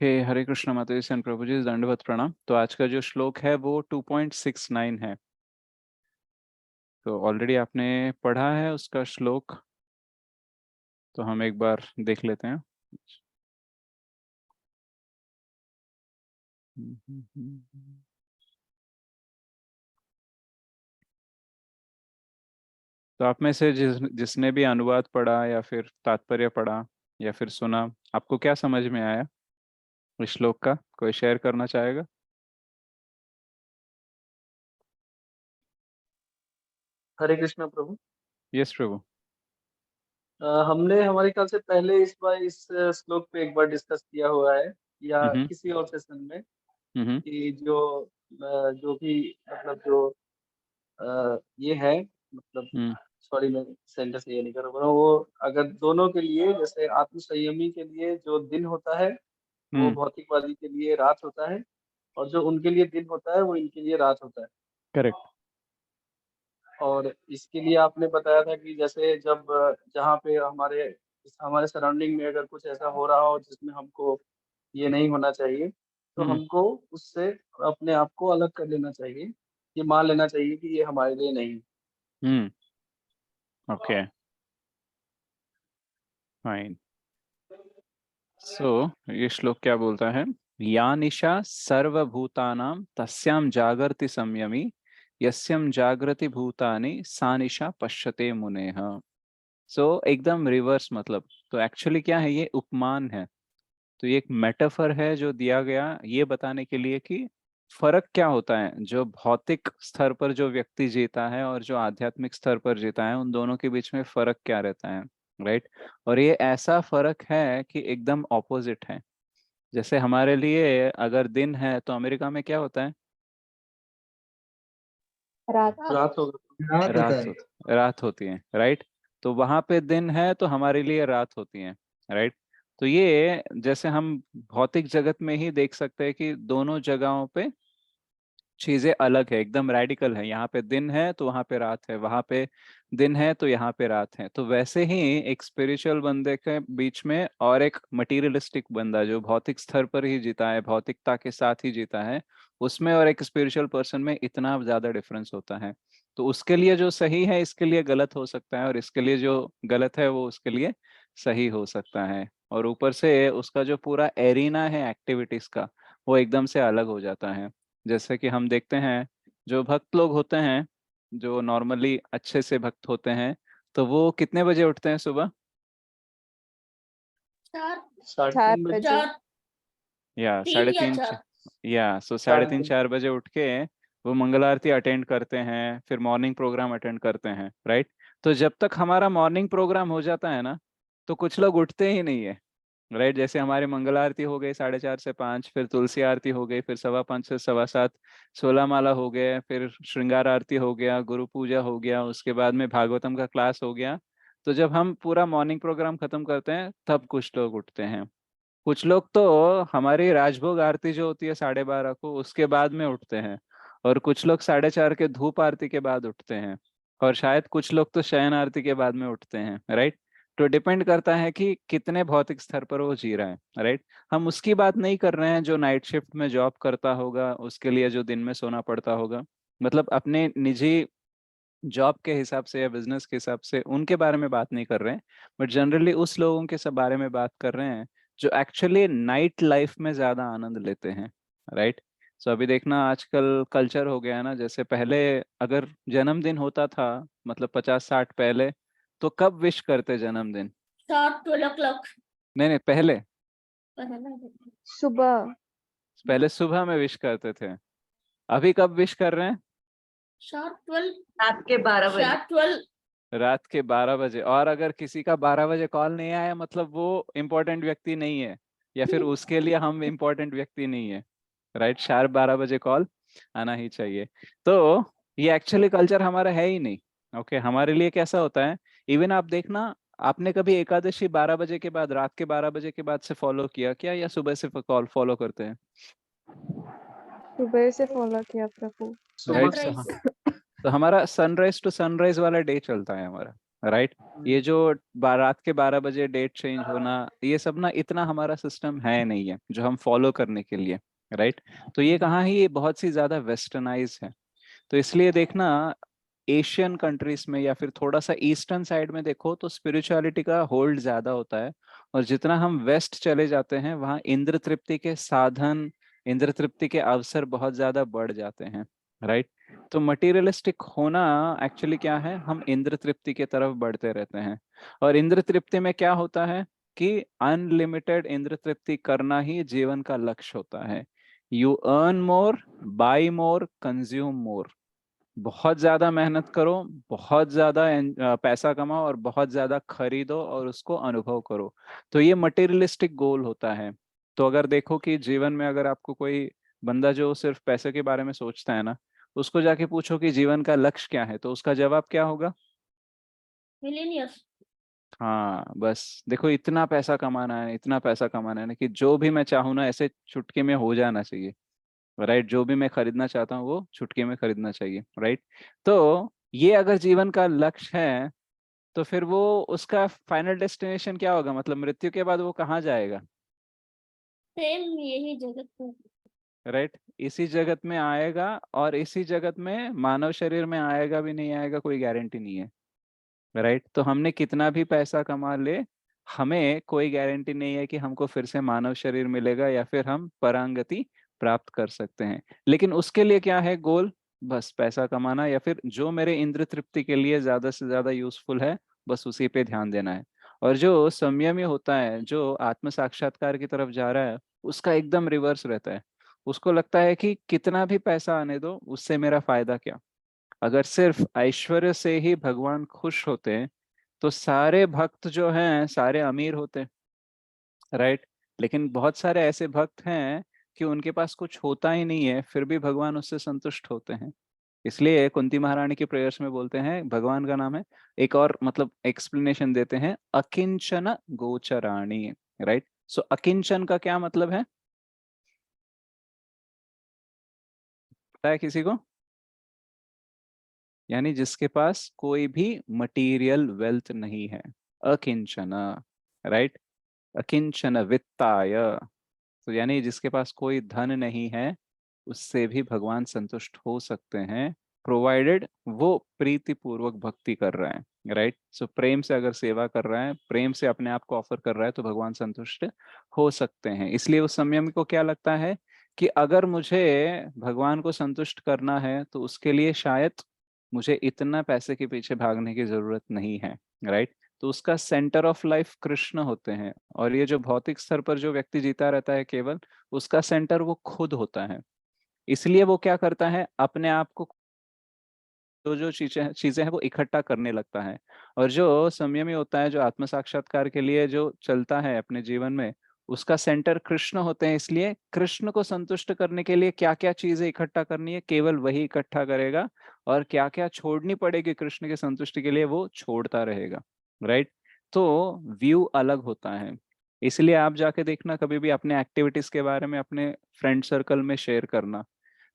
हरे कृष्ण माता जी सन प्रभु जी, दंडवत प्रणाम। तो आज का जो श्लोक है वो 2.69 है। तो ऑलरेडी आपने पढ़ा है उसका श्लोक, तो हम एक बार देख लेते हैं। तो आप में से जिसने भी अनुवाद पढ़ा या फिर तात्पर्य पढ़ा या फिर सुना, आपको क्या समझ में आया इस श्लोक का? कोई शेयर करना चाहेगा? हरे कृष्ण प्रभु। यस प्रभु। हमने हमारे ख्याल से पहले इस बार इस श्लोक पे एक बार डिस्कस किया हुआ है या हम्म। किसी और सेशन में हम्म। कि जो भी मतलब जो ये है मतलब हम्म। सॉरी मैं सेंटेंस ये नहीं कर रहा हूँ। वो अगर दोनों के लिए जैसे आत्म संयमी के लिए जो दिन होता है वो हम्म। भौतिकवादी के लिए रात होता है और जो उनके लिए दिन होता है वो इनके लिए रात होता है। करेक्ट। और इसके लिए आपने बताया था कि जैसे जब जहाँ पे हमारे हमारे सराउंडिंग में अगर कुछ ऐसा हो रहा हो जिसमें हमको ये नहीं होना चाहिए, तो हम्म। हमको उससे अपने आप को अलग कर लेना चाहिए। ये मान लेना चाहिए कि ये हमारे लिए नहीं है। हम्म। Okay, fine. सो ये श्लोक क्या बोलता है? या निशा सर्वभूतानां तस्यां जागर्ति संयमी, यस्यं जागृति भूतानि सा निशा पश्यते मुनेह। सो एकदम रिवर्स मतलब। तो एक्चुअली क्या है, ये उपमान है। तो ये एक मेटाफर है जो दिया गया ये बताने के लिए कि फर्क क्या होता है, जो भौतिक स्तर पर जो व्यक्ति जीता है और जो आध्यात्मिक स्तर पर जीता है, उन दोनों के बीच में फर्क क्या रहता है। राइट। और ये ऐसा फर्क है कि एकदम ऑपोजिट है। जैसे हमारे लिए अगर दिन है तो अमेरिका में क्या होता है? रात। रात होगा। रात होता है। रात होती है। राइट। तो वहां पे दिन है तो हमारे लिए रात होती है। राइट। तो ये जैसे हम भौतिक जगत में ही देख सकते हैं कि दोनों जगहों पे चीजें अलग है, एकदम रेडिकल है। यहाँ पे दिन है तो वहां पे रात है, वहां पे दिन है तो यहाँ पे रात है। तो वैसे ही एक स्पिरिचुअल बंदे के बीच में और एक मटेरियलिस्टिक बंदा जो भौतिक स्तर पर ही जीता है, भौतिकता के साथ ही जीता है, उसमें और एक स्पिरिचुअल पर्सन में इतना ज्यादा डिफरेंस होता है। तो उसके लिए जो सही है इसके लिए गलत हो सकता है, और इसके लिए जो गलत है वो उसके लिए सही हो सकता है। और ऊपर से उसका जो पूरा एरिना है एक्टिविटीज का, वो एकदम से अलग हो जाता है। जैसे कि हम देखते हैं जो भक्त लोग होते हैं, जो नॉर्मली अच्छे से भक्त होते हैं, तो वो कितने बजे उठते हैं सुबह? 3:30 बजे। या तीन साढ़े या तीन चार। या सो साढ़े साढ़े तीन तीन। चार बजे उठ के वो मंगल आरती अटेंड करते हैं, फिर मॉर्निंग प्रोग्राम अटेंड करते हैं। राइट। तो जब तक हमारा मॉर्निंग प्रोग्राम हो जाता है ना, तो कुछ लोग उठते ही नहीं है। राइट। जैसे हमारी मंगल आरती हो गई 4:30 से 5, फिर तुलसी आरती हो गई, फिर 5:15 से 7:15, 16 माला हो गए, फिर श्रृंगार आरती हो गया, गुरु पूजा हो गया, उसके बाद में भागवतम का क्लास हो गया। तो जब हम पूरा मॉर्निंग प्रोग्राम खत्म करते हैं तब कुछ लोग उठते हैं। कुछ लोग तो हमारी राजभोग आरती जो होती है 12:30 को, उसके बाद में उठते हैं। और कुछ लोग 4:30 के धूप आरती के बाद उठते हैं। और शायद कुछ लोग तो शयन आरती के बाद में उठते हैं। राइट। तो डिपेंड करता है कि कितने भौतिक स्तर पर वो जी रहा है। राइट। हम उसकी बात नहीं कर रहे हैं जो नाइट शिफ्ट में जॉब करता होगा, उसके लिए जो दिन में सोना पड़ता होगा। मतलब अपने निजी जॉब के हिसाब से या बिजनेस के हिसाब से उनके बारे में बात नहीं कर रहे हैं। बट जनरली उस लोगों के सब बारे में बात कर रहे हैं जो एक्चुअली नाइट लाइफ में ज्यादा आनंद लेते हैं। राइट। सो अभी देखना आजकल कल्चर हो गया है ना, जैसे पहले अगर जन्मदिन होता था, मतलब 50-60 पहले, तो कब विश करते जन्मदिन? 12 o'clock। नहीं नहीं, पहले सुबह। पहले सुबह में विश करते थे। अभी कब विश कर रहे हैं? शार्प 12। रात के 12 बजे। शार्प 12। रात के 12 बजे। और अगर किसी का 12 बजे कॉल नहीं आया, मतलब वो इम्पोर्टेंट व्यक्ति नहीं है, या फिर उसके लिए हम इम्पोर्टेंट व्यक्ति नहीं है। राइट। शार्प 12 बजे कॉल आना ही चाहिए। तो ये एक्चुअली कल्चर हमारा है ही नहीं। ओके। हमारे लिए कैसा होता है, इवन आप देखना, आपने कभी एकादशी 12 बजे के बाद, रात के 12 बजे के बाद से फॉलो किया क्या, या सुबह से कॉल फॉलो करते हैं? सुबह से फॉलो किया प्रभु। सुबह राइट। से। सनराइज। तो हमारा सनराइज टू सनराइज वाला डे चलता है हमारा। राइट। ये जो रात के 12 बजे डेट चेंज होना, ये सब ना इतना हमारा सिस्टम है नहीं है जो हम फॉलो करने के लिए, राइट। तो ये कहाँ ही, ये बहुत सी ज्यादा वेस्टर्नाइज है। तो इसलिए देखना, एशियन कंट्रीज में या फिर थोड़ा सा ईस्टर्न साइड में देखो तो स्पिरिचुअलिटी का होल्ड ज्यादा होता है। और जितना हम वेस्ट चले जाते हैं वहाँ इंद्र तृप्ति के साधन, इंद्र तृप्ति के अवसर बहुत ज्यादा बढ़ जाते हैं, राइट। तो मटेरियलिस्टिक होना एक्चुअली क्या है, हम इंद्र तृप्ति के तरफ बढ़ते रहते हैं। और इंद्र तृप्ति में क्या होता है कि अनलिमिटेड इंद्र तृप्ति करना ही जीवन का लक्ष्य होता है। You earn more, by more, consume more. बहुत ज्यादा मेहनत करो, बहुत ज्यादा पैसा कमाओ और बहुत ज्यादा खरीदो और उसको अनुभव करो। तो ये मटेरियलिस्टिक गोल होता है। तो अगर देखो कि जीवन में अगर आपको कोई बंदा जो सिर्फ पैसे के बारे में सोचता है ना, उसको जाके पूछो कि जीवन का लक्ष्य क्या है, तो उसका जवाब क्या होगा? मिलीनियर्स। हाँ बस देखो, इतना पैसा कमाना है, इतना पैसा कमाना है ना कि जो भी मैं चाहूँ ना ऐसे चुटकी में हो जाना चाहिए, राइट। जो भी मैं खरीदना चाहता हूँ वो चुटकी में खरीदना चाहिए, राइट। तो ये अगर जीवन का लक्ष्य है तो फिर वो उसका फाइनल डेस्टिनेशन क्या होगा, मतलब मृत्यु के बाद वो कहाँ जाएगा? सेम यही जगत को। राइट, इसी जगत में आएगा। और इसी जगत में मानव शरीर में आएगा भी नहीं आएगा कोई गारंटी नहीं है, राइट। तो हमने कितना भी पैसा कमा ले, हमें कोई गारंटी नहीं है कि हमको फिर से मानव शरीर मिलेगा या फिर हम परांगति प्राप्त कर सकते हैं। लेकिन उसके लिए क्या है गोल? बस पैसा कमाना, या फिर जो मेरे इंद्र तृप्ति के लिए ज्यादा से ज्यादा यूजफुल है, बस उसी पे ध्यान देना है। और जो संयमी होता है, जो आत्म साक्षात्कार की तरफ जा रहा है, उसका एकदम रिवर्स रहता है। उसको लगता है कि कितना भी पैसा आने दो, उससे मेरा फायदा क्या। अगर सिर्फ ऐश्वर्य से ही भगवान खुश होते तो सारे भक्त जो हैं सारे अमीर होते, राइट। लेकिन बहुत सारे ऐसे भक्त हैं कि उनके पास कुछ होता ही नहीं है, फिर भी भगवान उससे संतुष्ट होते हैं। इसलिए कुंती महारानी की प्रेयर्स में बोलते हैं, भगवान का नाम है, एक और मतलब एक्सप्लेनेशन देते हैं, अकिंचन गोचराणी, राइट। सो अकिंचन का क्या मतलब है, पता है किसी को? यानी जिसके पास कोई भी मटीरियल वेल्थ नहीं है, अकिंचन, राइट। अकिंचन वित्ताय, तो यानी जिसके पास कोई धन नहीं है, उससे भी भगवान संतुष्ट हो सकते हैं, प्रोवाइडेड वो प्रीति पूर्वक भक्ति कर रहा है, राइट। सो प्रेम से अगर सेवा कर रहा है, प्रेम से अपने आप को ऑफर कर रहा है, तो भगवान संतुष्ट हो सकते हैं। इसलिए उस संयमी को क्या लगता है कि अगर मुझे भगवान को संतुष्ट करना है तो उसके लिए शायद मुझे इतना पैसे के पीछे भागने की जरूरत नहीं है, राइट। तो उसका सेंटर ऑफ लाइफ कृष्ण होते हैं। और ये जो भौतिक स्तर पर जो व्यक्ति जीता रहता है केवल, उसका सेंटर वो खुद होता है। इसलिए वो क्या करता है, अपने आप को जो चीजें चीजें हैं वो इकट्ठा करने लगता है। और जो संयमी होता है, जो आत्म साक्षात्कार के लिए जो चलता है अपने जीवन में, उसका सेंटर कृष्ण होते हैं। इसलिए कृष्ण को संतुष्ट करने के लिए क्या क्या चीजें इकट्ठा करनी है, केवल वही इकट्ठा करेगा। और क्या क्या छोड़नी पड़ेगी कृष्ण की संतुष्टि के लिए, वो छोड़ता रहेगा, राइट। तो व्यू अलग होता है। इसलिए आप जाके देखना कभी भी अपने एक्टिविटीज के बारे में अपने फ्रेंड सर्कल में शेयर करना,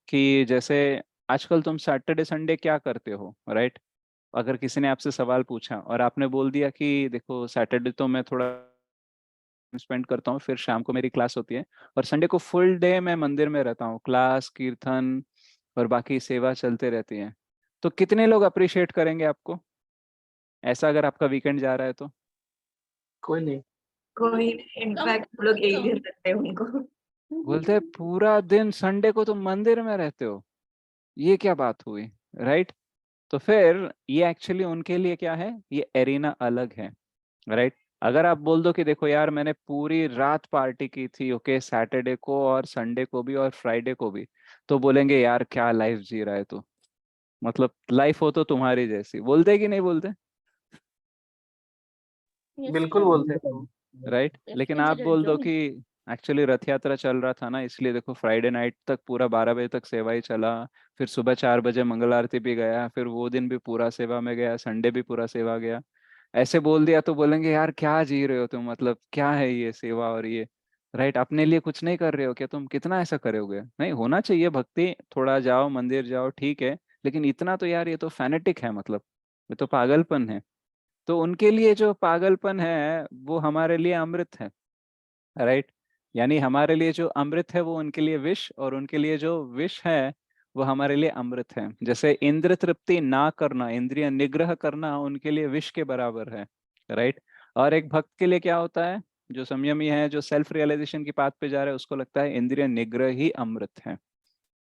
कि जैसे आजकल तुम सैटरडे संडे क्या करते हो, राइट। अगर किसी ने आपसे सवाल पूछा और आपने बोल दिया कि देखो सैटरडे तो मैं थोड़ा स्पेंड करता हूँ, फिर शाम को मेरी क्लास होती है, और संडे को फुल डे मैं मंदिर में रहता हूँ, क्लास कीर्तन और बाकी सेवा चलते रहती है, तो कितने लोग अप्रिशिएट करेंगे आपको, ऐसा अगर आपका वीकेंड जा रहा है तो? कोई नहीं। कोई कम इनफैक्ट लोग एलियन लगते हैं उनको। बोलते हैं पूरा दिन संडे को तुम मंदिर में रहते हो, ये क्या बात हुई, राइट। तो फिर ये एक्चुअली उनके लिए क्या है, ये एरिना अलग है, राइट। अगर आप बोल दो कि देखो यार मैंने पूरी रात पार्टी की थी, ओके, सैटरडे को और संडे को भी और फ्राइडे को भी, तो बोलेंगे यार क्या लाइफ जी रहा है तू, मतलब लाइफ हो तो तुम्हारी जैसी, बोलते कि नहीं बोलते, बिल्कुल बोलते हैं। राइट। लेकिन आप बोल दो कि एक्चुअली रथ यात्रा चल रहा था ना, इसलिए देखो फ्राइडे नाइट तक पूरा 12 बजे तक सेवा ही चला, फिर सुबह 4 बजे मंगल आरती भी गया, फिर वो दिन भी पूरा सेवा में गया, संडे भी पूरा सेवा गया, ऐसे बोल दिया तो बोलेंगे यार क्या जी रहे हो तुम, मतलब क्या है ये सेवा और ये, राइट। अपने लिए कुछ नहीं कर रहे हो क्या तुम, कितना ऐसा करोगे, नहीं होना चाहिए भक्ति, थोड़ा जाओ मंदिर जाओ ठीक है, लेकिन इतना तो यार ये तो फैनेटिक है, मतलब ये तो पागलपन है। तो उनके लिए जो पागलपन है वो हमारे लिए अमृत है, राइट। यानी हमारे लिए जो अमृत है वो उनके लिए विष, और उनके लिए जो विष है वो हमारे लिए अमृत है। जैसे इंद्र तृप्ति ना करना, इंद्रिय निग्रह करना उनके लिए विष के बराबर है, राइट। और एक भक्त के लिए क्या होता है, जो संयमी है, जो सेल्फ रियलाइजेशन की पाथ पे जा रहा है, उसको लगता है इंद्रिय निग्रह ही अमृत है,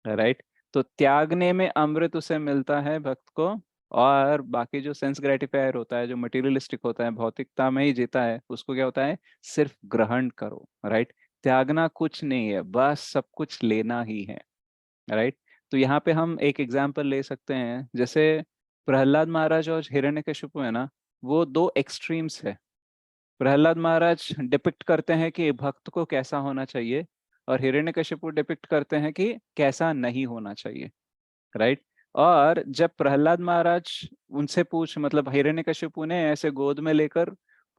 राइट। तो त्यागने में अमृत उसे मिलता है भक्त को, और बाकी जो सेंस ग्रेटिफायर होता है, जो मटेरियलिस्टिक होता है, भौतिकता में ही जीता है, उसको क्या होता है, सिर्फ ग्रहण करो, राइट। त्यागना कुछ नहीं है, बस सब कुछ लेना ही है, राइट। तो यहाँ पे हम एक एग्जाम्पल ले सकते हैं, जैसे प्रहलाद महाराज और हिरण्यकशिपु है ना, वो दो एक्सट्रीम्स है। प्रहलाद महाराज डिपिक्ट करते हैं कि भक्त को कैसा होना चाहिए, और हिरण्यकशिपु डिपिक्ट करते हैं कि कैसा नहीं होना चाहिए, राइट। और जब प्रहलाद महाराज उनसे मतलब हिरण्यकशिपु ने ऐसे गोद में लेकर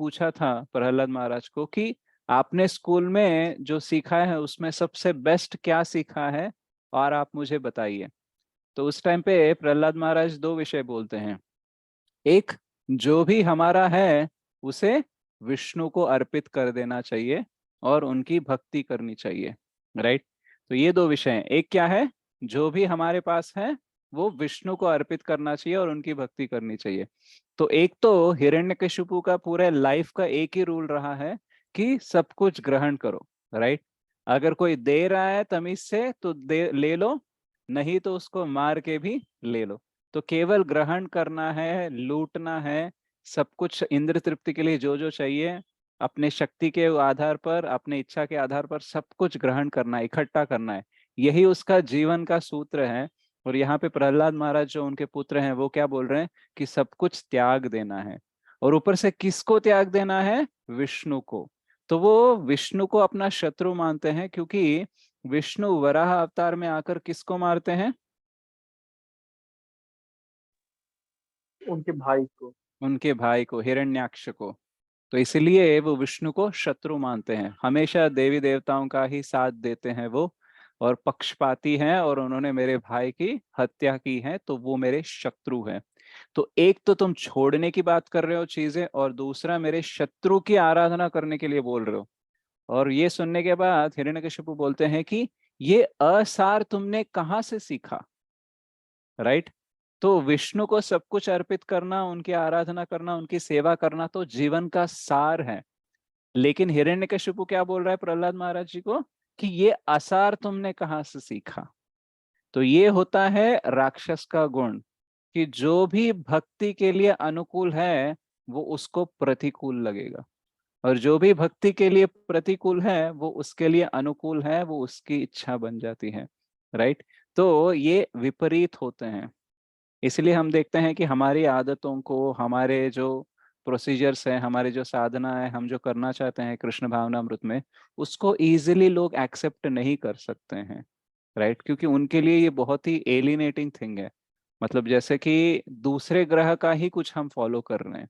पूछा था प्रहलाद महाराज को कि आपने स्कूल में जो सीखा है उसमें सबसे बेस्ट क्या सीखा है, और आप मुझे बताइए। तो उस टाइम पे प्रहलाद महाराज दो विषय बोलते हैं। एक, जो भी हमारा है उसे विष्णु को अर्पित कर देना चाहिए और उनकी भक्ति करनी चाहिए, राइट। तो ये दो विषय हैं। एक क्या है, जो भी हमारे पास है वो विष्णु को अर्पित करना चाहिए और उनकी भक्ति करनी चाहिए। तो एक तो हिरण्यकशिपु का पूरे लाइफ का एक ही रूल रहा है कि सब कुछ ग्रहण करो, राइट। अगर कोई दे रहा है तमीज से तो दे ले लो, नहीं तो उसको मार के भी ले लो। तो केवल ग्रहण करना है, लूटना है, सब कुछ इंद्र तृप्ति के लिए जो जो चाहिए अपने शक्ति के आधार पर, अपने इच्छा के आधार पर सब कुछ ग्रहण करना है, इकट्ठा करना है। यही उसका जीवन का सूत्र है। और यहाँ पे प्रहलाद महाराज जो उनके पुत्र हैं वो क्या बोल रहे हैं कि सब कुछ त्याग देना है। और ऊपर से किसको त्याग देना है, विष्णु को। तो वो विष्णु को अपना शत्रु मानते हैं, क्योंकि विष्णु वराह अवतार में आकर किसको मारते हैं, उनके भाई को। उनके भाई को, हिरण्याक्ष को। तो इसलिए वो विष्णु को शत्रु मानते हैं, हमेशा देवी देवताओं का ही साथ देते हैं वो, और पक्षपाती हैं, और उन्होंने मेरे भाई की हत्या की है तो वो मेरे शत्रु हैं। तो एक तो तुम छोड़ने की बात कर रहे हो चीजें, और दूसरा मेरे शत्रु की आराधना करने के लिए बोल रहे हो। और ये सुनने के बाद हिरण्यकशिपु बोलते हैं कि ये असार तुमने कहाँ से सीखा, राइट। तो विष्णु को सब कुछ अर्पित करना, उनकी आराधना करना, उनकी सेवा करना तो जीवन का सार है। लेकिन हिरण्यकशिपु क्या बोल रहा है प्रहलाद महाराज जी को कि ये आसार तुमने कहाँ से सीखा। तो ये होता है राक्षस का गुण, कि जो भी भक्ति के लिए अनुकूल है वो उसको प्रतिकूल लगेगा, और जो भी भक्ति के लिए प्रतिकूल है वो उसके लिए अनुकूल है, वो उसकी इच्छा बन जाती है, राइट। तो ये विपरीत होते हैं। इसलिए हम देखते हैं कि हमारी आदतों को, हमारे जो प्रोसीजर्स हैं, हमारी जो साधना है, हम जो करना चाहते हैं कृष्ण भावनामृत में, उसको इजीली लोग एक्सेप्ट नहीं कर सकते हैं, राइट। क्योंकि उनके लिए ये बहुत ही एलिनेटिंग थिंग है। मतलब जैसे कि दूसरे ग्रह का ही कुछ हम फॉलो कर रहे हैं,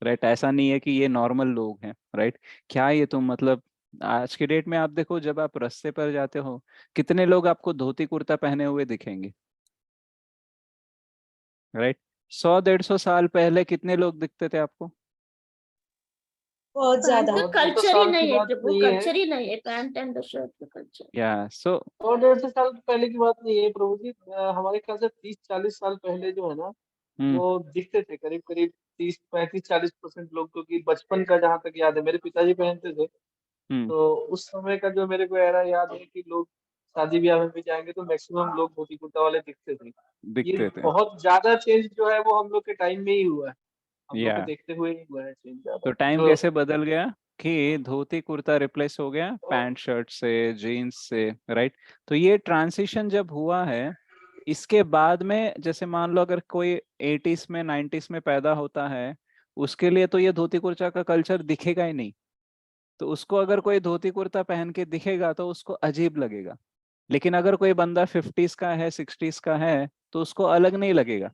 राइट। ऐसा नहीं है कि ये नॉर्मल लोग हैं, राइट। क्या ये तुम मतलब आज के डेट में आप देखो, जब आप रास्ते पर जाते हो कितने लोग आपको धोती कुर्ता पहने हुए दिखेंगे, राइट। 100-150 साल पहले कितने लोग दिखते थे आपको, बहुत ज्यादा। पैंट का और 200 कल्चर ही साल की नहीं है बात प्रभु, नहीं है। कल्चर ही नहीं है पैंट एंड शर्ट का कल्चर। या सो 100-150 साल पहले की बात नहीं है प्रभु जी। हमारे ख्याल से 30-40 साल पहले जो है ना, हम्म वो दिखते थे करीब करीब 30-35-40% लोग। क्योंकि बचपन का जहाँ तक याद है, मेरे पिताजी पहनते थे। हम्म तो उस समय का जो मेरे को एरा याद है कि लोग शादी ब्याह में भी जाएंगे तो मैक्सिमम लोग धोती कुर्ता वाले दिखते थे। ये दिखते थे। बहुत ज्यादा चेंज जो है वो हम लोग के टाइम में ही हुआ है। हम लोग या को देखते हुए ही हुआ है चेंज तो ज्यादा टाइम जो। कैसे बदल गया कि धोती कुर्ता रिप्लेस हो गया पैंट शर्ट से, जीन्स से, राइट। तो ये ट्रांसिशन जब हुआ है, इसके बाद में जैसे मान लो अगर कोई 80s में 90s में पैदा होता है, उसके लिए तो ये धोती कुर्ता का कल्चर दिखेगा ही नहीं। तो उसको अगर कोई धोती कुर्ता पहन के दिखेगा तो उसको अजीब लगेगा। लेकिन अगर कोई बंदा 50s का है, 60s का है, तो उसको अलग नहीं लगेगा।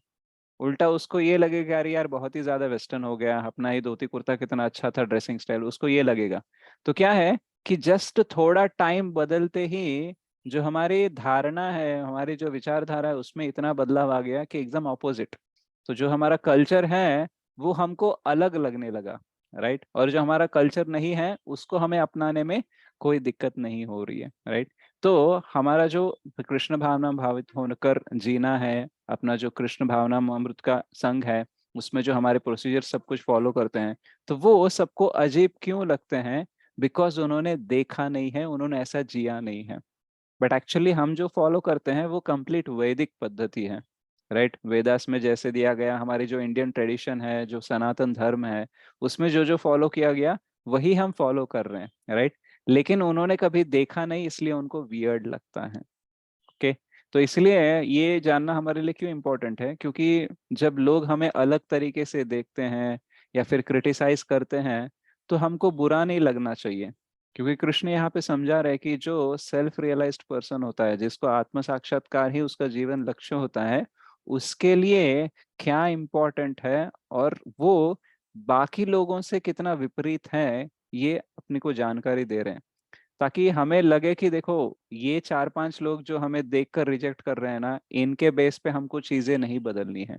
उल्टा उसको ये लगेगा अरे यार बहुत ही ज्यादा वेस्टर्न हो गया, अपना ही धोती कुर्ता कितना अच्छा था ड्रेसिंग स्टाइल, उसको ये लगेगा। तो क्या है कि जस्ट थोड़ा टाइम बदलते ही जो हमारी धारणा है, हमारी जो विचारधारा है, उसमें इतना बदलाव आ गया कि एकदम ऑपोजिट। तो जो हमारा कल्चर है वो हमको अलग लगने लगा, राइट। और जो हमारा कल्चर नहीं है उसको हमें अपनाने में कोई दिक्कत नहीं हो रही है, राइट। तो हमारा जो कृष्ण भावना भावित होकर जीना है, अपना जो कृष्ण भावना अमृत का संघ है, उसमें जो हमारे प्रोसीजर सब कुछ फॉलो करते हैं, तो वो सबको अजीब क्यों लगते हैं? बिकॉज उन्होंने देखा नहीं है, उन्होंने ऐसा जिया नहीं है। बट एक्चुअली हम जो फॉलो करते हैं वो कंप्लीट वैदिक पद्धति है, राइट। वेदास में जैसे दिया गया, हमारी जो इंडियन ट्रेडिशन है, जो सनातन धर्म है, उसमें जो जो फॉलो किया गया वही हम फॉलो कर रहे हैं, राइट। लेकिन उन्होंने कभी देखा नहीं, इसलिए उनको वियर्ड लगता है। ओके। तो इसलिए ये जानना हमारे लिए क्यों इम्पोर्टेंट है, क्योंकि जब लोग हमें अलग तरीके से देखते हैं या फिर क्रिटिसाइज करते हैं, तो हमको बुरा नहीं लगना चाहिए। क्योंकि कृष्ण यहाँ पे समझा रहे कि जो सेल्फ रियलाइज्ड पर्सन होता है, जिसको आत्म साक्षात्कार ही उसका जीवन लक्ष्य होता है, उसके लिए क्या इम्पोर्टेंट है और वो बाकी लोगों से कितना विपरीत है, ये अपने को जानकारी दे रहे हैं। ताकि हमें लगे कि देखो, ये 4-5 लोग जो हमें देखकर रिजेक्ट कर रहे हैं ना, इनके बेस पे हमको चीजें नहीं बदलनी है।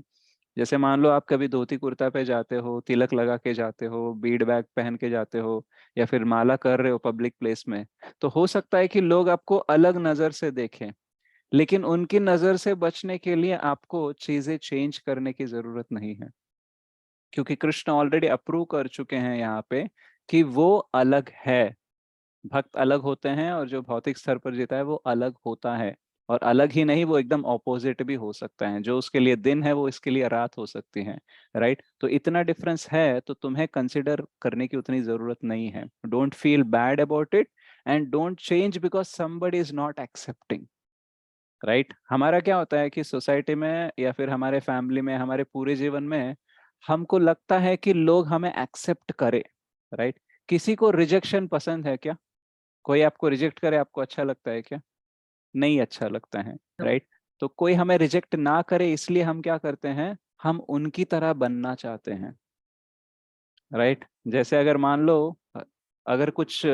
जैसे मान लो आप कभी धोती कुर्ता पे जाते हो, तिलक लगा के जाते हो, बीड बैग पहन के जाते हो, या फिर माला कर रहे हो पब्लिक प्लेस में, तो हो सकता है कि लोग आपको अलग नजर से देखें। लेकिन उनकी नजर से बचने के लिए आपको चीजें चेंज करने की जरूरत नहीं है, क्योंकि कृष्ण ऑलरेडी अप्रूव कर चुके हैं यहाँ पे कि वो अलग है। भक्त अलग होते हैं और जो भौतिक स्तर पर जीता है वो अलग होता है। और अलग ही नहीं, वो एकदम ऑपोजिट भी हो सकता है। जो उसके लिए दिन है वो इसके लिए रात हो सकती है, राइट। तो इतना डिफरेंस है, तो तुम्हें कंसिडर करने की उतनी जरूरत नहीं है। Don't feel bad about it and don't change because somebody is not accepting, right. हमारा क्या होता है कि सोसाइटी में या फिर हमारे फैमिली में, हमारे पूरे जीवन में हमको लगता है कि लोग हमें एक्सेप्ट करे, राइट। किसी को रिजेक्शन पसंद है क्या? कोई आपको रिजेक्ट करे, आपको अच्छा लगता है क्या? नहीं अच्छा लगता है, राइट। तो कोई हमें रिजेक्ट ना करे, इसलिए हम क्या करते हैं, हम उनकी तरह बनना चाहते हैं, राइट। जैसे अगर मान लो अगर कुछ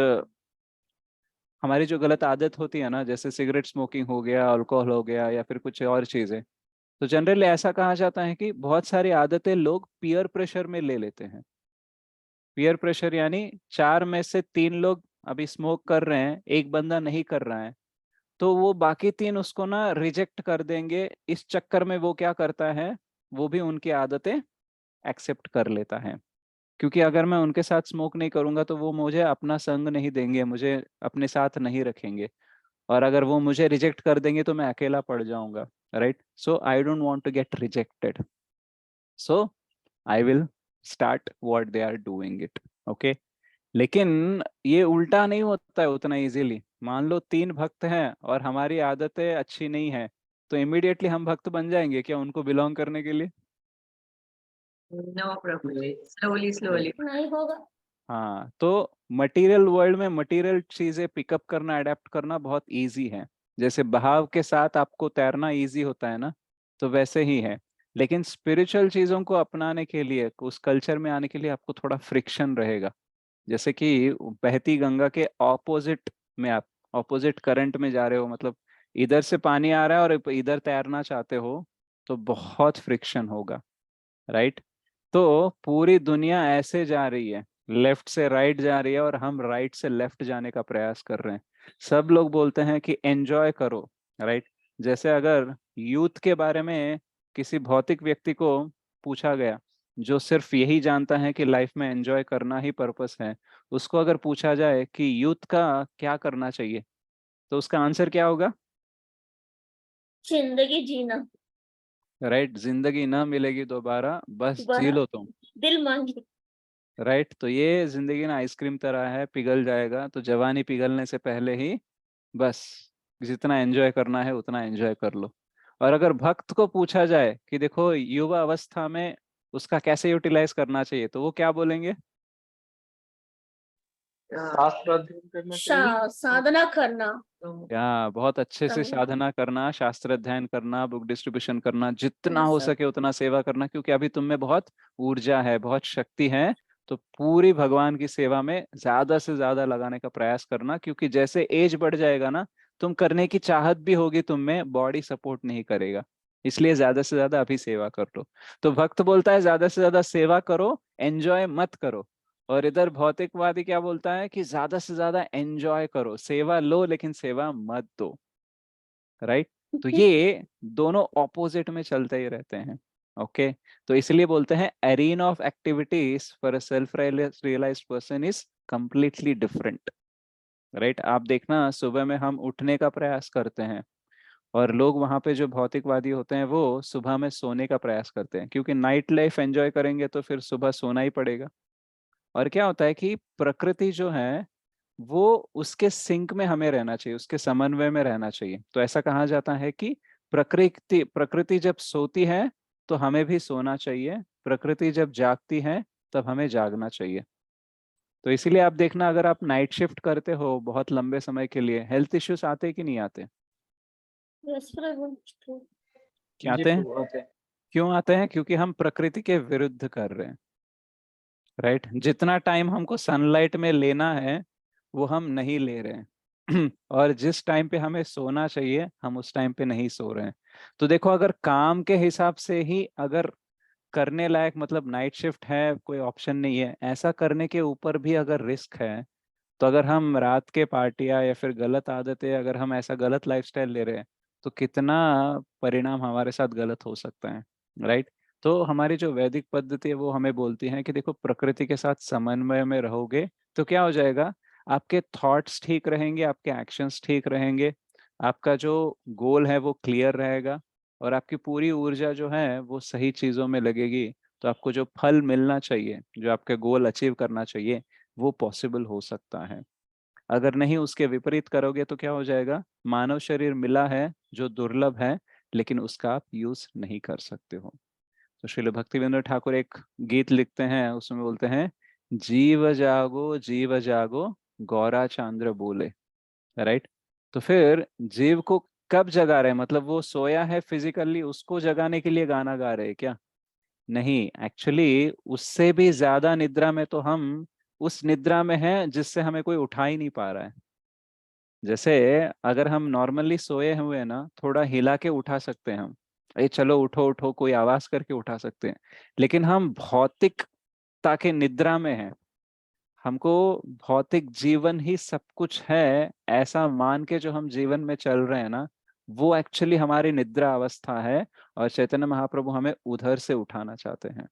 हमारी जो गलत आदत होती है ना, जैसे सिगरेट स्मोकिंग हो गया, अल्कोहल हो गया, या फिर कुछ और चीजें, तो जनरली ऐसा कहा जाता है कि बहुत सारी आदतें लोग पीयर प्रेशर में ले लेते हैं। पीयर प्रेशर यानी 4 में से 3 लोग अभी स्मोक कर रहे हैं, एक बंदा नहीं कर रहा है, तो वो बाकी 3 उसको ना रिजेक्ट कर देंगे। इस चक्कर में वो क्या करता है, वो भी उनकी आदतें एक्सेप्ट कर लेता है। क्योंकि अगर मैं उनके साथ स्मोक नहीं करूंगा तो वो मुझे अपना संग नहीं देंगे, मुझे अपने साथ नहीं रखेंगे। और अगर वो मुझे रिजेक्ट कर देंगे तो मैं अकेला पड़ जाऊंगा, right. So I don't want to get rejected, so I will start what they are doing it. Okay. लेकिन ये उल्टा नहीं होता है उतना इजीली। मान लो 3 भक्त हैं और हमारी आदतें अच्छी नहीं है, तो इमीडिएटली हम भक्त बन जाएंगे क्या उनको बिलोंग करने के लिए? No problem, slowly slowly. नहीं होगा। हाँ, तो मटेरियल वर्ल्ड में मटेरियल चीजें पिकअप करना, अडेप्ट करना बहुत इजी है। जैसे बहाव के साथ आपको तैरना इजी होता है ना, तो वैसे ही है। लेकिन स्पिरिचुअल चीजों को अपनाने के लिए, उस कल्चर में आने के लिए आपको थोड़ा फ्रिक्शन रहेगा। जैसे कि बहती गंगा के ऑपोजिट में आप ऑपोजिट करंट में जा रहे हो, मतलब इधर से पानी आ रहा है और इधर तैरना चाहते हो, तो बहुत फ्रिक्शन होगा, राइट। तो पूरी दुनिया ऐसे जा रही है, लेफ्ट से राइट जा रही है, और हम राइट से लेफ्ट जाने का प्रयास कर रहे हैं। सब लोग बोलते हैं कि एंजॉय करो, राइट। जैसे अगर यूथ के बारे में किसी भौतिक व्यक्ति को पूछा गया, जो सिर्फ यही जानता है कि लाइफ में एंजॉय करना ही पर्पस है, उसको अगर पूछा जाए कि यूथ का क्या करना चाहिए, तो उसका आंसर क्या होगा? जिंदगी जीना। राइट। जिंदगी ना मिलेगी दोबारा, बस जी दोबारा लो तुम। दिल मांगे। राइट। तो ये जिंदगी ना आइसक्रीम तरह है, पिघल जाएगा, तो जवानी पिघलने से पहले ही बस जितना एंजॉय करना है उतना एंजॉय कर लो। और अगर भक्त को पूछा जाए कि देखो युवा अवस्था में उसका कैसे यूटिलाइज करना चाहिए, तो वो क्या बोलेंगे? शास्त्र अध्ययन करना चाहिए। साधना करना। या बहुत अच्छे से संग साधना करना, शास्त्र अध्ययन करना, बुक डिस्ट्रीब्यूशन करना, जितना हो सब। सके उतना सेवा करना, क्योंकि अभी तुम में बहुत ऊर्जा है, बहुत शक्ति है। तो पूरी भगवान की सेवा में ज्यादा से ज्यादा लगाने का प्रयास करना, क्योंकि जैसे एज बढ़ जाएगा ना, तुम करने की चाहत भी होगी तुम में, बॉडी सपोर्ट नहीं करेगा। इसलिए ज्यादा से ज्यादा अभी सेवा कर लो। तो भक्त बोलता है ज्यादा से ज्यादा सेवा करो, एंजॉय मत करो। और इधर भौतिकवादी क्या बोलता है कि ज्यादा से ज्यादा एंजॉय करो, सेवा लो लेकिन सेवा मत दो। राइट? तो ये दोनों ऑपोजिट में चलते ही रहते हैं। ओके, तो इसलिए बोलते हैं arena of activities for a self realised person is completely different. Right? आप देखना सुबह में हम उठने का प्रयास करते हैं, और लोग वहां पे जो भौतिकवादी होते हैं वो सुबह में सोने का प्रयास करते हैं, क्योंकि नाइट लाइफ एंजॉय करेंगे तो फिर सुबह सोना ही पड़ेगा। और क्या होता है कि प्रकृति जो है वो उसके सिंक में हमें रहना चाहिए, उसके समन्वय में रहना चाहिए। तो ऐसा कहा जाता है कि प्रकृति प्रकृति जब सोती है तो हमें भी सोना चाहिए, प्रकृति जब जागती है तब हमें जागना चाहिए। तो इसीलिए आप देखना, अगर आप नाइट शिफ्ट करते हो बहुत लंबे समय के लिए, हेल्थ इश्यूज आते कि नहीं आते? यस प्रभु। क्या जी आते हैं? प्रभु, आते हैं। क्यों आते हैं? क्योंकि हम प्रकृति के विरुद्ध कर रहे हैं। राइट? जितना टाइम हमको सनलाइट में लेना है वो हम नहीं ले रहे हैं और जिस टाइम पे हमें सोना चाहिए हम उस टाइम पे नहीं सो रहे हैं। तो देखो, अगर काम के हिसाब से ही अगर करने लायक, मतलब नाइट शिफ्ट है, कोई ऑप्शन नहीं है, ऐसा करने के ऊपर भी अगर रिस्क है, तो अगर हम रात के पार्टियां या फिर गलत आदतें, अगर हम ऐसा गलत लाइफस्टाइल ले रहे हैं तो कितना परिणाम हमारे साथ गलत हो सकता है। राइट? तो हमारी जो वैदिक पद्धति है वो हमें बोलती है कि देखो, प्रकृति के साथ समन्वय में रहोगे तो क्या हो जाएगा, आपके थॉट्स ठीक रहेंगे, आपके एक्शंस ठीक रहेंगे, आपका जो गोल है वो क्लियर रहेगा, और आपकी पूरी ऊर्जा जो है वो सही चीजों में लगेगी। तो आपको जो फल मिलना चाहिए, जो आपके गोल अचीव करना चाहिए, वो पॉसिबल हो सकता है। अगर नहीं उसके विपरीत करोगे तो क्या हो जाएगा, मानव शरीर मिला है जो दुर्लभ है, लेकिन उसका आप यूज नहीं कर सकते हो। तो श्रील भक्तिविनोद ठाकुर एक गीत लिखते हैं, उसमें बोलते हैं, जीव जागो गौरा चांद्र बोले। राइट? तो फिर जीव को कब जगा रहे हैं? मतलब वो सोया है फिजिकली, उसको जगाने के लिए गाना गा रहे हैं क्या? नहीं, एक्चुअली उससे भी ज्यादा निद्रा में तो हम उस निद्रा में हैं जिससे हमें कोई उठा ही नहीं पा रहा है। जैसे अगर हम नॉर्मली सोए हुए हैं ना, थोड़ा हिला के उठा सकते हैं हम, अरे चलो उठो उठो, कोई आवाज करके उठा सकते हैं। लेकिन हम भौतिकता के निद्रा में हैं, हमको भौतिक जीवन ही सब कुछ है ऐसा मान के जो हम जीवन में चल रहे हैं ना, वो एक्चुअली हमारी निद्रा अवस्था है। और चैतन्य महाप्रभु हमें उधर से उठाना चाहते हैं।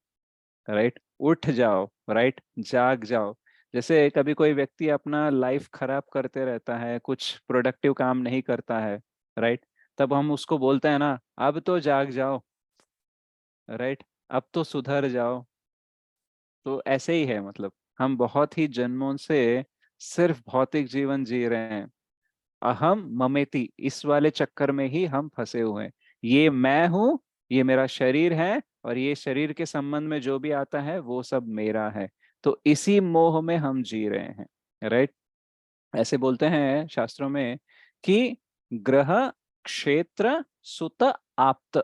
राइट? उठ जाओ, राइट, जाग जाओ। जैसे कभी कोई व्यक्ति अपना लाइफ खराब करते रहता है, कुछ प्रोडक्टिव काम नहीं करता है, राइट, तब हम उसको बोलते हैं ना, अब तो जाग जाओ, राइट, अब तो सुधर जाओ। तो ऐसे ही है, मतलब हम बहुत ही जन्मों से सिर्फ भौतिक जीवन जी रहे हैं, अहम ममेती, इस वाले चक्कर में ही हम फंसे हुए हैं। ये मैं हूं, ये मेरा शरीर है, और ये शरीर के संबंध में जो भी आता है वो सब मेरा है। तो इसी मोह में हम जी रहे हैं। राइट? ऐसे बोलते हैं शास्त्रों में कि ग्रह क्षेत्र सुत आप्त,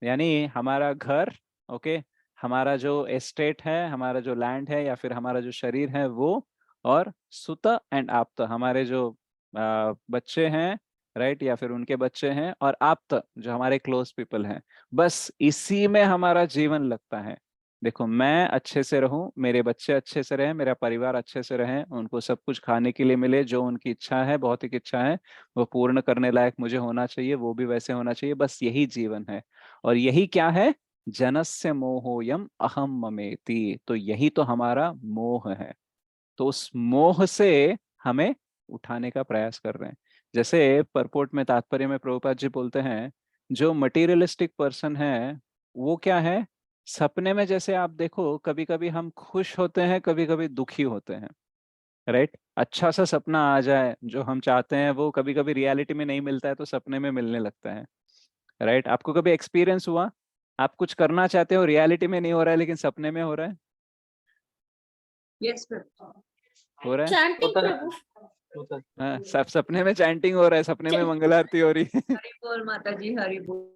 यानी हमारा घर, ओके, हमारा जो एस्टेट है, हमारा जो लैंड है, या फिर हमारा जो शरीर है वो, और सुत एंड आप्त, हमारे जो बच्चे हैं, राइट, या फिर उनके बच्चे हैं, और आप्त जो हमारे क्लोज पीपल हैं, बस इसी में हमारा जीवन लगता है। देखो, मैं अच्छे से रहूं, मेरे बच्चे अच्छे से रहें, मेरा परिवार अच्छे से रहे, उनको सब कुछ खाने के लिए मिले, जो उनकी इच्छा है, भौतिक इच्छा है, वो पूर्ण करने लायक मुझे होना चाहिए, वो भी वैसे होना चाहिए, बस यही जीवन है। और यही क्या है, जनस्य मोहोयम अहम ममेति, तो यही तो हमारा मोह है। तो उस मोह से हमें उठाने का प्रयास कर रहे हैं। जैसे परपोर्ट में, तात्पर्य में प्रभुपाद जी बोलते हैं, जो मटेरियलिस्टिक पर्सन है वो क्या है, सपने में जैसे आप देखो, कभी कभी हम खुश होते हैं, कभी कभी दुखी होते हैं। राइट? अच्छा सा सपना आ जाए, जो हम चाहते हैं वो कभी कभी रियलिटी में नहीं मिलता है तो सपने में मिलने लगता है। राइट? आपको कभी एक्सपीरियंस हुआ, आप कुछ करना चाहते हो, रियलिटी में नहीं हो रहा है लेकिन सपने में हो रहा है? Yes, Prabhu. हो रहा है? चैंटिंग होता है, प्रभु। होता है। हाँ, सब सपने में चैंटिंग हो रहा है, सपने में मंगल आरती हो रही है हरि बोल माता जी, हरि बोल.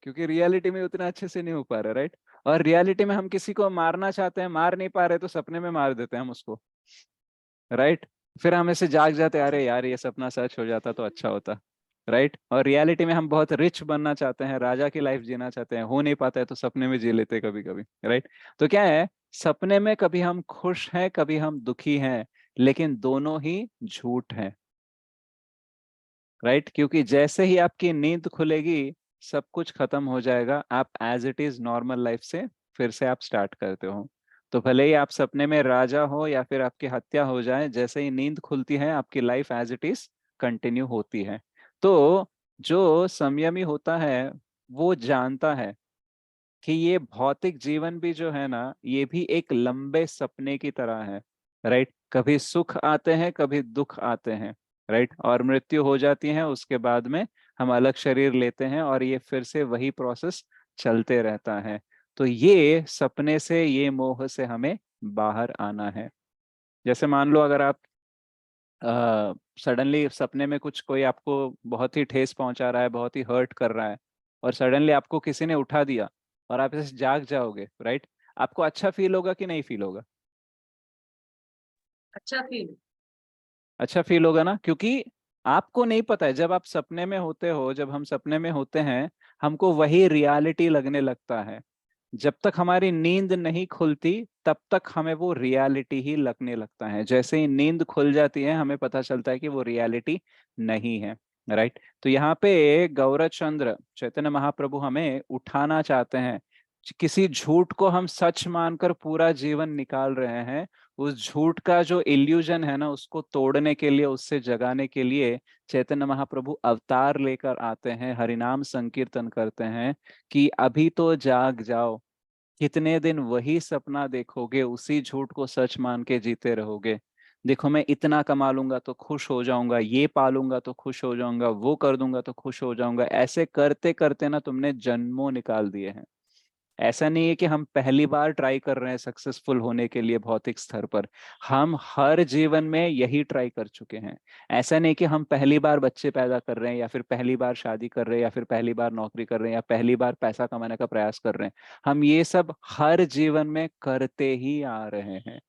क्योंकि रियलिटी में उतना अच्छे से नहीं हो पा रहा। राइट? और रियलिटी में हम किसी को मारना चाहते हैं, मार नहीं पा रहे, तो सपने में मार देते हैं हम उसको। राइट? फिर हम ऐसे जाग जाते हैं, अरे यार ये सपना सच हो जाता तो अच्छा होता। राइट। और रियलिटी में हम बहुत रिच बनना चाहते हैं, राजा की लाइफ जीना चाहते हैं, हो नहीं पाता है तो सपने में जी लेते हैं कभी कभी, राइट। तो क्या है, सपने में कभी हम खुश हैं कभी हम दुखी हैं, लेकिन दोनों ही झूठ हैं, राइट। क्योंकि जैसे ही आपकी नींद खुलेगी सब कुछ खत्म हो जाएगा, आप as it is normal life से फिर से आप स्टार्ट करते हो। तो भले ही आप सपने में राजा हो या फिर आपकी हत्या हो जाए, जैसे ही नींद खुलती है आपकी life as it is continue होती है। तो जो संयमी होता है वो जानता है कि ये भौतिक जीवन भी जो है ना, ये भी एक लंबे सपने की तरह है, राइट। कभी सुख आते हैं कभी दुख आते हैं, राइट। और मृत्यु हो जाती है, उसके बाद में हम अलग शरीर लेते हैं और ये फिर से वही प्रोसेस चलते रहता है। तो ये सपने से, ये मोह से हमें बाहर आना है। जैसे मान लो अगर आप सडनली सपने में कुछ, कोई आपको बहुत ही ठेस पहुंचा रहा है, बहुत ही हर्ट कर रहा है, और सडनली आपको किसी ने उठा दिया और आप ऐसे जाग जाओगे, राइट। आपको अच्छा फील होगा कि नहीं फील होगा? अच्छा फील। अच्छा फील होगा ना, क्योंकि आपको नहीं पता है, जब आप सपने में होते हो, जब हम सपने में होते हैं, हमको वही रियलिटी लगने लगता है। जब तक हमारी नींद नहीं खुलती तब तक हमें वो रियलिटी ही लगने लगता है, जैसे ही नींद खुल जाती है हमें पता चलता है कि वो रियलिटी नहीं है, राइट। तो यहाँ पे गौरव चंद्र चैतन्य महाप्रभु हमें उठाना चाहते हैं। किसी झूठ को हम सच मानकर पूरा जीवन निकाल रहे हैं, उस झूठ का जो इल्यूजन है ना, उसको तोड़ने के लिए, उससे जगाने के लिए चैतन्य महाप्रभु अवतार लेकर आते हैं, हरिनाम संकीर्तन करते हैं कि अभी तो जाग जाओ। कितने दिन वही सपना देखोगे, उसी झूठ को सच मान के जीते रहोगे। देखो मैं इतना कमा लूंगा तो खुश हो जाऊंगा, ये पालूंगा तो खुश हो जाऊंगा, वो कर दूंगा तो खुश हो जाऊंगा, ऐसे करते करते ना तुमने जन्मों निकाल दिए हैं। ऐसा नहीं है कि हम पहली बार ट्राई कर रहे हैं सक्सेसफुल होने के लिए भौतिक स्तर पर, हम हर जीवन में यही ट्राई कर चुके हैं। ऐसा नहीं कि हम पहली बार बच्चे पैदा कर रहे हैं, या फिर पहली बार शादी कर रहे हैं, या फिर पहली बार नौकरी कर रहे हैं, या पहली बार पैसा कमाने का प्रयास कर रहे हैं। हम ये सब हर जीवन में करते ही आ रहे हैं,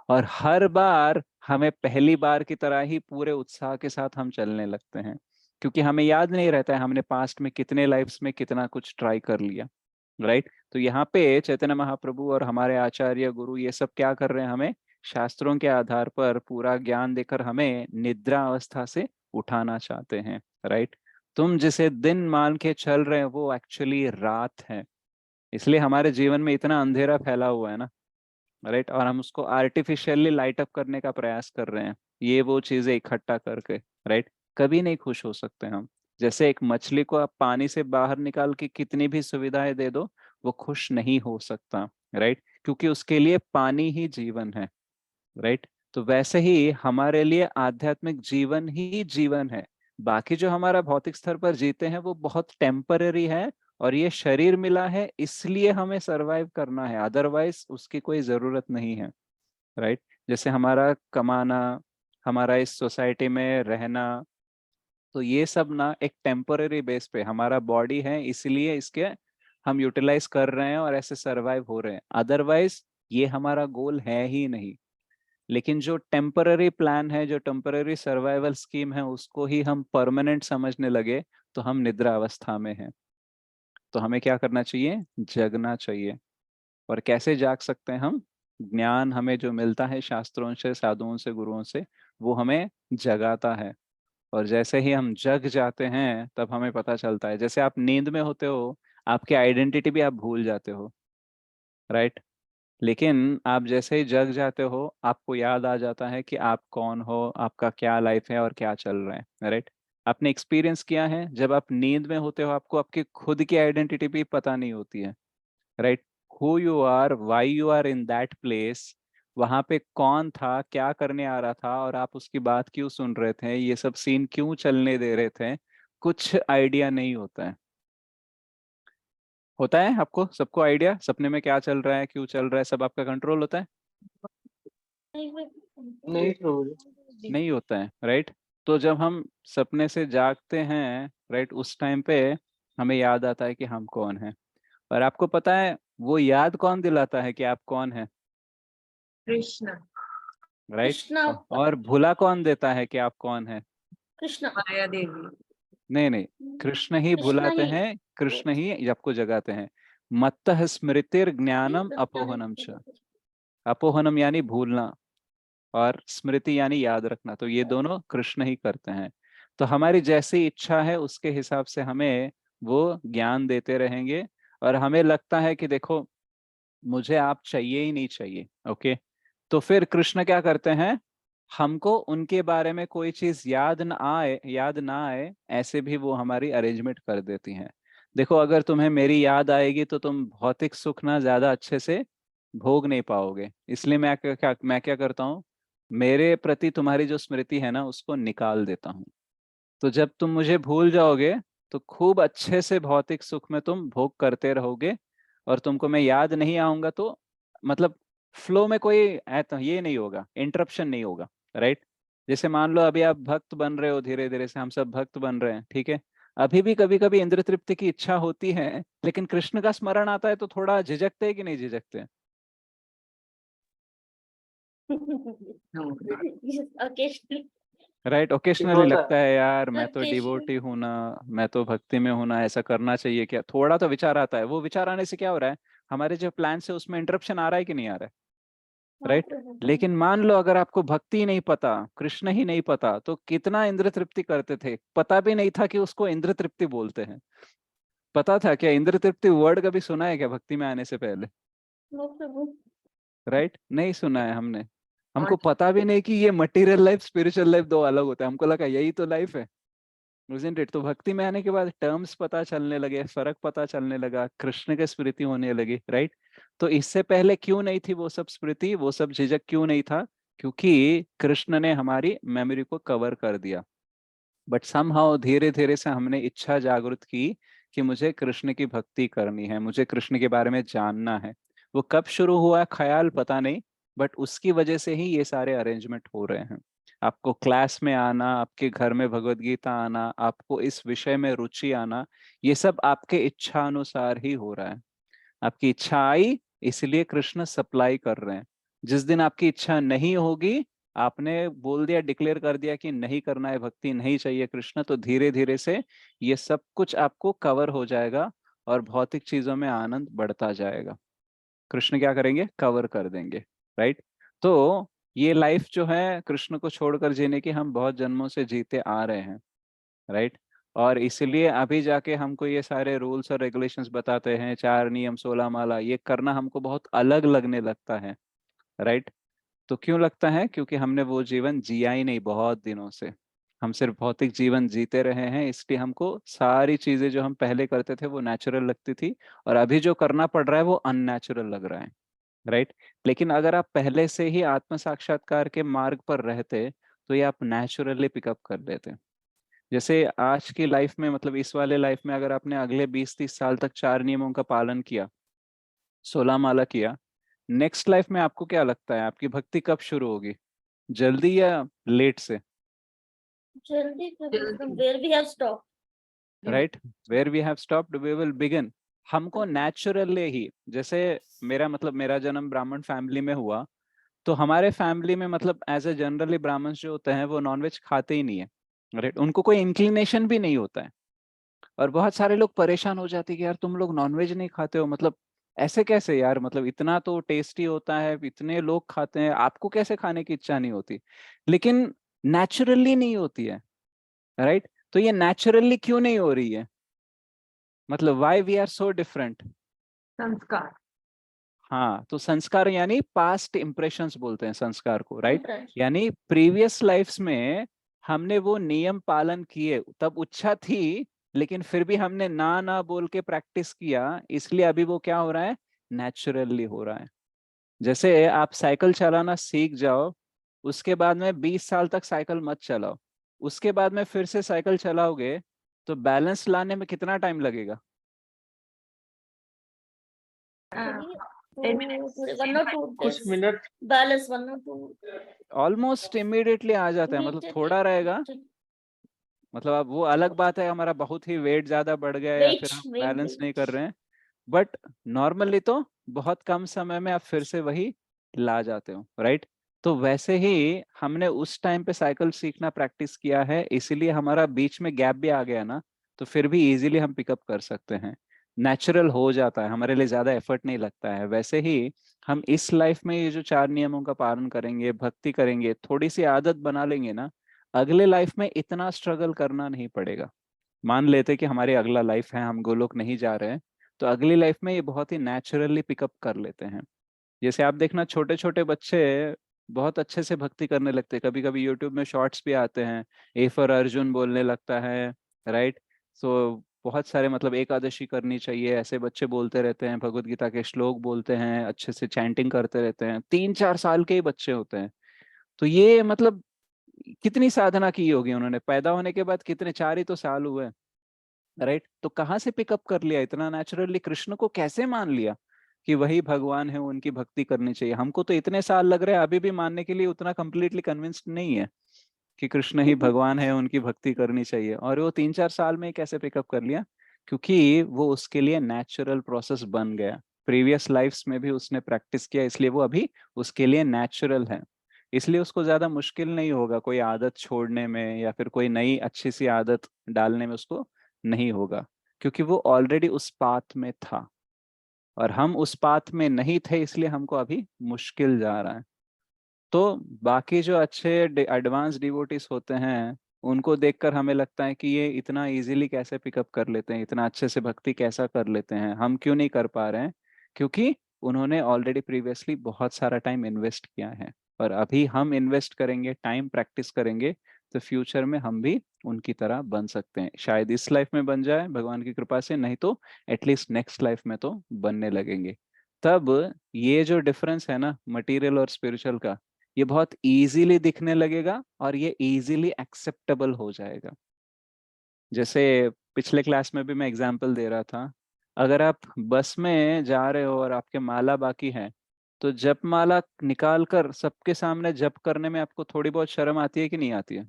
और हर बार हमें पहली बार की तरह ही पूरे उत्साह के साथ हम चलने लगते हैं, क्योंकि हमें याद नहीं रहता है हमने पास्ट में कितने लाइफ्स में कितना कुछ ट्राई कर लिया, राइट। तो यहाँ पे चैतन्य महाप्रभु और हमारे आचार्य गुरु ये सब क्या कर रहे हैं, हमें शास्त्रों के आधार पर पूरा ज्ञान देकर हमें निद्रा अवस्था से उठाना चाहते हैं, राइट। तुम जिसे दिन मान के चल रहे हो वो एक्चुअली रात है, इसलिए हमारे जीवन में इतना अंधेरा फैला हुआ है ना, राइट। और हम उसको आर्टिफिशियली लाइट अप करने का प्रयास कर रहे हैं, ये वो चीजें इकट्ठा करके, राइट। कभी नहीं खुश हो सकते हम। जैसे एक मछली को आप पानी से बाहर निकाल के कितनी भी सुविधाएं दे दो, वो खुश नहीं हो सकता, राइट, क्योंकि उसके लिए पानी ही जीवन है, राइट। तो वैसे ही हमारे लिए आध्यात्मिक जीवन ही जीवन है। बाकी जो हमारा भौतिक स्तर पर जीते हैं वो बहुत टेम्पररी है, और ये शरीर मिला है इसलिए हमें सरवाइव करना है, अदरवाइज उसकी कोई जरूरत नहीं है, राइट। जैसे हमारा कमाना, हमारा इस सोसाइटी में रहना, तो ये सब ना एक टेम्पररी बेस पे हमारा बॉडी है, इसलिए इसके हम यूटिलाइज कर रहे हैं और ऐसे सरवाइव हो रहे हैं, अदरवाइज ये हमारा गोल है ही नहीं। लेकिन जो टेम्पररी प्लान है, जो टेम्पररी सर्वाइवल स्कीम है, उसको ही हम परमानेंट समझने लगे तो हम निद्रा अवस्था में हैं। तो हमें क्या करना चाहिए, जगना चाहिए। और कैसे जाग सकते हैं हम? ज्ञान हमें जो मिलता है शास्त्रों से, साधुओं से, गुरुओं से, वो हमें जगाता है। और जैसे ही हम जग जाते हैं तब हमें पता चलता है, जैसे आप नींद में होते हो आपकी आइडेंटिटी भी आप भूल जाते हो, राइट। लेकिन आप जैसे ही जग जाते हो आपको याद आ जाता है कि आप कौन हो, आपका क्या लाइफ है और क्या चल रहा है, राइट। आपने एक्सपीरियंस किया है, जब आप नींद में होते हो आपको आपकी खुद की आइडेंटिटी भी पता नहीं होती है, right. Who you are, why you are in that place, वहां पे कौन था, क्या करने आ रहा था, और आप उसकी बात क्यों सुन रहे थे, ये सब सीन क्यों चलने दे रहे थे, कुछ आइडिया नहीं होता है। होता है आपको सबको आइडिया सपने में क्या चल रहा है, क्यों चल रहा है, सब आपका कंट्रोल होता है? नहीं प्रभु जी। नहीं होता है, राइट। तो जब हम सपने से जागते हैं, राइट, उस टाइम पे हमें याद आता है कि हम कौन हैं। और आपको पता है वो याद कौन दिलाता है कि आप कौन हैं, कृष्ण। राइट। कृष्णा और भुला कौन देता है कि आप कौन हैं? कृष्णा माया देवी। नहीं नहीं, कृष्ण ही भुलाते ही। हैं, कृष्ण ही आपको जगाते हैं। मत्तः स्मृतिर ज्ञानम अपोहनम च। अपोहनम यानी भूलना, और स्मृति यानी याद रखना, तो ये दोनों कृष्ण ही करते हैं। तो हमारी जैसी इच्छा है उसके हिसाब से हमें वो ज्ञान देते रहेंगे। और हमें लगता है कि देखो मुझे आप चाहिए ही नहीं चाहिए, ओके, तो फिर कृष्ण क्या करते हैं, हमको उनके बारे में कोई चीज याद ना आए, ऐसे भी वो हमारी अरेंजमेंट कर देती हैं। देखो अगर तुम्हें मेरी याद आएगी तो तुम भौतिक सुख ना ज्यादा अच्छे से भोग नहीं पाओगे, इसलिए मैं क्या करता हूँ, मेरे प्रति तुम्हारी जो स्मृति है ना उसको निकाल देता हूँ। तो जब तुम मुझे भूल जाओगे तो खूब अच्छे से भौतिक सुख में तुम भोग करते रहोगे, और तुमको मैं याद नहीं आऊंगा तो मतलब फ्लो में कोई ये नहीं होगा, इंटरप्शन नहीं होगा, राइट। जैसे मान लो अभी आप भक्त बन रहे हो, धीरे धीरे से हम सब भक्त बन रहे हैं, ठीक है। अभी भी कभी कभी इंद्र तृप्ति की इच्छा होती है, लेकिन कृष्ण का स्मरण आता है तो थोड़ा झिझकते हैं कि नहीं झिझकते? Occasionally. राइट, ठीक ओकेशनली होता लगता है। है यार मैं तो Occasionally. डिवोटी हूं ना, मैं तो भक्ति में हूं ना, ऐसा करना चाहिए क्या, थोड़ा तो विचार आता है। वो विचार आने से क्या हो रहा है, हमारे जो प्लान है उसमें इंटरप्शन आ रहा है कि नहीं आ रहा है, राइट। लेकिन मान लो अगर आपको भक्ति ही नहीं पता, कृष्ण ही नहीं पता, तो कितना इंद्र तृप्ति करते थे, पता भी नहीं था कि उसको इंद्र तृप्ति बोलते हैं। पता था क्या इंद्र तृप्ति वर्ड कभी सुना है क्या भक्ति में आने से पहले? No Prabhu. राइट, नहीं सुना है हमने। हमको और पता भी नहीं कि ये मटेरियल लाइफ स्पिरिचुअल लाइफ दो अलग होता है, हमको लगा यही तो लाइफ है, isn't it? तो भक्ति में आने के बाद टर्म्स पता चलने लगे, फर्क पता चलने लगा, कृष्ण की स्मृति होने लगी, राइट। तो इससे पहले क्यों नहीं थी वो सब स्मृति, वो सब झिझक क्यों नहीं था? क्योंकि कृष्ण ने हमारी मेमोरी को कवर कर दिया। बट समहाउ धीरे धीरे से हमने इच्छा जागृत की कि मुझे कृष्ण की भक्ति करनी है, मुझे कृष्ण के बारे में जानना है। वो कब शुरू हुआ ख्याल पता नहीं, बट उसकी वजह से ही ये सारे अरेंजमेंट हो रहे हैं। आपको क्लास में आना, आपके घर में भगवत गीता आना, आपको इस विषय में रुचि आना, ये सब आपके इच्छा अनुसार ही हो रहा है। आपकी इच्छा आई इसलिए कृष्ण सप्लाई कर रहे हैं। जिस दिन आपकी इच्छा नहीं होगी, आपने बोल दिया, डिक्लेयर कर दिया कि नहीं करना है भक्ति, नहीं चाहिए कृष्ण, तो धीरे धीरे से ये सब कुछ आपको कवर हो जाएगा और भौतिक चीजों में आनंद बढ़ता जाएगा। कृष्ण क्या करेंगे, कवर कर देंगे, राइट। तो ये लाइफ जो है कृष्ण को छोड़कर जीने की, हम बहुत जन्मों से जीते आ रहे हैं, राइट। और इसीलिए अभी जाके हमको ये सारे रूल्स और रेगुलेशंस बताते हैं, 4 नियम 16 माला, ये करना हमको बहुत अलग लगने लगता है, राइट। तो क्यों लगता है? क्योंकि हमने वो जीवन जिया ही नहीं बहुत दिनों से, हम सिर्फ भौतिक जीवन जीते रहे हैं, इसलिए हमको सारी चीजें जो हम पहले करते थे वो नेचुरल लगती थी, और अभी जो करना पड़ रहा है वो अननेचुरल लग रहा है, राइट। लेकिन अगर आप पहले से ही आत्म साक्षात्कार के मार्ग पर रहते तो ये आप नेचुरली पिकअप कर लेते। जैसे आज की लाइफ में, मतलब इस वाले लाइफ में, अगर आपने अगले 20-30 साल तक 4 नियमों का पालन किया, 16 माला किया, नेक्स्ट लाइफ में आपको क्या लगता है आपकी भक्ति कब शुरू होगी, जल्दी या लेट से? Jaldi Prabhu. जल्दी। From where we have stopped. Right, where we have stopped we will begin. हमको नेचुरली ही, जैसे मेरा जन्म ब्राह्मण फैमिली में हुआ, तो हमारे फैमिली में मतलब एज ए जनरली ब्राह्मण्स जो होते हैं वो नॉनवेज खाते ही नहीं है, राइट, उनको कोई इंक्लिनेशन भी नहीं होता है। और बहुत सारे लोग परेशान हो जाते हैं कि यार तुम लोग नॉनवेज नहीं खाते हो, मतलब ऐसे कैसे यार, मतलब इतना तो टेस्टी होता है, इतने लोग खाते हैं, आपको कैसे खाने की इच्छा नहीं होती? लेकिन नेचुरली नहीं होती है, राइट। तो ये नेचुरली क्यों नहीं हो रही है, मतलब why we are so different? संस्कार। हाँ, तो संस्कार यानी पास्ट इंप्रेशंस बोलते हैं संस्कार को, राइट। Impression. यानी प्रीवियस लाइफ्स में हमने वो नियम पालन किए, तब इच्छा थी, लेकिन फिर भी हमने ना ना बोल के प्रैक्टिस किया, इसलिए अभी वो क्या हो रहा है, नेचुरली हो रहा है। जैसे आप साइकिल चलाना सीख जाओ, उसके बाद में 20 साल तक साइकिल मत चलाओ, उसके बाद में फिर से साइकिल चलाओगे तो बैलेंस लाने में कितना टाइम लगेगा? Maybe 10 minutes. 1 or 2 कुछ days. Minute Balance 1 or 2. Almost immediately आ जाता है, मतलब थोड़ा रहेगा, मतलब अब वो अलग बात है हमारा बहुत ही वेट ज्यादा बढ़ गया या फिर हम बैलेंस नहीं कर रहे हैं, बट नॉर्मली तो बहुत कम समय में आप फिर से वही ला जाते हो, राइट। तो वैसे ही हमने उस टाइम पे साइकिल सीखना प्रैक्टिस किया है, इसीलिए हमारा बीच में गैप भी आ गया ना, तो फिर भी इजीली हम पिकअप कर सकते हैं, नेचुरल हो जाता है, हमारे लिए ज्यादा एफर्ट नहीं लगता है। वैसे ही हम इस लाइफ में ये जो 4 नियमों का पालन करेंगे, भक्ति करेंगे, थोड़ी सी आदत बना लेंगे ना, अगले लाइफ में इतना स्ट्रगल करना नहीं पड़ेगा। मान लेते कि हमारी अगला लाइफ है, हम गोलोक नहीं जा रहे हैं, तो अगली लाइफ में ये बहुत ही नेचुरली पिकअप कर लेते हैं। जैसे आप देखना, छोटे छोटे बच्चे बहुत अच्छे से भक्ति करने लगते हैं, कभी कभी यूट्यूब में शॉर्ट्स भी आते हैं, ए फॉर अर्जुन बोलने लगता है, राइट। सो बहुत सारे, मतलब एकादशी करनी चाहिए, ऐसे बच्चे बोलते रहते हैं, भगवत गीता के श्लोक बोलते हैं, अच्छे से चैंटिंग करते रहते हैं, 3-4 साल के ही बच्चे होते हैं। तो ये मतलब कितनी साधना की होगी उन्होंने, पैदा होने के बाद कितने, 4 ही तो साल हुए, राइट। तो कहाँ से पिकअप कर लिया इतना नेचुरली, कृष्ण को कैसे मान लिया कि वही भगवान है, उनकी भक्ति करनी चाहिए। हमको तो इतने साल लग रहे हैं अभी भी मानने के लिए, उतना कंप्लीटली कन्विंस्ड नहीं है कि कृष्ण ही भगवान है, उनकी भक्ति करनी चाहिए। और वो 3-4 साल में ही कैसे पिकअप कर लिया, क्योंकि वो उसके लिए नेचुरल प्रोसेस बन गया, प्रीवियस लाइफ्स में भी उसने प्रैक्टिस किया, इसलिए वो अभी उसके लिए नेचुरल है। इसलिए उसको ज्यादा मुश्किल नहीं होगा कोई आदत छोड़ने में, या फिर कोई नई अच्छी सी आदत डालने में उसको नहीं होगा, क्योंकि वो ऑलरेडी उस पाथ में था, और हम उस पाथ में नहीं थे, इसलिए हमको अभी मुश्किल जा रहा है। तो बाकी जो अच्छे एडवांस डिवोटीज होते हैं, उनको देखकर हमें लगता है कि ये इतना इजीली कैसे पिकअप कर लेते हैं, इतना अच्छे से भक्ति कैसा कर लेते हैं, हम क्यों नहीं कर पा रहे हैं, क्योंकि उन्होंने ऑलरेडी प्रीवियसली बहुत सारा टाइम इन्वेस्ट किया है। और अभी हम इन्वेस्ट करेंगे टाइम, प्रैक्टिस करेंगे, तो फ्यूचर में हम भी उनकी तरह बन सकते हैं। शायद इस लाइफ में बन जाए भगवान की कृपा से, नहीं तो एटलीस्ट नेक्स्ट लाइफ में तो बनने लगेंगे। तब ये जो डिफरेंस है ना मटेरियल और स्पिरिचुअल का, ये बहुत इजीली दिखने लगेगा, और ये इजीली एक्सेप्टेबल हो जाएगा। जैसे पिछले क्लास में भी मैं एग्जांपल दे रहा था, अगर आप बस में जा रहे हो और आपके माला बाकी है, तो जप माला निकाल कर सबके सामने जप करने में आपको थोड़ी बहुत शर्म आती है कि नहीं आती है?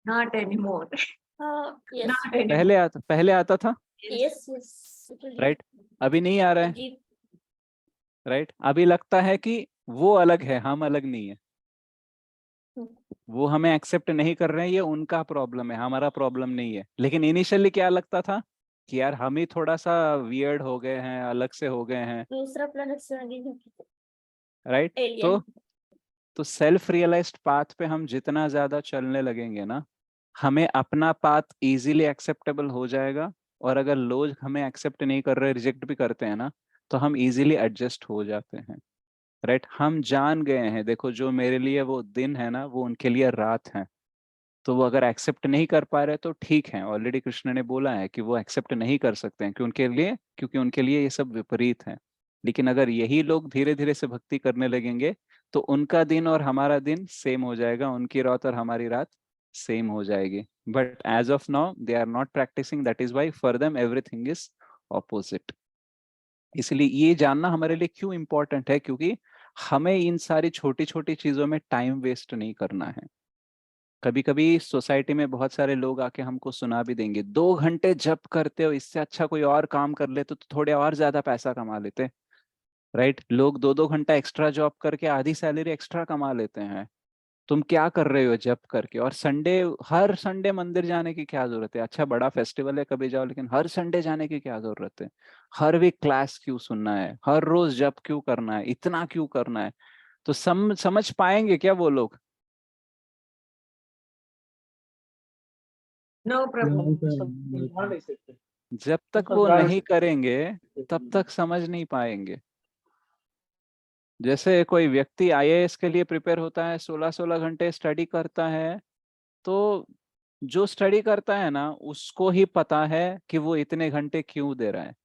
Not anymore. Yes. Not anymore. पहले आता था, Yes, yes. राइट। अभी नहीं आ रहा है, जी। राइट। अभी लगता है कि वो अलग है, हम अलग नहीं है, वो हमें एक्सेप्ट नहीं कर रहे हैं, ये उनका प्रॉब्लम है, हमारा प्रॉब्लम नहीं है। लेकिन इनिशियली क्या लगता था कि यार हम ही थोड़ा सा वियर्ड हो गए हैं, अलग से हो गए हैं, दूसरा प्लेनेट से राइट। एलियन। तो सेल्फ रियलाइज्ड पाथ पे हम जितना ज्यादा चलने लगेंगे ना, हमें अपना पाथ इजीली एक्सेप्टेबल हो जाएगा। और अगर लोग हमें एक्सेप्ट नहीं कर रहे, रिजेक्ट भी करते हैं ना, तो हम इजीली एडजस्ट हो जाते हैं, राइट। हम जान गए हैं, देखो जो मेरे लिए वो दिन है ना, वो उनके लिए रात है। तो वो अगर एक्सेप्ट नहीं कर पा रहे तो ठीक है, ऑलरेडी कृष्ण ने बोला है कि वो एक्सेप्ट नहीं कर सकते हैं, क्योंकि उनके लिए ये सब विपरीत है। लेकिन अगर यही लोग धीरे धीरे से भक्ति करने लगेंगे, तो उनका दिन और हमारा दिन सेम हो जाएगा, उनकी रात और हमारी रात सेम हो जाएगी। But as of now they are not practising, that is why for them everything is opposite. इसलिए ये जानना हमारे लिए क्यों इंपॉर्टेंट है, क्योंकि हमें इन सारी छोटी छोटी चीजों में टाइम वेस्ट नहीं करना है। कभी कभी सोसाइटी में बहुत सारे लोग आके हमको सुना भी देंगे, 2 घंटे जब करते हो, इससे अच्छा कोई और काम कर लेते तो थोड़े और ज्यादा पैसा कमा लेते, राइट। लोग 2-2 घंटा एक्स्ट्रा जॉब करके आधी सैलरी एक्स्ट्रा कमा लेते हैं, तुम क्या कर रहे हो जब करके? और हर संडे मंदिर जाने की क्या जरूरत है? अच्छा बड़ा फेस्टिवल है कभी जाओ, लेकिन हर संडे जाने की क्या जरूरत है? हर वीक क्लास क्यों सुनना है? हर रोज जब क्यों करना है? इतना क्यों करना है? तो समझ पाएंगे क्या वो लोग? No problem. समझा नहीं सकते। जब तक वो नहीं करेंगे तब तक समझ नहीं पाएंगे। जैसे कोई व्यक्ति आईएएस के लिए प्रिपेयर होता है, 16-16 घंटे स्टडी करता है, तो जो स्टडी करता है ना, उसको ही पता है कि वो इतने घंटे क्यों दे रहा है।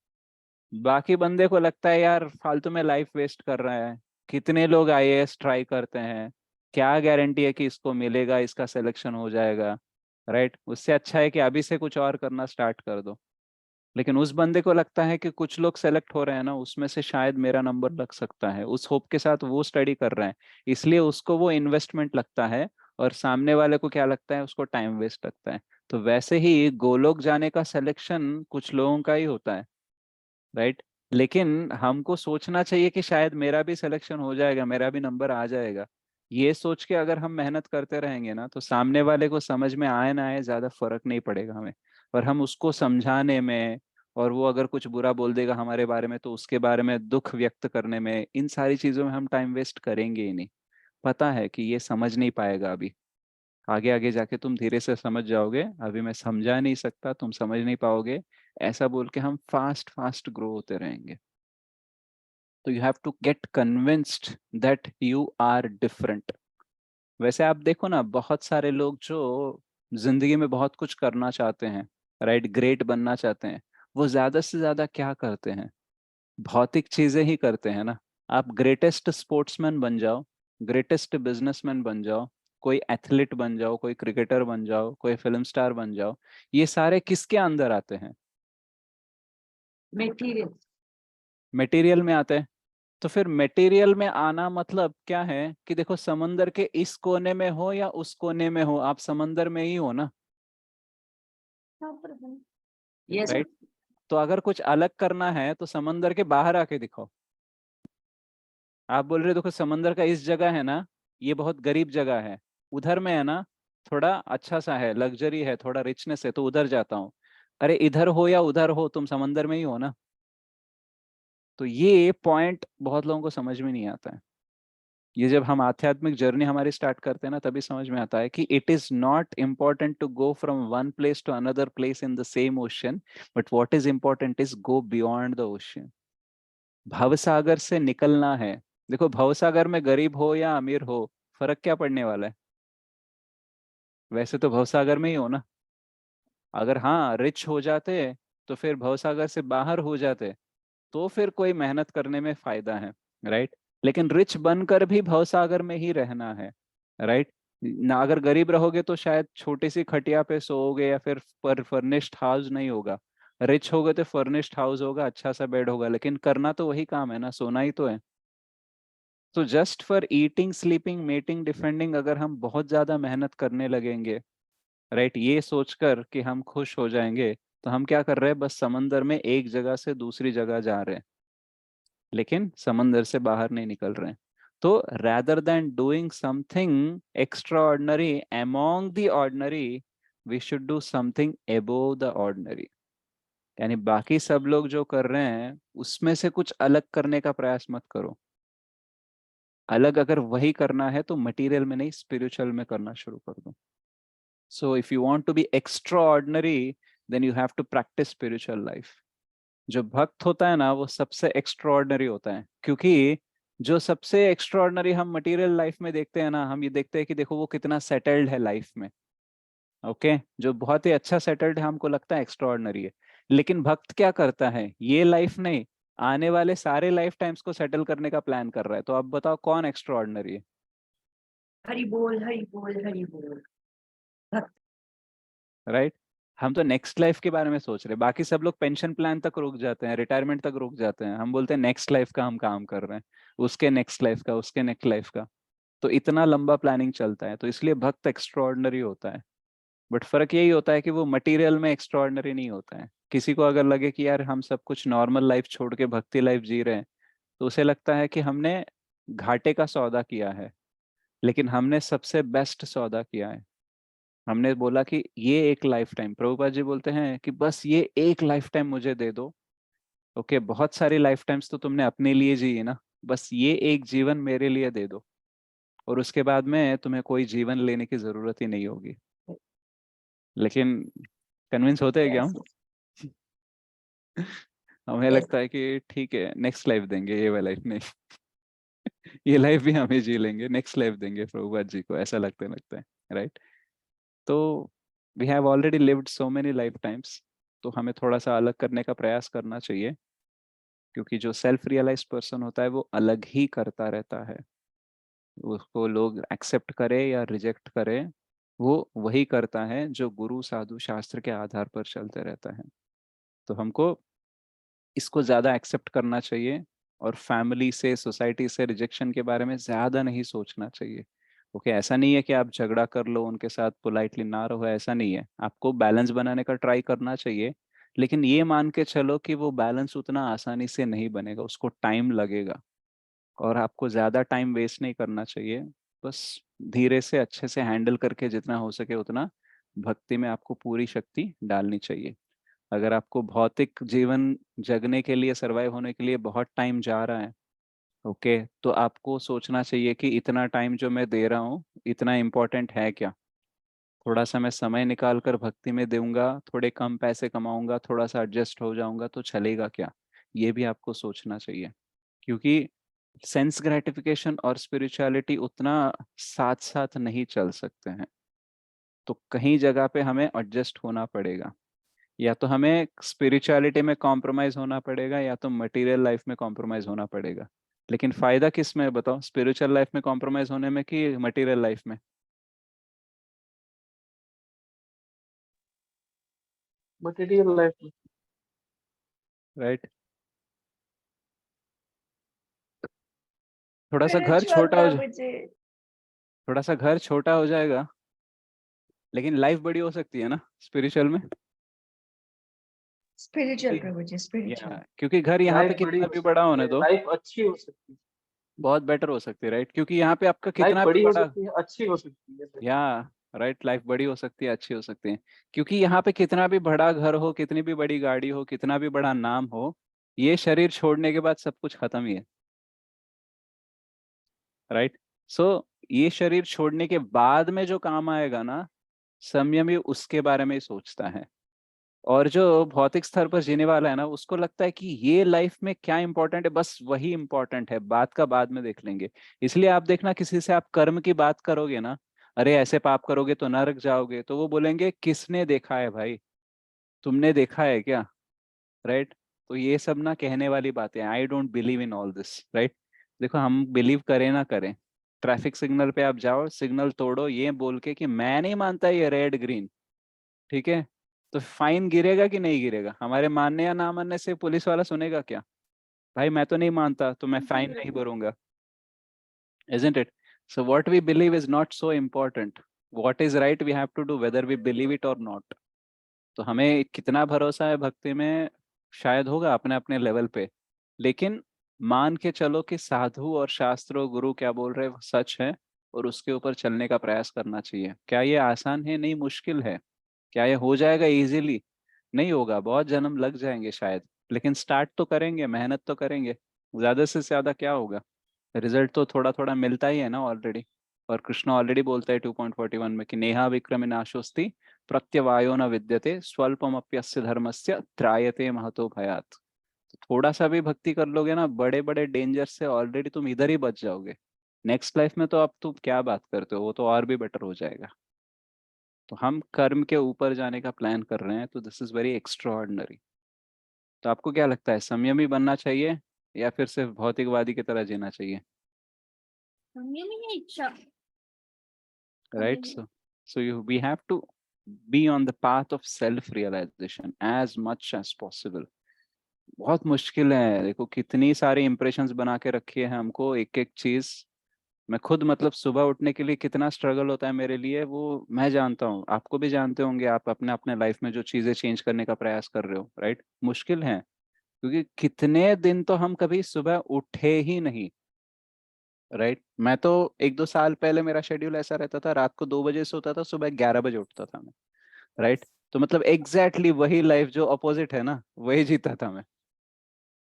बाकी बंदे को लगता है यार फालतू में लाइफ वेस्ट कर रहा है। कितने लोग आईएएस ट्राई करते हैं, क्या गारंटी है कि इसको मिलेगा, इसका सिलेक्शन हो जाएगा, राइट। उससे अच्छा है कि अभी से कुछ और करना स्टार्ट कर दो। लेकिन उस बंदे को लगता है कि कुछ लोग सेलेक्ट हो रहे हैं ना, उसमें से शायद मेरा नंबर लग सकता है, उस होप के साथ वो स्टडी कर रहे हैं, इसलिए उसको वो इन्वेस्टमेंट लगता है। और सामने वाले को क्या लगता है? उसको टाइम वेस्ट लगता है। तो वैसे ही गोलोक जाने का सिलेक्शन कुछ लोगों का ही होता है, राइट। लेकिन हमको सोचना चाहिए कि शायद मेरा भी सिलेक्शन हो जाएगा, मेरा भी नंबर आ जाएगा। ये सोच के अगर हम मेहनत करते रहेंगे ना, तो सामने वाले को समझ में आए ना आए ज्यादा फर्क नहीं पड़ेगा हमें। और हम उसको समझाने में, और वो अगर कुछ बुरा बोल देगा हमारे बारे में तो उसके बारे में दुख व्यक्त करने में, इन सारी चीजों में हम टाइम वेस्ट करेंगे ही नहीं। पता है कि ये समझ नहीं पाएगा अभी, आगे आगे जाके तुम धीरे से समझ जाओगे, अभी मैं समझा नहीं सकता, तुम समझ नहीं पाओगे, ऐसा बोल के हम फास्ट फास्ट ग्रो होते रहेंगे। तो you have to get convinced that you are different. वैसे आप देखो ना, बहुत सारे लोग जो जिंदगी में बहुत कुछ करना चाहते हैं, राइट, ग्रेट बनना चाहते हैं, वो ज्यादा से ज्यादा क्या करते हैं? भौतिक चीजें ही करते हैं ना। आप ग्रेटेस्ट स्पोर्ट्समैन बन जाओ, ग्रेटेस्ट बिजनेसमैन बन जाओ, कोई एथलीट बन जाओ, कोई क्रिकेटर बन जाओ, कोई फिल्म स्टार बन जाओ, ये सारे किसके अंदर आते हैं? Material. मटेरियल में आते हैं। तो फिर मटेरियल में आना मतलब क्या है कि देखो, समंदर के इस कोने में हो या उस कोने में हो, आप समंदर में ही हो ना, No problem. Yes. राइट। तो अगर कुछ अलग करना है तो समंदर के बाहर आके दिखाओ। आप बोल रहे हो देखो समंदर का इस जगह है ना, ये बहुत गरीब जगह है, उधर में है ना थोड़ा अच्छा सा है, लग्जरी है, थोड़ा रिचनेस है, तो उधर जाता हूँ। अरे इधर हो या उधर हो, तुम समंदर में ही हो ना। तो ये पॉइंट बहुत लोगों को समझ में नहीं आता है। ये जब हम आध्यात्मिक जर्नी हमारी स्टार्ट करते हैं ना, तभी समझ में आता है कि it is not important to go from one place to another place in the same ocean, but what is important is go beyond the ocean. भवसागर से निकलना है। देखो, भवसागर में गरीब हो या अमीर हो, फर्क क्या पड़ने वाला है? वैसे तो भवसागर में ही हो ना। अगर हाँ रिच हो जाते तो फिर भवसागर से बाहर हो जाते, तो फिर कोई मेहनत करने में फायदा है, राइट। लेकिन रिच बनकर भी भवसागर में ही रहना है, राइट। ना, अगर गरीब रहोगे तो शायद छोटी सी खटिया पे सोओगे, या फिर पर फर्निश्ड हाउस नहीं होगा। रिच होगे तो फर्निश्ड हाउस होगा, अच्छा सा बेड होगा, लेकिन करना तो वही काम है ना, सोना ही तो है। तो just for eating sleeping mating defending अगर हम बहुत ज्यादा मेहनत करने लगेंगे, राइट, ये सोचकर कि हम खुश हो जाएंगे, तो हम क्या कर रहे हैं? बस समंदर में एक जगह से दूसरी जगह जा रहे हैं, लेकिन समंदर से बाहर नहीं निकल रहे हैं। तो rather than doing something extraordinary among the ordinary, we should do something above the ordinary। यानी बाकी सब लोग जो कर रहे हैं उसमें से कुछ अलग करने का प्रयास मत करो। अलग अगर वही करना है तो मटेरियल में नहीं, स्पिरिचुअल में करना शुरू कर दो। So if you want to be extraordinary, then you have to practise spiritual life. जो भक्त होता है ना, वो सबसे एक्स्ट्राऑर्डिनरी होता है, क्योंकि जो सबसे एक्स्ट्राऑर्डिनरी हम मटेरियल लाइफ में देखते हैं ना, हम ये देखते हैं कि देखो वो कितना सेटल्ड है लाइफ में। ओके, जो बहुत ही अच्छा सेटल्ड है हमको लगता है एक्स्ट्राऑर्डिनरी है। लेकिन भक्त क्या करता है? ये लाइफ नहीं, आने वाले सारे लाइफ टाइम्स को सेटल करने का प्लान कर रहा है। तो अब बताओ कौन एक्स्ट्राऑर्डिनरी है? हरि बोल हरि बोल हरि बोल। भक्त। राइट। हम तो नेक्स्ट लाइफ के बारे में सोच रहे हैं, बाकी सब लोग पेंशन प्लान तक रुक जाते हैं, रिटायरमेंट तक रुक जाते हैं, हम बोलते हैं नेक्स्ट लाइफ का हम काम कर रहे हैं, उसके नेक्स्ट लाइफ का, उसके नेक्स्ट लाइफ का। तो इतना लंबा प्लानिंग चलता है, तो इसलिए भक्त एक्स्ट्रॉर्डनरी होता है। बट फर्क यही होता है कि वो मटेरियल में एक्स्ट्रॉर्डनरी नहीं होता है। किसी को अगर लगे कि यार हम सब कुछ नॉर्मल लाइफ छोड़ के भक्ति लाइफ जी रहे हैं, तो उसे लगता है कि हमने घाटे का सौदा किया है। लेकिन हमने सबसे बेस्ट सौदा किया है। हमने बोला कि ये एक लाइफ टाइम, प्रभुपाद जी बोलते हैं कि बस ये एक लाइफ टाइम मुझे दे दो। ओके, बहुत सारी लाइफ टाइम्स तो तुमने अपने लिए जी है ना, बस ये एक जीवन मेरे लिए दे दो, और उसके बाद में तुम्हें कोई जीवन लेने की जरूरत ही नहीं होगी। लेकिन कन्विंस होते हैं क्या Yes. हम? हमें Yes. लगता है कि ठीक है नेक्स्ट लाइफ देंगे, ये वाला लाइफ नहीं। ये लाइफ भी हमें जी लेंगे, नेक्स्ट लाइफ देंगे प्रभुपाद जी को, ऐसा लगता है, राइट। तो we have already lived so many lifetimes, तो हमें थोड़ा सा अलग करने का प्रयास करना चाहिए। क्योंकि जो सेल्फ रियलाइज पर्सन होता है वो अलग ही करता रहता है। उसको लोग एक्सेप्ट करे या रिजेक्ट करे, वो वही करता है जो गुरु साधु शास्त्र के आधार पर चलते रहता है। तो हमको इसको ज्यादा एक्सेप्ट करना चाहिए, और फैमिली से, सोसाइटी से रिजेक्शन के बारे में ज्यादा नहीं सोचना चाहिए। ओके, ऐसा नहीं है कि आप झगड़ा कर लो उनके साथ, पोलाइटली ना रहो, ऐसा नहीं है। आपको बैलेंस बनाने का ट्राई करना चाहिए, लेकिन ये मान के चलो कि वो बैलेंस उतना आसानी से नहीं बनेगा, उसको टाइम लगेगा, और आपको ज्यादा टाइम वेस्ट नहीं करना चाहिए। बस धीरे से अच्छे से हैंडल करके जितना हो सके उतना भक्ति में आपको पूरी शक्ति डालनी चाहिए। अगर आपको भौतिक जीवन जगने के लिए, सरवाइव होने के लिए बहुत टाइम जा रहा है, ओके, तो आपको सोचना चाहिए कि इतना टाइम जो मैं दे रहा हूँ इतना इम्पोर्टेंट है क्या। थोड़ा सा मैं समय निकाल कर भक्ति में दूंगा, थोड़े कम पैसे कमाऊंगा, थोड़ा सा एडजस्ट हो जाऊंगा तो चलेगा क्या, ये भी आपको सोचना चाहिए। क्योंकि सेंस ग्रेटिफिकेशन और स्पिरिचुअलिटी उतना साथ साथ नहीं चल सकते हैं। तो कहीं जगह पे हमें एडजस्ट होना पड़ेगा, या तो हमें स्पिरिचुअलिटी में कॉम्प्रोमाइज होना पड़ेगा या तो मटेरियल लाइफ में कॉम्प्रोमाइज होना पड़ेगा। लेकिन फायदा किस में है बताओ, स्पिरिचुअल लाइफ में कॉम्प्रोमाइज होने में कि मटेरियल लाइफ में? मटेरियल लाइफ में। राइट। थोड़ा सा घर स्पिरिचुअल छोटा हो जाए, प्रभु जी। थोड़ा सा घर छोटा हो जाएगा लेकिन लाइफ बड़ी हो सकती है ना स्पिरिचुअल में। स्पिरिचुअल क्योंकि प्रभु जी, स्पिरिचुअल। क्योंकि घर यहाँ पे लाइफ बड़ी कितना हो भी बड़ा सकती होने है, दो, लाइफ अच्छी हो सकती है। बहुत बेटर हो सकती है, राइट। क्योंकि यहाँ पे आपका लाइफ कितना भी बड़ी हो बड़ा, सकती है, अच्छी हो सकती है। या राइट, लाइफ बड़ी हो सकती है, अच्छी हो सकती है। क्योंकि यहाँ पे कितना भी बड़ा घर हो, कितनी भी बड़ी गाड़ी हो, कितना भी बड़ा नाम हो, ये शरीर छोड़ने के बाद सब कुछ खत्म ही है, राइट। सो ये शरीर छोड़ने के बाद में जो काम आएगा ना, संयमी उसके बारे में ही सोचता है। और जो भौतिक स्तर पर जीने वाला है ना, उसको लगता है कि ये लाइफ में क्या इंपॉर्टेंट है, बस वही इंपॉर्टेंट है, बात का बाद में देख लेंगे। इसलिए आप देखना, किसी से आप कर्म की बात करोगे ना, अरे ऐसे पाप करोगे तो नरक जाओगे, तो वो बोलेंगे किसने देखा है भाई, तुमने देखा है क्या, राइट। तो ये सब ना कहने वाली बातें, I don't believe in all this, right. देखो, हम बिलीव करें ना करें, ट्रैफिक सिग्नल पे आप जाओ, सिग्नल तोड़ो ये बोल के कि मैं नहीं मानता ये रेड ग्रीन, ठीक है, तो फाइन गिरेगा कि नहीं गिरेगा? हमारे मानने या ना मानने से पुलिस वाला सुनेगा क्या? भाई मैं तो नहीं मानता तो मैं फाइन नहीं भरूंगा, isn't it? So what we believe is not so important. What is right we have to do whether we believe it or not. तो हमें कितना भरोसा है भक्ति में, शायद होगा अपने अपने लेवल पे, लेकिन मान के चलो कि साधु और शास्त्रों गुरु क्या बोल रहे हैं वो सच है, और उसके ऊपर चलने का प्रयास करना चाहिए। क्या ये आसान है? नहीं, मुश्किल है। क्या ये हो जाएगा इजीली? नहीं होगा, बहुत जन्म लग जाएंगे शायद, लेकिन स्टार्ट तो करेंगे, मेहनत तो करेंगे। ज्यादा से ज्यादा क्या होगा, रिजल्ट तो थोड़ा थोड़ा मिलता ही है ना ऑलरेडी। और कृष्ण ऑलरेडी बोलता है 2.41 में कि नेहा विक्रम नाशोस्ति प्रत्यवायो न विद्यते स्वल्पमप्यस्य धर्मस्य त्रायते महतो भयात। तो थोड़ा सा भी भक्ति कर लोगे ना, बड़े बड़े डेंजर से ऑलरेडी तुम इधर ही बच जाओगे। नेक्स्ट लाइफ में तो अब तुम क्या बात करते हो, वो तो और भी बेटर हो जाएगा। तो हम कर्म के ऊपर जाने का प्लान कर रहे हैं, तो दिस इज वेरी एक्स्ट्राऑर्डिनरी। तो आपको क्या लगता है, संयमी बनना चाहिए या फिर सिर्फ भौतिकवादी की तरह जीना चाहिए? संयमी है इच्छा। Right, so we have to be on the path of self realization as much as possible. बहुत मुश्किल है, देखो कितनी सारी इंप्रेशंस बना के रखी है हमको एक एक चीज। मैं खुद मतलब सुबह उठने के लिए कितना स्ट्रगल होता है मेरे लिए, वो मैं जानता हूँ, आपको भी जानते होंगे, आप अपने अपने लाइफ में जो चीजें चेंज करने का प्रयास कर रहे हो, राइट, मुश्किल है। क्योंकि कितने दिन तो हम कभी सुबह उठे ही नहीं, राइट। मैं तो 1-2 साल पहले मेरा शेड्यूल ऐसा रहता था, रात को 2 बजे सोता था, सुबह 11 बजे उठता था मैं, राइट। तो मतलब एग्जैक्टली वही लाइफ जो अपोजिट है ना, वही जीता था मैं।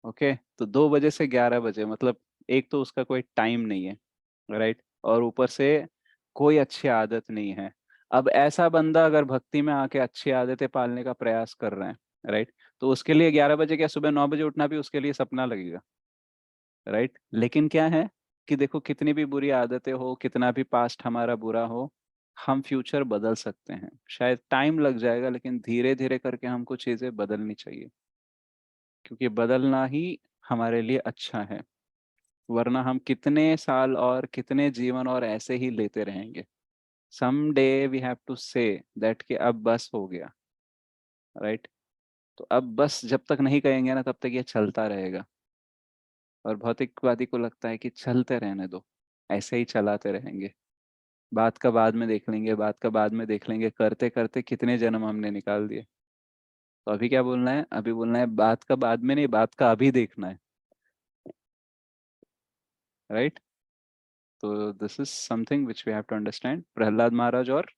ओके, तो 2 बजे से 11 बजे मतलब एक तो उसका कोई टाइम नहीं है, राइट, और ऊपर से कोई अच्छी आदत नहीं है। अब ऐसा बंदा अगर भक्ति में आके अच्छी आदतें पालने का प्रयास कर रहे हैं, राइट, तो उसके लिए 11 बजे क्या सुबह 9 बजे उठना भी उसके लिए सपना लगेगा, राइट। लेकिन क्या है कि देखो, कितनी भी बुरी आदतें हो, कितना भी पास्ट हमारा बुरा हो, हम फ्यूचर बदल सकते हैं। शायद टाइम लग जाएगा लेकिन धीरे धीरे करके हमको चीजें बदलनी चाहिए, क्योंकि बदलना ही हमारे लिए अच्छा है। वरना हम कितने साल और कितने जीवन और ऐसे ही लेते रहेंगे। Some day we have to say that कि अब बस हो गया, राइट। तो अब बस जब तक नहीं कहेंगे ना, तब तक ये चलता रहेगा। और भौतिकवादी को लगता है कि चलते रहने दो, ऐसे ही चलाते रहेंगे, बात का बाद में देख लेंगे, बात का बाद में देख लेंगे, करते करते कितने जन्म हमने निकाल दिए। तो अभी क्या बोलना है, अभी बोलना है बात का बाद में नहीं, बात का अभी देखना है, राइट। तो this is something which we have to understand. Prahlad Maharaj और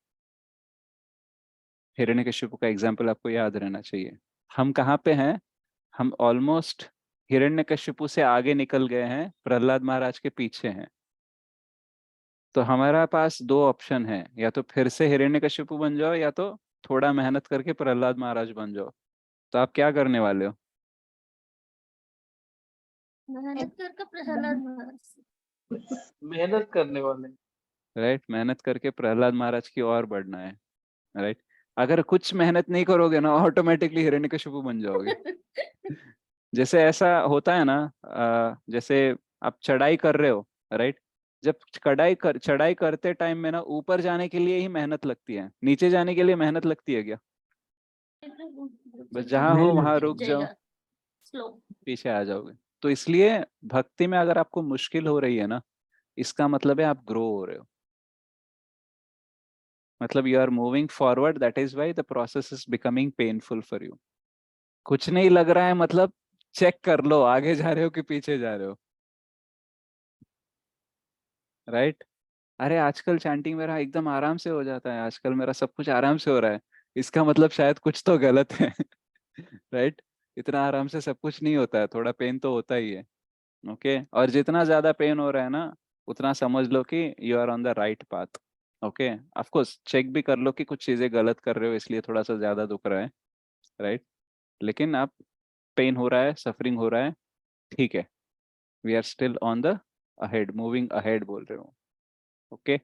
हिरण्यकशिपु का एग्जाम्पल आपको याद रहना चाहिए। हम कहाँ पे हैं? हम ऑलमोस्ट हिरण्यकशिपु से आगे निकल गए हैं, प्रहलाद महाराज के पीछे हैं। तो हमारा पास दो ऑप्शन है, या तो फिर से हिरण्यकशिपु बन जाओ, या तो थोड़ा मेहनत करके प्रहलाद महाराज बन जाओ। तो आप क्या करने वाले हो? मेहनत करके प्रहलाद महाराज। मेहनत करने वाले। राइट, मेहनत करके प्रहलाद महाराज की ओर बढ़ना है। राइट, अगर कुछ मेहनत नहीं करोगे ना, ऑटोमेटिकली हिरण्यकशिपु बन जाओगे। जैसे ऐसा होता है ना, जैसे आप चढ़ाई कर रहे हो, राइट? जब चढ़ाई करते टाइम में ना, ऊपर जाने के लिए ही मेहनत लगती है, नीचे जाने के लिए मेहनत लगती है क्या? बस जहां हो वहां रुक जाओ, स्लो। पीछे आ जाओगे। तो इसलिए भक्ति में अगर आपको मुश्किल हो रही है ना, इसका मतलब है आप ग्रो हो रहे हो, मतलब you are moving forward, that is why the process is becoming painful for you. कुछ नहीं लग रहा है मतलब चेक कर लो, आगे जा रहे हो कि पीछे जा रहे हो। राइट, अरे आजकल चैंटिंग मेरा एकदम आराम से हो जाता है, आजकल मेरा सब कुछ आराम से हो रहा है, इसका मतलब शायद कुछ तो गलत है। राइट, इतना आराम से सब कुछ नहीं होता है, थोड़ा पेन तो होता ही है। ओके, और जितना ज्यादा पेन हो रहा है ना, उतना समझ लो कि you are on the right path. Okay, of course check भी कर लो कि कुछ चीजें गलत कर रहे हो, इसलिए थोड़ा सा ज्यादा दुख रहा है। राइट, लेकिन आप, पेन हो रहा है, सफरिंग हो रहा है, ठीक है, we are still on the ahead, moving ahead बोल रहे हो। ओके,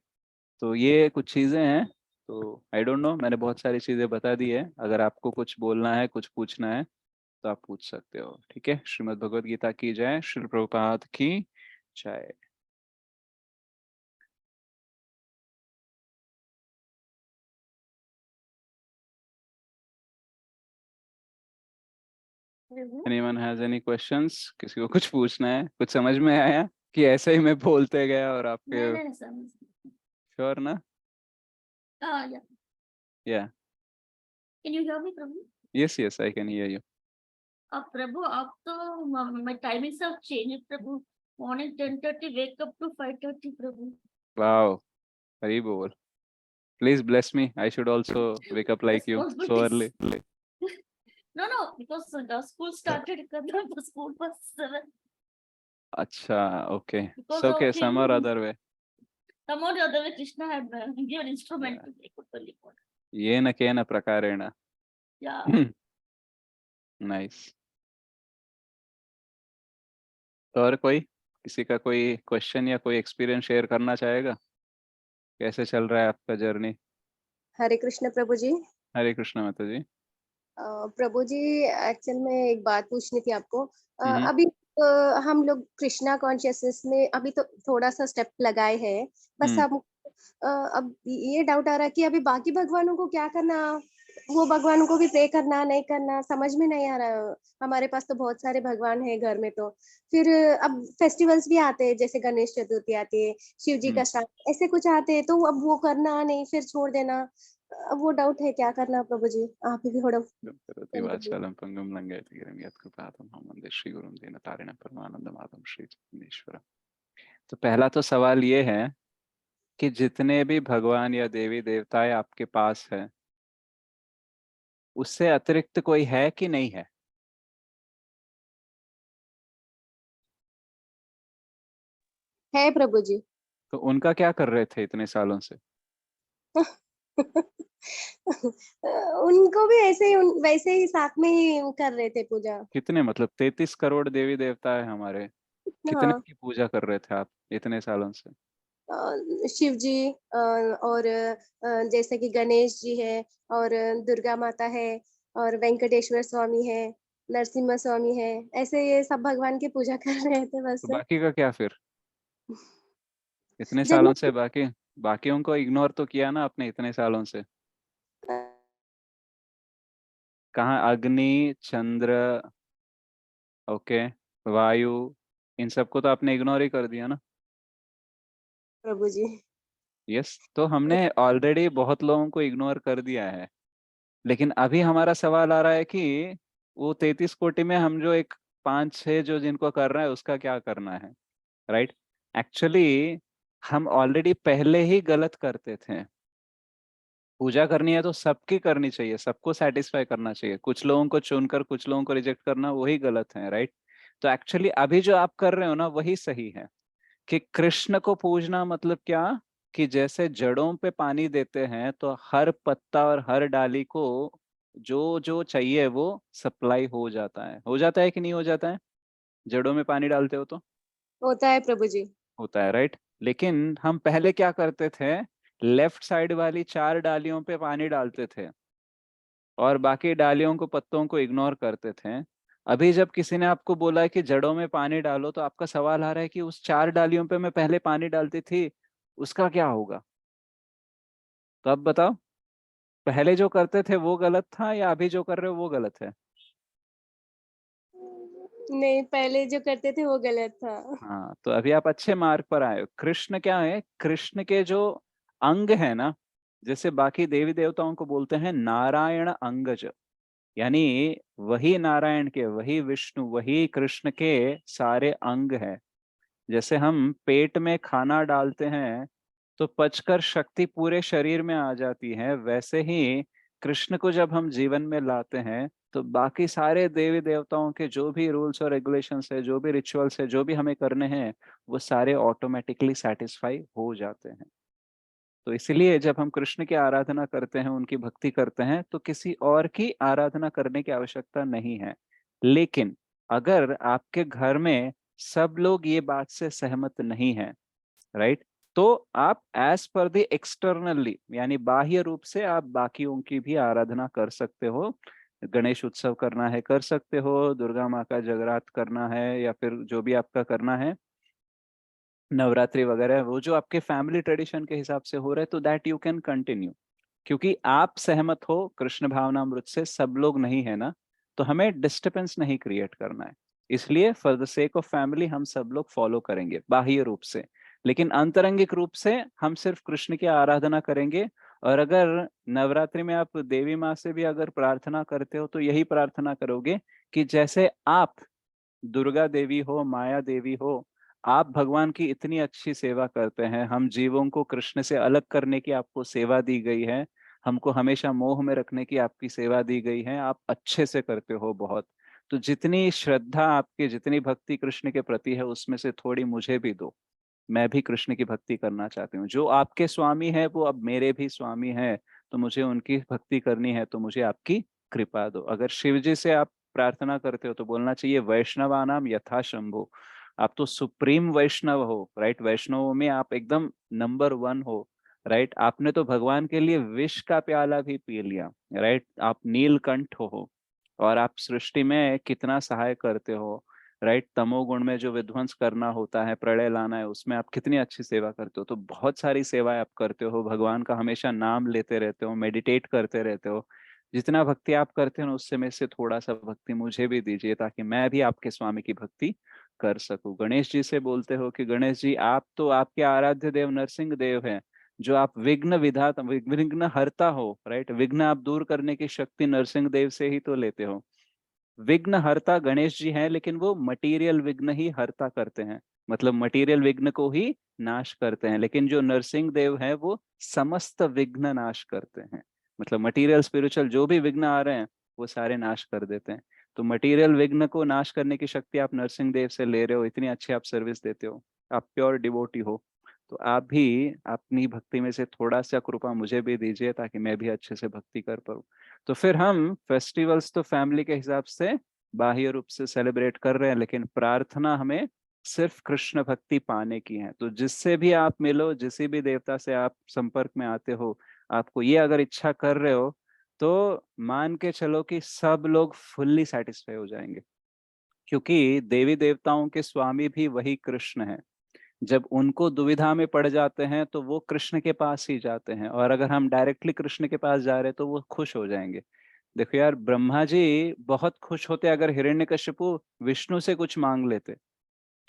तो ये कुछ चीजें हैं। तो आई डोंट नो, मैंने बहुत सारी चीजें बता दी है, अगर आपको कुछ बोलना है, कुछ पूछना है, तो आप पूछ सकते हो। ठीक है, श्रीमद् भगवद गीता की जय, श्री प्रभुपाद की जय। Anyone has any questions? किसी को कुछ पूछना है, कुछ समझ में आया कि ऐसे ही मैं बोलते गया और आपके? नहीं समझ। श्योर ना? Yeah yeah, can you hear me प्रभु? Yes yes, I can hear you. अब प्रभु अब तो माय टाइमिंग्स हैव चेंज्ड प्रभु। मॉर्निंग 10:30 वेक अप टू 5:30 प्रभु। वाओ, हरी बोल। Please bless me. I should also wake up like you so early. No, because the school started the school was 7. Acha, okay. Because So okay, of some or him, other way. some or the other way Krishna had given instrument to take up the liquid. Yena kena prakarena. Yeah. Nice. तो और कोई, किसी का कोई question या कोई experience share करना चाहेगा? कैसे चल रहा है आपका जर्नी? हरे कृष्ण प्रभु जी। हरे कृष्ण माता जी। प्रभु जी, एक्चुअल में एक बात पूछनी थी आपको। हम्म। अभी हम लोग कृष्णा कॉन्शियसनेस में अभी तो थोड़ा सा स्टेप लगाए हैं, बस हम अब ये डाउट आ रहा है कि अभी बाकी भगवानों को क्या करना, वो भगवानों को भी प्रे करना नहीं करना समझ में नहीं आ रहा। हमारे पास तो बहुत सारे भगवान हैं घर में, तो फिर अब फेस्टिवल्स भी आते हैं, जैसे गणेश चतुर्थी आती है, शिव जी का श्राद्ध, ऐसे कुछ आते हैं, तो अब वो करना नहीं फिर छोड़ देना, अब वो डाउट है क्या करना प्रभु जी, आप ही थोड़ा। करोति वाचालं पंगुं लंघयति गिरिं यत्कृपातमहं वन्दे श्रीगुरुं दीनतारिणं परमानन्दमाधवं श्रीचैतन्येश्वरम्। तो पहला तो सवाल ये है कि जितने भी भगवान या देवी देवताएं आपके पास है, उससे अतिरिक्त कोई है कि नहीं है? है प्रभु जी। तो उनका क्या कर रहे थे इतने सालों से? उनको भी ऐसे ही वैसे ही साथ में ही कर रहे थे पूजा। कितने, मतलब 33 करोड़ देवी देवता है हमारे, कितने हाँ, की पूजा कर रहे थे आप इतने सालों से? शिव जी, और जैसे कि गणेश जी है, और दुर्गा माता है, और वेंकटेश्वर स्वामी है, नरसिम्हा स्वामी है, ऐसे ये सब भगवान की पूजा कर रहे थे बस। तो बाकी का क्या फिर? इतने सालों से जन्म बाकियों को इग्नोर तो किया ना आपने इतने सालों से। कहाँ अग्नि, चंद्र, ओके, वायु, इन सबको तो आपने इग्नोर ही कर दिया ना। प्रभु जी। यस, तो हमने ऑलरेडी बहुत लोगों को इग्नोर कर दिया है, लेकिन अभी हमारा सवाल आ रहा है कि वो 33 कोटि में हम जो एक 5-6 जो जिनको कर रहे हैं उसका क्या करना है। राइट, एक्चुअली हम ऑलरेडी पहले ही गलत करते थे। पूजा करनी है तो सबकी करनी चाहिए, सबको सेटिस्फाई करना चाहिए, कुछ लोगों को चुनकर कुछ लोगों को रिजेक्ट करना वही गलत है, राइट। तो एक्चुअली अभी जो आप कर रहे हो ना वही सही है, कि कृष्ण को पूजना मतलब क्या, कि जैसे जड़ों पे पानी देते हैं तो हर पत्ता और हर डाली को जो जो चाहिए वो सप्लाई हो जाता है कि नहीं हो जाता है, जड़ों में पानी डालते हो तो होता है प्रभु जी। होता है, राइट। लेकिन हम पहले क्या करते थे, लेफ्ट साइड वाली 4 डालियों पे पानी डालते थे और बाकी डालियों को, पत्तों को इग्नोर करते थे। अभी जब किसी ने आपको बोला है कि जड़ों में पानी डालो, तो आपका सवाल आ रहा है कि उस 4 डालियों पे मैं पहले पानी डालती थी, उसका क्या होगा। तो अब बताओ, पहले जो करते थे वो गलत था या अभी जो कर रहे हो वो गलत है। नहीं, पहले जो करते थे वो गलत था। हाँ, तो अभी आप अच्छे मार्ग पर आए हो। कृष्ण क्या है, कृष्ण के जो अंग है ना, जैसे बाकी देवी देवताओं को बोलते हैं नारायण अंगज, यानी वही नारायण के, वही विष्णु, वही कृष्ण के सारे अंग हैं। जैसे हम पेट में खाना डालते हैं तो पचकर शक्ति पूरे शरीर में आ जाती है, वैसे ही कृष्ण को जब हम जीवन में लाते हैं तो बाकी सारे देवी देवताओं के जो भी रूल्स और रेगुलेशंस है, जो भी रिचुअल्स है, जो भी हमें करने हैं, वो सारे ऑटोमेटिकली सेटिस्फाई हो जाते हैं। तो इसलिए जब हम कृष्ण की आराधना करते हैं, उनकी भक्ति करते हैं, तो किसी और की आराधना करने की आवश्यकता नहीं है। लेकिन अगर आपके घर में सब लोग ये बात से सहमत नहीं है, राइट, तो आप एज पर द एक्सटर्नली, यानी बाह्य रूप से आप बाकियों की भी आराधना कर सकते हो। गणेश उत्सव करना है कर सकते हो, दुर्गा माँ का जगरात करना है, या फिर जो भी आपका करना है, नवरात्रि वगैरह, वो जो आपके फैमिली ट्रेडिशन के हिसाब से हो रहा है, तो दैट यू कैन कंटिन्यू। क्योंकि आप सहमत हो कृष्ण भावनामृत से, सब लोग नहीं है ना, तो हमें डिस्टरबेंस नहीं क्रिएट करना है। इसलिए for the sake of family हम सब लोग फॉलो करेंगे बाह्य रूप से, लेकिन आंतरंगिक रूप से हम सिर्फ कृष्ण की आराधना करेंगे। और अगर नवरात्रि में आप देवी माँ से भी अगर प्रार्थना करते हो तो यही प्रार्थना करोगे कि जैसे आप दुर्गा देवी हो, माया देवी हो, आप भगवान की इतनी अच्छी सेवा करते हैं, हम जीवों को कृष्ण से अलग करने की आपको सेवा दी गई है, हमको हमेशा मोह में रखने की आपकी सेवा दी गई है, आप अच्छे से करते हो बहुत। तो जितनी श्रद्धा आपकी, जितनी भक्ति कृष्ण के प्रति है, उसमें से थोड़ी मुझे भी दो। मैं भी कृष्ण की भक्ति करना चाहती हूँ। जो आपके स्वामी है वो अब मेरे भी स्वामी हैं, तो मुझे उनकी भक्ति करनी है, तो मुझे आपकी कृपा दो। अगर शिव जी से आप प्रार्थना करते हो तो बोलना चाहिए वैष्णवानाम यथा शंभो। आप तो सुप्रीम वैष्णव हो, राइट, वैष्णवों में आप एकदम नंबर 1 हो, राइट। आपने तो भगवान के लिए विष का प्याला भी पी लिया, राइट। आप नीलकंठ हो और आप सृष्टि में कितना सहाय करते हो, राइट। तमोगुण में जो विध्वंस करना होता है, प्रलय लाना है, उसमें आप कितनी अच्छी सेवा करते हो। तो बहुत सारी सेवाएं आप करते हो, भगवान का हमेशा नाम लेते रहते हो, मेडिटेट करते रहते हो। जितना भक्ति आप करते हो ना, उससे में से थोड़ा सा भक्ति मुझे भी दीजिए, ताकि मैं भी आपके स्वामी की भक्ति कर सकूं। गणेश जी से बोलते हो कि गणेश जी, आप तो, आपके आराध्य देव नरसिंह देव हैं, जो आप विघ्न विधाता, विघ्न हरता हो, राइट। विघ्न आप दूर करने की शक्ति नरसिंह देव से ही तो लेते हो। विघ्न हरता गणेश जी हैं, लेकिन वो मटीरियल विघ्न ही हरता करते हैं, मतलब मटीरियल विघ्न को ही नाश करते हैं। लेकिन जो नरसिंह देव है वो समस्त विघ्न नाश करते हैं, मतलब मटीरियल स्पिरिचुअल जो भी विघ्न आ रहे हैं वो सारे नाश कर देते हैं। तो मटीरियल विघ्न को नाश करने की शक्ति आप नरसिंह देव से ले रहे हो, इतनी अच्छी आप सर्विस देते हो, आप प्योर डिवोटी हो। तो आप भी अपनी भक्ति में से थोड़ा सा कृपा मुझे भी दीजिए, ताकि मैं भी अच्छे से भक्ति कर पाऊँ। तो फिर हम फेस्टिवल्स तो फैमिली के हिसाब से बाह्य रूप से सेलिब्रेट कर रहे हैं, लेकिन प्रार्थना हमें सिर्फ कृष्ण भक्ति पाने की है। तो जिससे भी आप मिलो, जिस भी देवता से आप संपर्क में आते हो, आपको ये अगर इच्छा कर रहे हो, तो मान के चलो कि सब लोग फुल्ली सेटिस्फाई हो जाएंगे। क्योंकि देवी देवताओं के स्वामी भी वही कृष्ण है। जब उनको दुविधा में पड़ जाते हैं तो वो कृष्ण के पास ही जाते हैं, और अगर हम डायरेक्टली कृष्ण के पास जा रहे हैं तो वो खुश हो जाएंगे। देखो यार, ब्रह्मा जी बहुत खुश होते अगर हिरण्यकशिपु विष्णु से कुछ मांग लेते,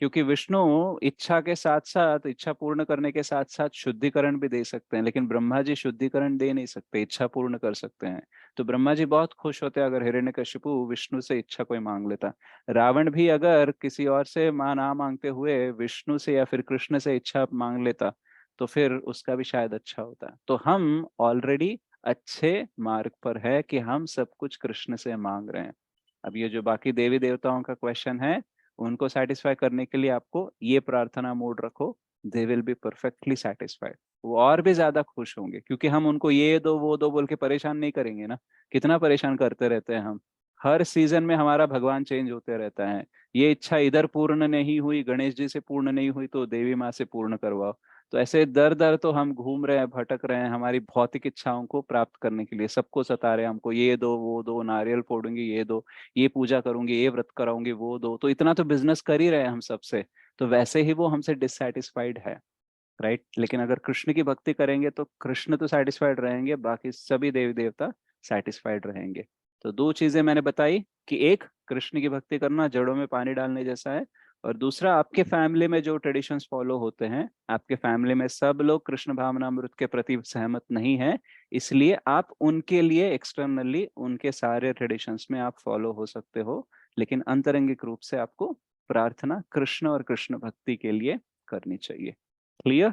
क्योंकि विष्णु इच्छा के साथ साथ, इच्छा पूर्ण करने के साथ साथ शुद्धिकरण भी दे सकते हैं, लेकिन ब्रह्मा जी शुद्धिकरण दे नहीं सकते, इच्छा पूर्ण कर सकते हैं। तो ब्रह्मा जी बहुत खुश होते अगर हिरण्यकशिपु विष्णु से इच्छा कोई मांग लेता। रावण भी अगर किसी और से ना मांगते हुए विष्णु से या फिर कृष्ण से इच्छा मांग लेता, तो फिर उसका भी शायद अच्छा होता है। तो हम ऑलरेडी अच्छे मार्ग पर है कि हम सब कुछ कृष्ण से मांग रहे हैं। अब ये जो बाकी देवी देवताओं का क्वेश्चन है, उनको सेटिस्फाई करने के लिए आपको ये प्रार्थना मोड रखो, they will be perfectly satisfied. वो और भी ज्यादा खुश होंगे, क्योंकि हम उनको ये दो वो दो बोल के परेशान नहीं करेंगे ना। कितना परेशान करते रहते हैं हम, हर सीजन में हमारा भगवान चेंज होते रहता है। ये इच्छा इधर पूर्ण नहीं हुई, गणेश जी से पूर्ण नहीं हुई, तो देवी माँ से पूर्ण करवाओ। तो ऐसे दर दर तो हम घूम रहे हैं, भटक रहे हैं हमारी भौतिक इच्छाओं को प्राप्त करने के लिए। सबको सता रहे हैं, हमको ये दो वो दो, नारियल फोड़ूंगी ये दो, ये पूजा करूंगी, ये व्रत कराऊंगी वो दो। तो इतना तो बिजनेस कर ही रहे हैं हम सबसे, तो वैसे ही वो हमसे डिससेटिस्फाइड है, राइट। लेकिन अगर कृष्ण की भक्ति करेंगे तो कृष्ण तो सेटिस्फाइड रहेंगे, बाकी सभी देवी देवता सेटिस्फाइड रहेंगे। तो दो चीजें मैंने बताई कि एक, कृष्ण की भक्ति करना जड़ों में पानी डालने जैसा है, और दूसरा, आपके फैमिली में जो ट्रेडिशंस फॉलो होते हैं, आपके फैमिली में सब लोग कृष्ण भावनामृत के प्रति सहमत नहीं है, इसलिए आप उनके लिए एक्सटर्नली उनके सारे ट्रेडिशंस में आप फॉलो हो सकते हो, लेकिन अंतरंगिक रूप से आपको प्रार्थना कृष्ण और कृष्ण भक्ति के लिए करनी चाहिए। Clear?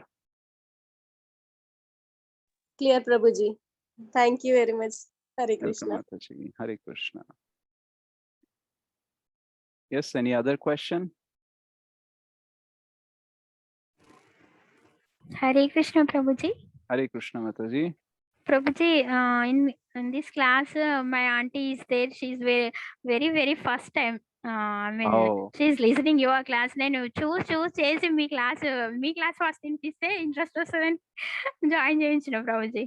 Clear Prabhu ji, thank you very much. Hare welcome Krishna. माता जी, Hare Krishna. Yes, any other question? Hare Krishna Prabhuji. Hare Krishna माता जी। Prabhuji, in this class, my auntie is there. She's very first time. I mean, Oh, she's listening your class. Then choose చేసి మీ class first వినిపిస్తే interest వస్తుందని join చేయించిన Prabhuji.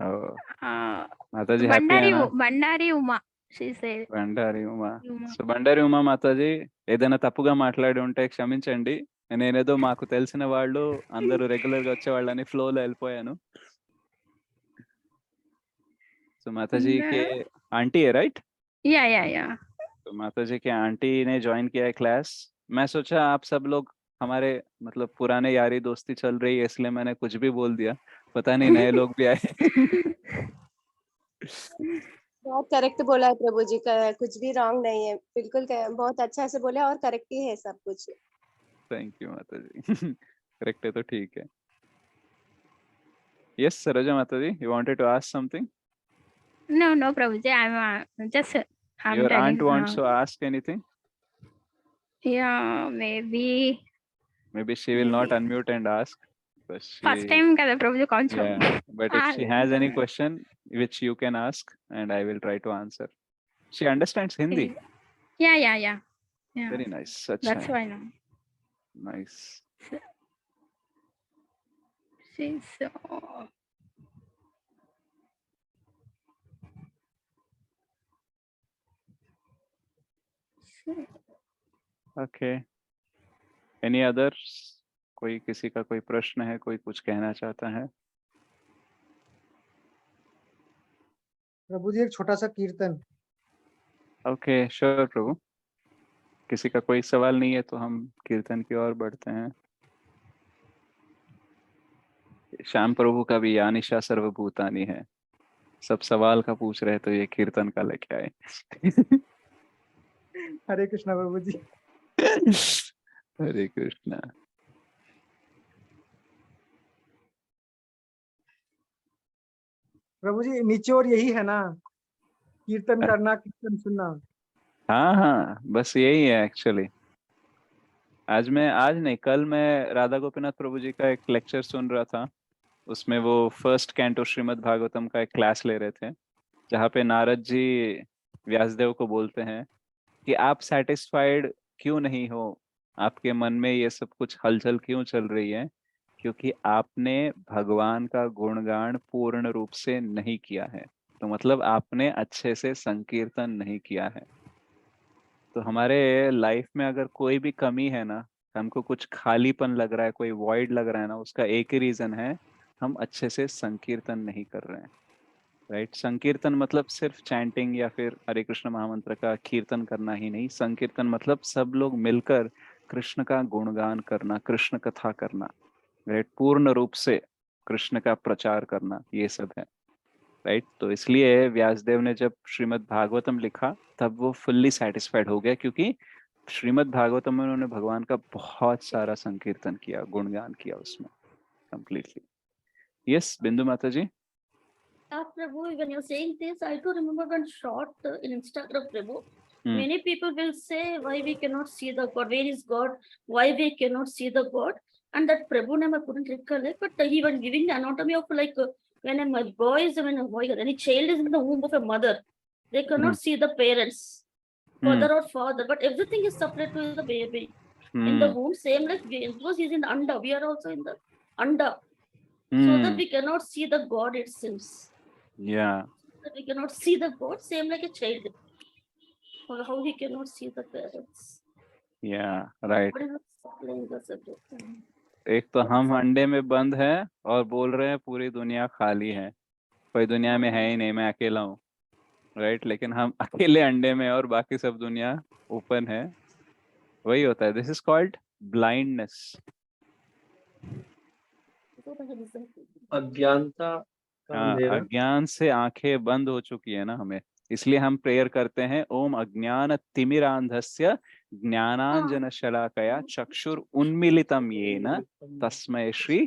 oh, माता जी happy है ना? Bandari Uma. She's there. Bandari Uma. Uma. So Bandari Uma Mataji, ఏదైనా తప్పుగా మాట్లాడి ఉంటే క్షమించండి. నేనేదో మాకు తెలిసిన వాళ్ళు అందరూ రెగ్యులర్ గా వచ్చే వాళ్ళని ఫ్లో లో వెళ్ళిపోయాను. तो माता जी के आंटी है, राइट? Yeah. तो माता जी के आंटी ने ज्वाइन किया है क्लास। मैं सोचा आप सब लोग हमारे मतलब पुराने यारी दोस्ती चल रही है, इसलिए मैंने कुछ भी बोल दिया। पता नहीं नए लोग भी आए। बहुत करेक्ट बोला है प्रभु जी का, कुछ भी रॉन्ग नहीं है, बिल्कुल बहुत अच्छा से बोला और करेक्ट ही है सब कुछ। थैंक यू माता जी। करेक्ट है तो ठीक है। यस सरोजा माता जी, you wanted to ask something? No, Prabhuji. I'm just. I'm Your telling. aunt wants to ask anything? Yeah, maybe. Maybe she will not unmute and ask. But First time kada Prabhuji కొంచెం. yeah, but if she has any question which you can ask, and I will try to answer. She understands Hindi. Yeah. Very nice. अच्छा That's है. why now. Nice. She's so. Okay. Any others? कोई किसी का कोई प्रश्न है, कोई कुछ कहना चाहता है? प्रभु जी एक छोटा सा कीर्तन। ओके श्योर प्रभु। किसी का कोई सवाल नहीं है तो हम कीर्तन की ओर बढ़ते हैं। श्याम प्रभु का भी या निशा सर्वभूतानि है, सब सवाल का पूछ रहे तो ये कीर्तन का लेके आए। हरे कृष्णा प्रभु जी। हरे कृष्णा। प्रभु जी निचोड़ यही है ना, कीर्तन करना कीर्तन सुनना। हाँ बस यही है एक्चुअली। आज नहीं, कल मैं राधा गोपीनाथ प्रभु जी का एक लेक्चर सुन रहा था। उसमें वो फर्स्ट कैंटो श्रीमद् भागवतम का एक क्लास ले रहे थे, जहाँ पे नारद जी व्यासदेव को बोलते हैं कि आप सेटिस्फाइड क्यों नहीं हो, आपके मन में ये सब कुछ हलचल क्यों चल रही है, क्योंकि आपने भगवान का गुणगान पूर्ण रूप से नहीं किया है। तो मतलब आपने अच्छे से संकीर्तन नहीं किया है। तो हमारे लाइफ में अगर कोई भी कमी है ना, हमको कुछ खालीपन लग रहा है, कोई वॉइड लग रहा है ना, उसका एक ही रीजन है, हम अच्छे से संकीर्तन नहीं कर रहे हैं, राइट। संकीर्तन मतलब सिर्फ चैंटिंग या फिर हरे कृष्ण महामंत्र का कीर्तन करना ही नहीं। संकीर्तन मतलब सब लोग मिलकर कृष्ण का गुणगान करना, कृष्ण कथा करना, राइट, पूर्ण रूप से कृष्ण का प्रचार करना, ये सब है, राइट। तो इसलिए व्यासदेव ने जब श्रीमद् भागवतम लिखा तब वो फुल्ली सेटिस्फाइड हो गया, क्योंकि श्रीमद् भागवतम में उन्होंने भगवान का बहुत सारा संकीर्तन किया, गुणगान किया उसमें, completely. Yes, Bindu Mataji. Prabhu, when you're saying this, I do remember one short in Instagram, Prabhu. Hmm. Many people will say, why we cannot see the God? Where is God? Why we cannot see the God? And that Prabhu name I couldn't recollect, but he was giving the anatomy of like when a boy is, when a boy, any child is in the womb of a mother, they cannot see the parents, mother or father, but everything is separate to the baby. In the womb, same like because he's in the anda, we are also in the anda, so that we cannot see the God itself. Yeah. That we cannot see the God, same like a child. Or how he cannot see the parents. Yeah, right. What is explain the subject? एक तो हम अंडे में बंद हैं और बोल रहे हैं पूरी दुनिया खाली है, कोई दुनिया में है ही नहीं, मैं अकेला हूँ, राइट? लेकिन हम अकेले अंडे में और बाकी सब दुनिया ओपन है. वही होता है. This is called blindness. अज्ञानता का अंधेरा. अज्ञान से आंखें बंद हो चुकी है ना हमें, इसलिए हम प्रेयर करते हैं, ओम अज्ञान तिमिरांधस्य ज्ञानांजन शलाकया चक्षुर उन्मीलितम येन तस्मै श्री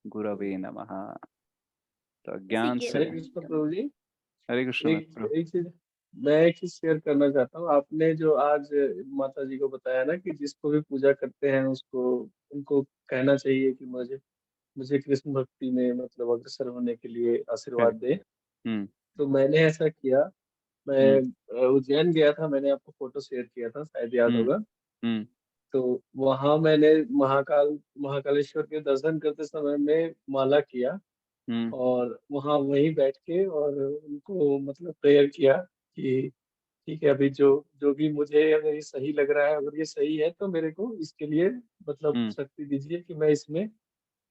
गुरवे नमः. तो अज्ञान से. हरे कृष्ण प्रभु जी. हरे कृष्ण. एक चीज मैं एक चीज शेयर करना चाहता हूँ. आपने जो आज माता जी को बताया ना कि जिसको भी पूजा करते हैं उसको उनको कहना चाहिए कि मुझे कृष्ण भक्ति में मतलब अग्रसर होने के लिए आशीर्वाद दे. तो मैंने ऐसा किया. मैं उज्जैन गया था, मैंने आपको फोटो शेयर किया था, शायद याद होगा. तो वहां मैंने महाकालेश्वर के दर्शन करते समय में माला किया और वहां वहीं बैठ के और उनको मतलब प्रेयर किया कि ठीक है, अभी जो भी मुझे अगर ये सही लग रहा है, अगर ये सही है तो मेरे को इसके लिए मतलब शक्ति दीजिए कि मैं इसमें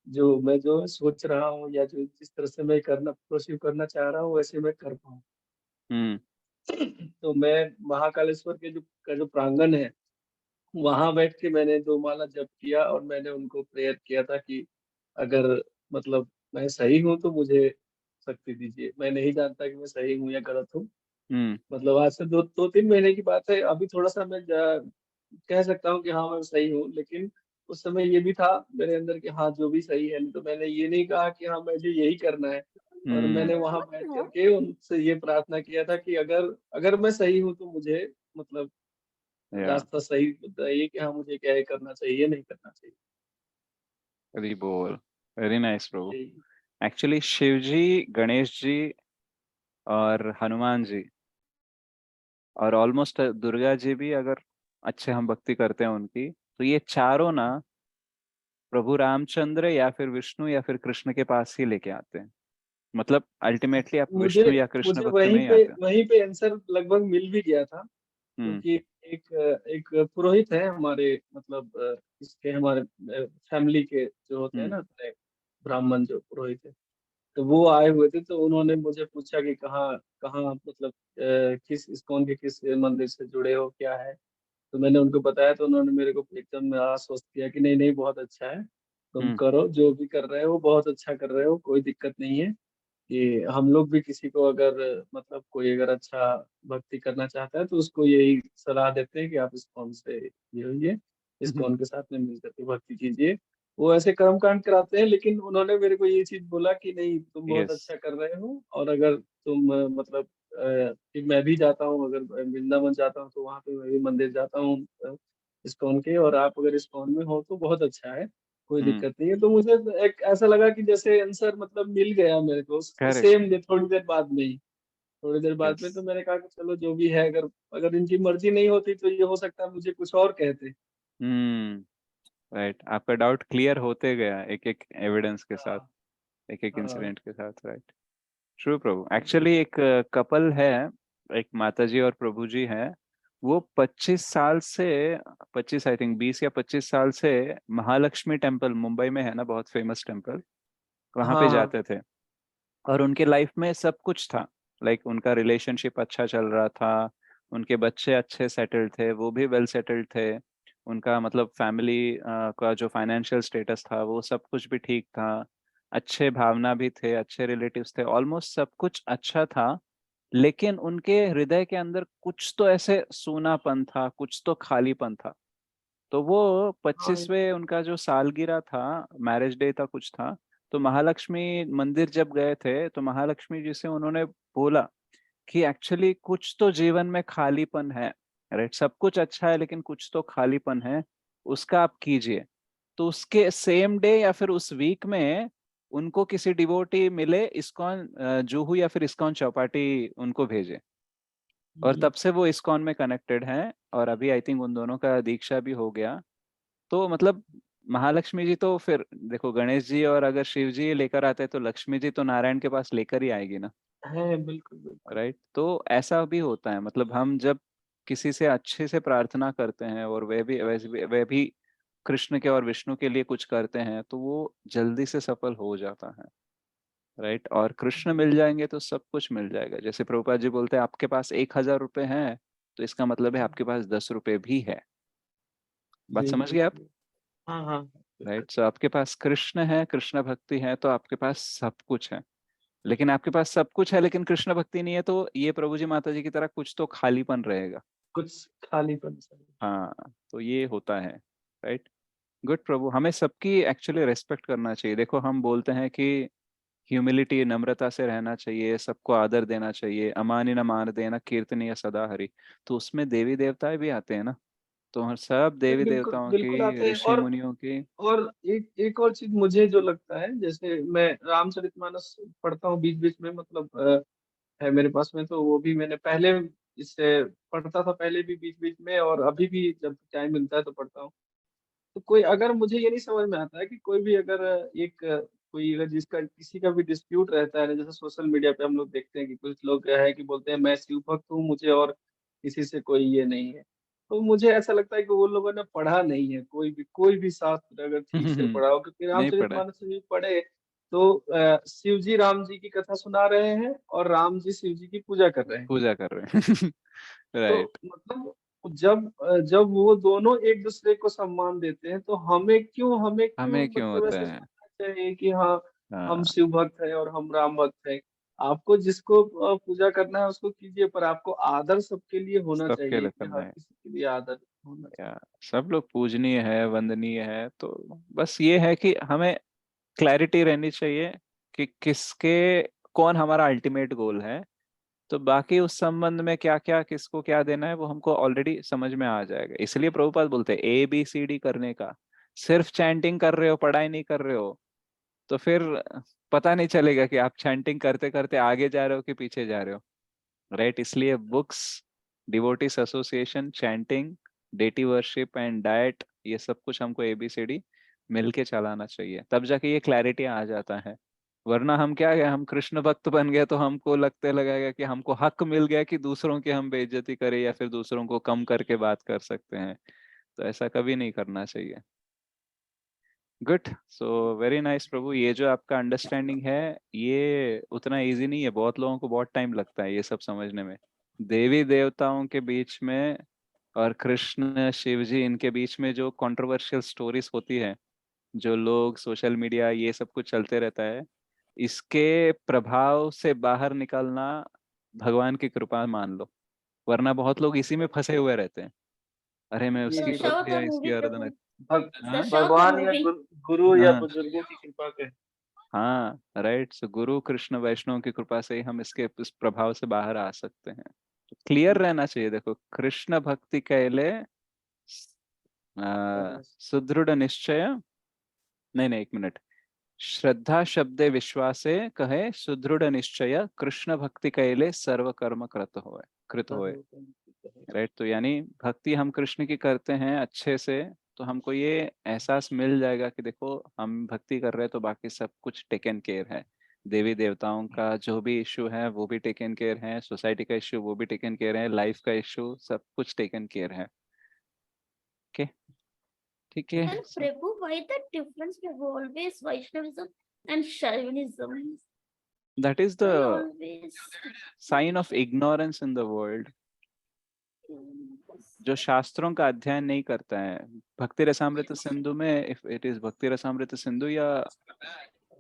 जो सोच रहा हूँ या जो जिस तरह से मैं प्रोसीव करना चाह रहा हूँ वैसे मैं कर पाऊँ. तो मैं महाकालेश्वर के जो प्रांगण है वहां बैठ के मैंने 2 माला जप किया और मैंने उनको प्रेयर किया था कि अगर मतलब मैं सही हूँ तो मुझे शक्ति दीजिए. मैं नहीं जानता कि मैं सही हूँ या गलत हूँ. मतलब आज से 2-3 महीने की बात है. अभी थोड़ा सा मैं कह सकता हूँ कि हाँ मैं सही हूँ, लेकिन उस समय ये भी था मेरे अंदर कि हाँ जो भी सही है. तो मैंने ये नहीं कहा कि हाँ मुझे यही करना है. और मैंने वहां बैठ करके उनसे ये प्रार्थना किया था कि अगर मैं सही हूँ तो मुझे मतलब रास्ता सही बताइए कि हाँ मुझे क्या करना चाहिए, नहीं करना चाहिए. हरि बोल. वेरी नाइस प्रभु. एक्चुअली शिव जी, गणेश जी और हनुमान जी और ऑलमोस्ट दुर्गा जी भी अगर अच्छे हम भक्ति करते हैं उनकी, तो ये चारों ना प्रभु रामचंद्र या फिर विष्णु या फिर कृष्ण के पास ही लेके आते हैं. मतलब अल्टीमेटली आप विष्णु या कृष्ण भक्त में ही आते हैं. वहीं पे आंसर लगभग मिल भी गया था. क्योंकि एक पुरोहित है हमारे मतलब इसके हमारे फैमिली के जो होते हैं ना ब्राह्मण जो पुरोहित है, तो वो आए हुए थे. तो उन्होंने मुझे पूछा कि कहाँ कहाँ मतलब किस इस्कॉन के किस मंदिर से जुड़े हो, क्या है. तो मैंने उनको बताया तो उन्होंने मेरे को एकदम आश्वस्त किया कि नहीं नहीं बहुत अच्छा है, तुम करो जो भी कर रहे हो बहुत अच्छा कर रहे हो, कोई दिक्कत नहीं है. कि हम लोग भी किसी को अगर मतलब कोई अगर अच्छा भक्ति करना चाहता है तो उसको यही सलाह देते हैं कि आप इस्कॉन से ये होइए, इस्कॉन के साथ में मिल करके भक्ति कीजिए. वो ऐसे कर्मकांड कराते हैं, लेकिन उन्होंने मेरे को ये चीज बोला कि नहीं तुम बहुत अच्छा कर रहे हो. और अगर तुम मतलब कि मैं भी जाता हूँ, अगर वृंदावन जाता हूँ तो वहाँ पे मैं भी मंदिर जाता हूँ इस्कॉन के, और आप अगर इस्कॉन में हो तो बहुत अच्छा है, कोई दिक्कत नहीं है. तो मुझे एक ऐसा लगा कि जैसे आंसर मतलब मिल गया मेरे को सेम डे, थोड़ी देर बाद में ही. तो मैंने कहा कि चलो जो भी है, अगर इनकी मर्जी नहीं होती तो ये हो सकता है मुझे कुछ और कहते. राइट. आपका डाउट क्लियर होते गया एक एक एविडेंस के साथ, एक एक इंसिडेंट के साथ. राइट. ट्रू प्रभु. एक्चुअली एक कपल है, एक माताजी और प्रभु जी हैं. वो 25 साल से 25 आई थिंक 20 या 25 साल से महालक्ष्मी टेम्पल मुंबई में है ना, बहुत फेमस टेम्पल, वहां पे जाते थे. और उनके लाइफ में सब कुछ था. लाइक उनका रिलेशनशिप अच्छा चल रहा था, उनके बच्चे अच्छे सेटल्ड थे, वो भी वेल सेटल्ड थे. उनका मतलब फैमिली का जो फाइनेंशियल स्टेटस था वो सब कुछ भी ठीक था. अच्छे भावना भी थे, अच्छे रिलेटिव्स थे, ऑलमोस्ट सब कुछ अच्छा था. लेकिन उनके हृदय के अंदर कुछ तो ऐसे सूनापन था, कुछ तो खालीपन था. तो वो 25वें उनका जो सालगिरह था, मैरिज डे था, कुछ था, तो महालक्ष्मी मंदिर जब गए थे तो महालक्ष्मी जी से उन्होंने बोला कि एक्चुअली कुछ तो जीवन में खालीपन है, राइट? सब कुछ अच्छा है लेकिन कुछ तो खालीपन है, उसका आप कीजिए। तो उसके सेम डे या फिर उस वीक में उनको किसी डिवोटी मिले, इस्कॉन जुहू या फिर इस्कॉन चौपाटी उनको भेजे, और तब से वो इस्कॉन में कनेक्टेड हैं। और अभी आई थिंक उन दोनों का दीक्षा भी हो गया। तो मतलब महालक्ष्मी जी तो फिर देखो, गणेश जी और अगर शिव जी लेकर आते हैं तो लक्ष्मी जी तो नारायण के पास लेकर ही आएगी ना, है, बिल्कुल बिल्कुल। राइट? तो ऐसा भी होता है, मतलब हम जब किसी से अच्छे से प्रार्थना करते हैं और वे भी कृष्ण के और विष्णु के लिए कुछ करते हैं तो वो जल्दी से सफल हो जाता है, राइट? और कृष्ण मिल जाएंगे तो सब कुछ मिल जाएगा। जैसे प्रभुपाद जी बोलते हैं आपके पास 1,000 रुपए हैं तो इसका मतलब है आपके पास 10 रुपए भी है। बात जी समझ जी गए आप? जी। हाँ हाँ बिल्कुल। राइट, सो आपके पास कृष्ण है, कृष्ण भक्ति है, तो आपके पास सब कुछ है। लेकिन आपके पास सब कुछ है लेकिन कृष्ण भक्ति नहीं है तो ये प्रभु जी माता जी की तरह कुछ तो खालीपन रहेगा। कुछ खालीपन सा। हाँ, तो ये होता है, राइट? गुड प्रभु, हमें सबकी एक्चुअली रेस्पेक्ट करना चाहिए। देखो हम बोलते हैं कि ह्यूमिलिटी, नम्रता से रहना चाहिए, सबको आदर देना चाहिए, अमानी न मान देना कीर्तनीय सदा हरि। तो उसमें देवी देवता भी आते हैं ना, तो हम सब देवी बिल्कुल देवताओं बिल्कुल की, आते हैं। ऋषि मुनियों की। और एक एक और चीज मुझे जो लगता है, जैसे मैं रामचरितमानस पढ़ता हूँ बीच बीच में, मतलब है मेरे पास में, तो वो भी मैंने पहले इससे पढ़ता था, पहले भी बीच बीच में, और अभी भी जब टाइम मिलता है तो पढ़ता हूँ। तो कोई अगर, मुझे ये नहीं समझ में आता है कि कोई भी अगर कोई अगर जिसका किसी का भी डिस्प्यूट रहता है ना, जैसे सोशल मीडिया पे हम लोग देखते हैं कि कुछ लोग है कि बोलते हैं मैं शिव भक्त हूँ, मुझे और किसी से कोई ये नहीं है। तो मुझे ऐसा लगता है कि वो लोगों ने पढ़ा नहीं है, कोई भी शास्त्र अगर ठीक से पढ़ा हो, क्योंकि नहीं पढ़ा। रामचरितमानस भी पढ़े तो शिव जी राम जी की कथा सुना रहे हैं और राम जी शिव जी की पूजा कर रहे हैं। पूजा कर रहे हैं। तो राइट। मतलब जब वो दोनों एक दूसरे को सम्मान देते हैं, तो हमें क्यों हमें क्यों मतलब होता ऐसे है? सोचना चाहिए कि हाँ, हम हाँ, शिव भक्त हैं और हम राम भक्त हैं। आपको जिसको पूजा करना है उसको कीजिए, पर आपको आदर सबके लिए होना सबके चाहिए, लिए कि करना हर है। किसी के लिए आदर होना चाहिए। या सब लोग पूजनीय है, वंदनीय है। तो बस ये है कि हमें क्लैरिटी रहनी चाहिए कि किसके, कौन हमारा अल्टीमेट गोल है। तो बाकी उस संबंध में क्या क्या, किसको क्या देना है, वो हमको ऑलरेडी समझ में आ जाएगा। इसलिए प्रभुपाद बोलते हैं ABCD करने का। सिर्फ चैंटिंग कर रहे हो, पढ़ाई नहीं कर रहे हो, तो फिर पता नहीं चलेगा कि आप चैंटिंग करते करते आगे जा रहे हो कि पीछे जा रहे हो, राइट? इसलिए books, devotees association, chanting, deity worship and diet, ये सब कुछ हमको ABCD मिलके चलाना चाहिए, तब जाके ये क्लैरिटी आ जाता है। वरना हम क्या है, हम कृष्ण भक्त बन गए तो हमको लगते लगेगा कि हमको हक मिल गया कि दूसरों की हम बेइज्जती करें या फिर दूसरों को कम करके बात कर सकते हैं। तो ऐसा कभी नहीं करना चाहिए। गुड, सो वेरी नाइस प्रभु। ये जो आपका अंडरस्टैंडिंग है ये उतना इजी नहीं है, बहुत लोगों को बहुत टाइम लगता है ये सब समझने में। देवी देवताओं के बीच में और कृष्ण शिव जी, इनके बीच में जो कंट्रोवर्शियल स्टोरीज होती है, जो लोग सोशल मीडिया ये सब कुछ चलते रहता है, इसके प्रभाव से बाहर निकलना भगवान की कृपा मान लो। वरना बहुत लोग इसी में फंसे हुए रहते हैं। अरे मैं जी उसकी जी दर्शाओ गोद बिल्कुल। लिया, द इसकी मूवी आराधना। प्रभु, हाँ, दर्शाओ द भगवान या मूवी। गुरु या हाँ, बुजुर्गों की कृपा के। हाँ, राइट। सो गुरु कृष्ण वैष्णव की कृपा से ही हम इसके इस प्रभाव से बाहर आ सकते हैं। तो क्लियर रहना चाहिए। देखो, कृष्ण भक्ति कैले सुदृढ़ निश्चय, नहीं नहीं, एक मिनट। श्रद्धा शब्दे विश्वासे कहे सुदृढ़ निश्चय, कृष्ण भक्ति कैले सर्व कर्म कृत होए। राइट, तो यानी भक्ति हम कृष्ण की करते हैं अच्छे से, तो हमको ये एहसास मिल जाएगा कि देखो हम भक्ति कर रहे हैं तो बाकी सब कुछ टेकन केयर है। देवी देवताओं का जो भी इशू है वो भी टेकन केयर है, सोसाइटी का इशू वो भी टेकन केयर है, लाइफ का इशू सब कुछ टेकन केयर है। ओके, ठीक है। And Prabhu, why the difference Prabhu always Vaishnavism and Shaivism? That is the Why always? Sign of ignorance in the world. जो शास्त्रों का अध्ययन नहीं करता है, भक्ति रसामृत सिंधु में, इफ इट इज भक्ति रसामृत सिंधु या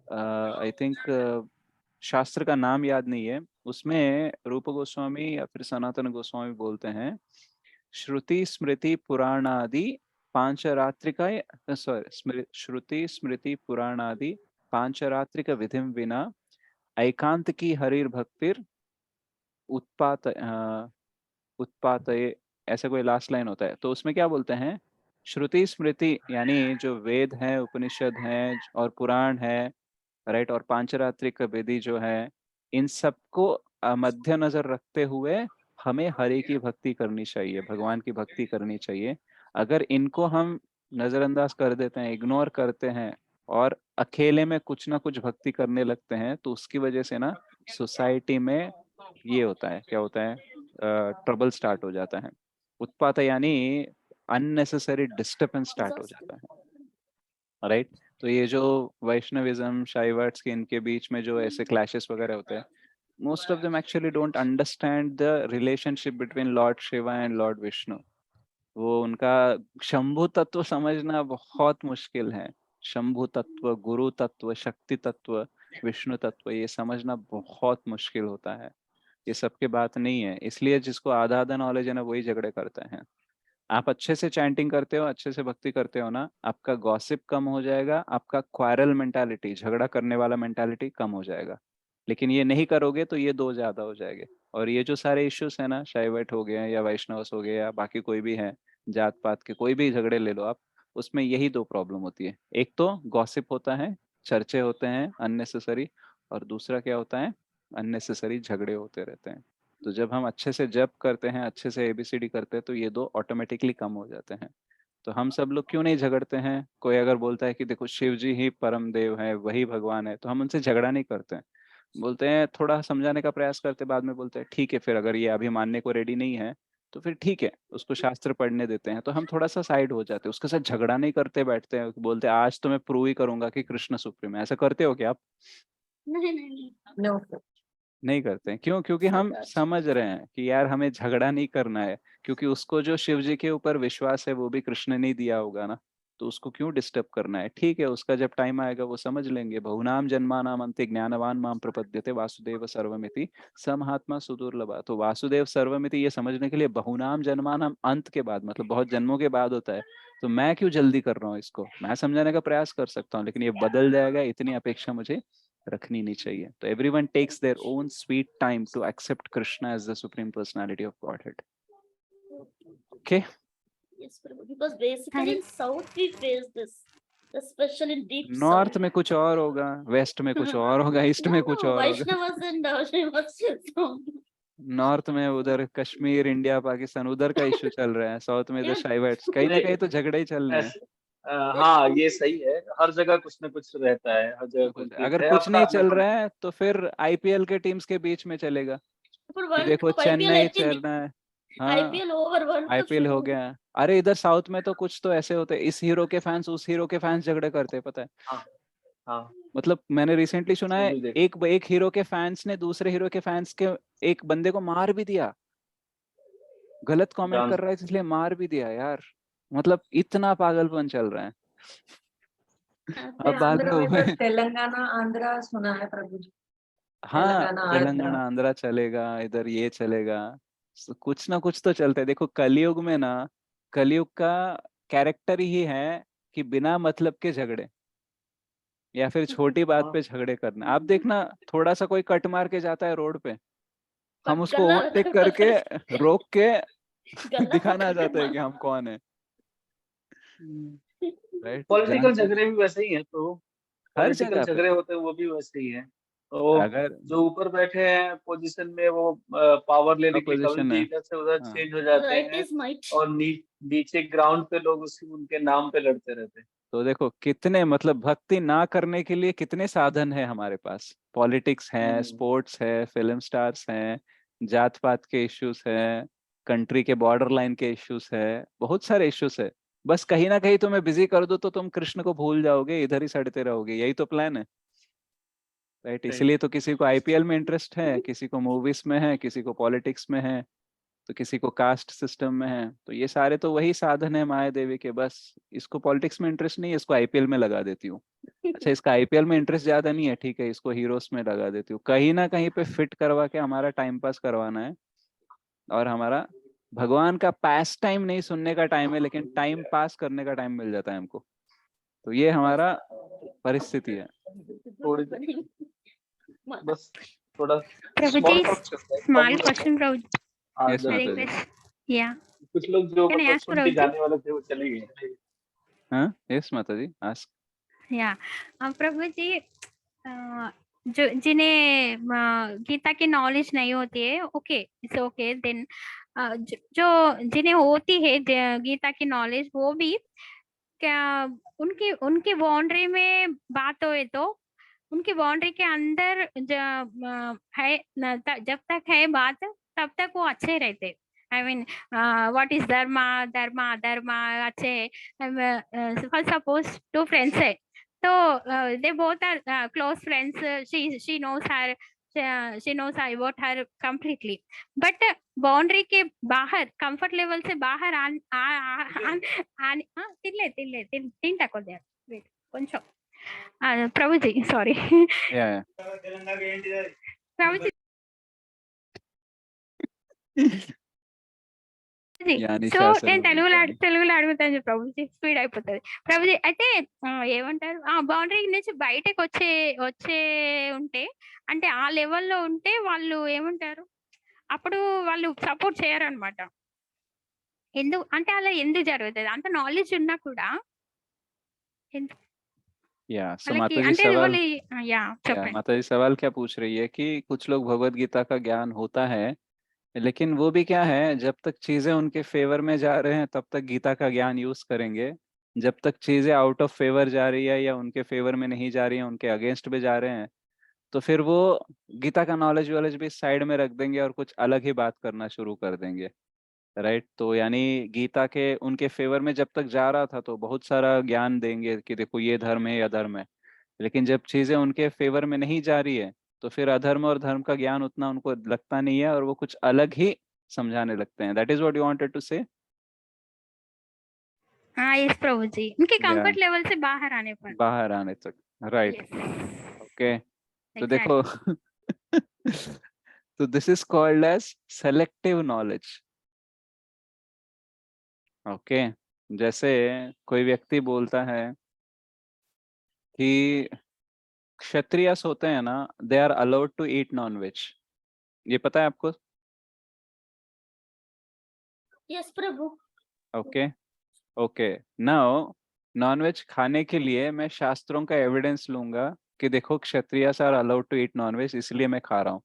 आई थिंक शास्त्र का नाम याद नहीं है, उसमें रूप गोस्वामी या फिर सनातन गोस्वामी बोलते हैं श्रुति स्मृति पुराणादि पांचरात्रिका, सॉरी, श्रुति स्मृति पुराणादि पांचरात्रिक विधिम विना एकांत की हरिर भक्तिर उत्पात उत्पात, ऐसे कोई लास्ट लाइन होता है, तो उसमें क्या बोलते हैं, श्रुति स्मृति यानी जो वेद है, उपनिषद है और पुराण है, राइट, और पांचरात्रिक विधि जो है, इन सबको मध्य नजर रखते हुए हमें हरि की भक्ति करनी चाहिए, भगवान की भक्ति करनी चाहिए। अगर इनको हम नजरअंदाज कर देते हैं, इग्नोर करते हैं और अकेले में कुछ ना कुछ भक्ति करने लगते हैं, तो उसकी वजह से ना सोसाइटी में ये होता है, क्या होता है, ट्रबल स्टार्ट हो जाता है। उत्पात यानी अननेसेसरी डिस्टर्बेंस स्टार्ट हो जाता है, राइट। तो ये जो वैष्णविज्म, शाइवर्ट्स के इनके बीच में जो ऐसे क्लैशेस वगैरह होते हैं, most of them actually don't understand the relationship between Lord Shiva and Lord Vishnu. वो उनका शंभु तत्व समझना बहुत मुश्किल है। शंभु तत्व, गुरु तत्व, शक्ति तत्व, विष्णु तत्व, ये समझना बहुत मुश्किल होता है। ये सबके बात नहीं है, इसलिए जिसको आधा आधा नॉलेज है ना, वही झगड़े करते हैं। आप अच्छे से चैंटिंग करते हो, अच्छे से भक्ति करते हो ना, आपका गॉसिप कम हो जाएगा, आपका क्वारल मेंटालिटी, झगड़ा करने वाला मेंटालिटी कम हो जाएगा। लेकिन ये नहीं करोगे तो ये दो ज्यादा हो जाएंगे। और ये जो सारे इश्यूज है ना, शाइवट हो गए या वैष्णवस हो गए या बाकी कोई भी है, जात पात के कोई भी झगड़े ले लो आप, उसमें यही दो प्रॉब्लम होती है। एक तो गॉसिप होता है, चर्चे होते हैं अननेसेसरी, और दूसरा क्या होता है, अननेसेसरी झगड़े होते रहते हैं। तो जब हम अच्छे से जप करते हैं, अच्छे से एबीसीडी करते हैं, तो ये दो ऑटोमेटिकली कम हो जाते हैं। तो हम सब लोग क्यों नहीं झगड़ते हैं? कोई अगर बोलता है कि देखो शिव जी ही परम देव है, वही भगवान है, तो हम उनसे झगड़ा नहीं करते हैं। बोलते हैं, थोड़ा समझाने का प्रयास करते, बाद में बोलते हैं ठीक है, फिर अगर ये अभी मानने को रेडी नहीं है तो फिर ठीक है, उसको शास्त्र पढ़ने देते हैं। तो हम थोड़ा सा साइड हो जाते हैं, उसके साथ झगड़ा नहीं करते बैठते हैं, बोलते हैं आज तो मैं प्रूव ही करूंगा कि कृष्ण सुप्रीम है। ऐसा करते हो क्या आप? नहीं नहीं No. नहीं करते हैं। क्यों? क्योंकि हम समझ रहे हैं कि यार हमें झगड़ा नहीं करना है, क्योंकि उसको जो शिव जी के ऊपर विश्वास है वो भी कृष्ण ने दिया होगा ना, तो उसको क्यों डिस्टर्ब करना है? ठीक है, उसका जब टाइम आएगा वो समझ लेंगे। बहुनाम जन्मानाम अन्ते ज्ञानवान माम प्रपद्यते वासुदेव सर्वमिति स महात्मा सुदुर्लभा। तो वासुदेव सर्वमिति ये समझने के लिए बहुनाम जन्मानाम अंत के बाद, मतलब बहुत जन्मों के बाद होता है। तो मैं क्यों जल्दी कर रहा हूँ इसको? मैं समझाने का प्रयास कर सकता हूँ, लेकिन ये बदल जाएगा, इतनी अपेक्षा मुझे रखनी नहीं चाहिए। तो everyone takes their own sweet time to accept Krishna as the supreme personality of Godhead. Okay, yes Prabhu, because basically Hari- in south we face this, especially in deep north south. में कुछ और होगा, वेस्ट में कुछ और होगा, east में कुछ और होगा। Vaishnavas and Vaishnavas. नॉर्थ में उधर कश्मीर, इंडिया, पाकिस्तान, उधर का इश्यू चल रहा है। साउथ में इधर शाइवर्ट्स, कहीं ना कहीं तो झगड़े ही चल रहे हैं। हाँ ये सही है, हर जगह कुछ ना कुछ रहता है, हर जगह कॉन्फ्लिक्ट अगर है। कुछ अपना नहीं अपना चल रहा है तो फिर आईपीएल के टीम्स के बीच में चलेगा For कि World देखो Cup, IPL चेन्नई है कि नहीं? चल रहा है। हाँ, IPL over, World Cup IPL शुरू हो हो गया। गया। अरे इधर साउथ में तो कुछ तो ऐसे होते हैं, इस हीरो के फैंस उस हीरो के फैंस झगड़े करते हैं, पता है? हाँ हाँ, मतलब मैंने रिसेंटली सुना वो है, भी देख। एक हीरो के फैंस ने दूसरे हीरो के फैंस के एक बंदे को मार भी दिया। गलत कमेंट जान कर रहा है इसलिए मार भी दिया यार। मतलब इतना पागलपन चल रहा है। अब बाद में आंध्र में तो हुए, तेलंगाना आंध्रा सुना है प्रभु जी। हाँ तेलंगाना आंध्रा। तेलंगाना आंध्रा चलेगा, इधर ये चलेगा। कुछ ना कुछ तो चलता है। देखो कलयुग में ना, कलयुग का कैरेक्टर ही है कि बिना मतलब के झगड़े, या फिर छोटी बात हाँ पे झगड़े करना। आप देखना, थोड़ा सा कोई कट मार के जाता है रोड पे, हम उसको गला ओवरटेक करके रोक के गला दिखाना पकड़ के चाहते हैं कि मार। हम कौन है, राइट? पॉलिटिकल जानते हैं झगड़े भी वैसे ही है, तो हर पॉलिटिकल जगह पे। झगड़े होते हैं वो भी वैसे ही है। तो अगर जो ऊपर बैठे हैं पोजीशन में, वो पावर लेने के लिए कभी अपोजिशन भी है, इधर से उधर हाँ, चेंज हो जाते Right हैं, is might. और नीचे ग्राउंड पे लोग उनके नाम पे लड़ते रहते हैं। तो देखो कितने, मतलब भक्ति ना करने के लिए कितने साधन है हमारे पास। पॉलिटिक्स है, स्पोर्ट्स है, फिल्म स्टार्स हैं, जात पात के इश्यूज है, कंट्री के बॉर्डर लाइन के इश्यूज है, बहुत सारे इश्यूज है। बस कहीं ना कहीं तुम्हें बिजी कर दो तो तुम कृष्ण को भूल जाओगे, इधर ही सड़ते रहोगे। यही तो प्लान है, राइट? सही। इसलिए तो किसी को आईपीएल में इंटरेस्ट है, किसी को मूवीज में है, किसी को पॉलिटिक्स में है, तो किसी को कास्ट सिस्टम में है। तो ये सारे तो वही साधन है माया देवी के। बस इसको पॉलिटिक्स में इंटरेस्ट नहीं है, इसको आईपीएल में लगा देती हूँ। अच्छा, इसका आईपीएल में इंटरेस्ट ज्यादा नहीं है, ठीक है, इसको हीरोज में लगा देती हूँ। कहीं ना कहीं पे फिट करवा के हमारा टाइम पास करवाना है, और हमारा भगवान का पास टाइम नहीं सुनने का टाइम है, लेकिन टाइम पास करने का टाइम मिल जाता है हमको। तो ये हमारा परिस्थिति है। थोड़ी देर बस थोड़ा प्रभु small जी, talk चलता है। small तब question, Prabhu ji. Yes, I माता जी. request. Yeah. कुछ लोग जो Can I मतलब ask, सुन के प्रभु जी? जाने वाले थे वो चले गए। हाँ, yes, माता जी. Ask. या प्रभु जी, जो जिन्हें गीता की नॉलेज नहीं होती है, ओके, इट्स ओके देन, जो जिन्हें होती है गीता की नॉलेज, वो भी क्या उनकी उनकी बाउंड्री में बात होए तो उनकी बाउंड्री के अंदर है जब तक है बात, तब तक वो अच्छे रहते. I mean what is dharma dharma dharma अच्छे. सपोज टू फ्रेंड्स है तो they both are close friends. She knows her, she knows about her completely, but boundary के बाहर, कंफर्ट लेवल से बाहर तीन को दे. वेट కొంచెం प्रभु जी, सॉरी. Yeah. प्रभु जी, यानी సో శాసనం నేను ఉంటుంది. తెలుగులో అడుగుతాను ప్రభుజీ, స్పీడ్ అయిపోతుంది. ప్రభుజీ అయితే ఏమంటారు, ఆ బౌండరీ నుంచి బయటకు వచ్చే ఉంటే, అంటే ఆ లెవెల్లో ఉంటే వాళ్ళు ఏమంటారు, అప్పుడు వాళ్ళు సపోర్ట్ చేయరు అనమాట. ఎందుకు అంటే అలా ఎందుకు జరుగుతుంది? అంత నాలెడ్జ్ ఉన్నా కూడా या सो వాళ్ళకి माता जी అంటే सवाल, వాళ్ళు या చెప్పండి. माता जी सवाल क्या पूछ रही है कि कुछ लोग भगवत गीता का ज्ञान होता है, लेकिन वो भी क्या है, जब तक चीजें उनके फेवर में जा रहे हैं तब तक गीता का ज्ञान यूज करेंगे. जब तक चीजें आउट ऑफ फेवर जा रही है या उनके फेवर में नहीं जा रही है, उनके अगेंस्ट में जा रहे हैं, तो फिर वो गीता का नॉलेज वॉलेज भी साइड में रख देंगे और कुछ अलग ही बात करना शुरू कर देंगे. राइट. तो यानी गीता के उनके फेवर में जब तक जा रहा था तो बहुत सारा ज्ञान देंगे कि देखो ये धर्म है या धर्म है, लेकिन जब चीजें उनके फेवर में नहीं जा रही है तो फिर अधर्म और धर्म का ज्ञान उतना उनको लगता नहीं है और वो कुछ अलग ही समझाने लगते हैं. That is what you wanted to say. हाँ यस प्रभु जी, उनके या कंफर्ट लेवल से बाहर आने पर. बाहर आने तक. राइट. Yes, okay. तो एग्जैक्टली. देखो तो this is called as selective knowledge. Okay. जैसे कोई व्यक्ति बोलता है कि क्षत्रियस होते हैं ना, they are allowed to eat non veg. ये पता है आपको? Yes Prabhu. Okay. Okay. Now nonveg खाने के लिए मैं शास्त्रों का एविडेंस लूंगा कि देखो kshatriyas are allowed to eat nonveg, इसलिए मैं खा रहा हूँ.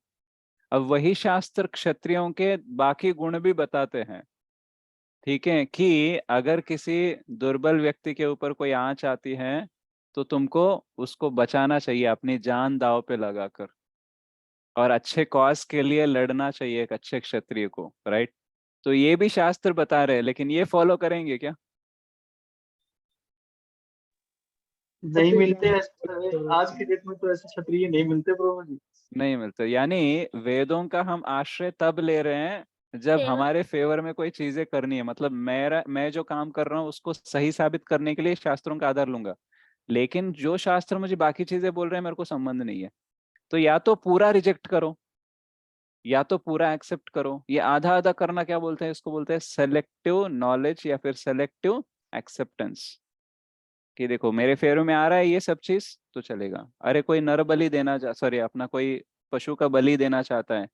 अब वही शास्त्र क्षत्रियों के बाकी गुण भी बताते हैं, ठीक है, कि अगर किसी दुर्बल व्यक्ति के ऊपर कोई आंच आती है तो तुमको उसको बचाना चाहिए अपनी जान दांव पे लगाकर, और अच्छे कॉज के लिए लड़ना चाहिए एक अच्छे क्षत्रिय को. राइट. तो ये भी शास्त्र बता रहे हैं, लेकिन ये फॉलो करेंगे क्या? नहीं मिलते आज की डेट में, तो ऐसे क्षत्रिय नहीं मिलते प्रभु जी. नहीं मिलते. यानी वेदों का हम आश्रय तब ले रहे हैं जब फेवर. हमारे फेवर में कोई चीजें करनी है. मतलब मैं जो काम कर रहा हूँ उसको सही साबित करने के लिए शास्त्रों का आधार लूंगा, लेकिन जो शास्त्र मुझे बाकी चीजें बोल रहे हैं मेरे को संबंध नहीं है. तो या तो पूरा रिजेक्ट करो या तो पूरा एक्सेप्ट करो. ये आधा आधा करना क्या बोलते हैं, इसको बोलते हैं सेलेक्टिव नॉलेज या फिर सेलेक्टिव एक्सेप्टेंस. कि देखो मेरे फेवर में आ रहा है ये सब चीज तो चलेगा. अरे कोई नर बलि देना सॉरी अपना कोई पशु का बलि देना चाहता है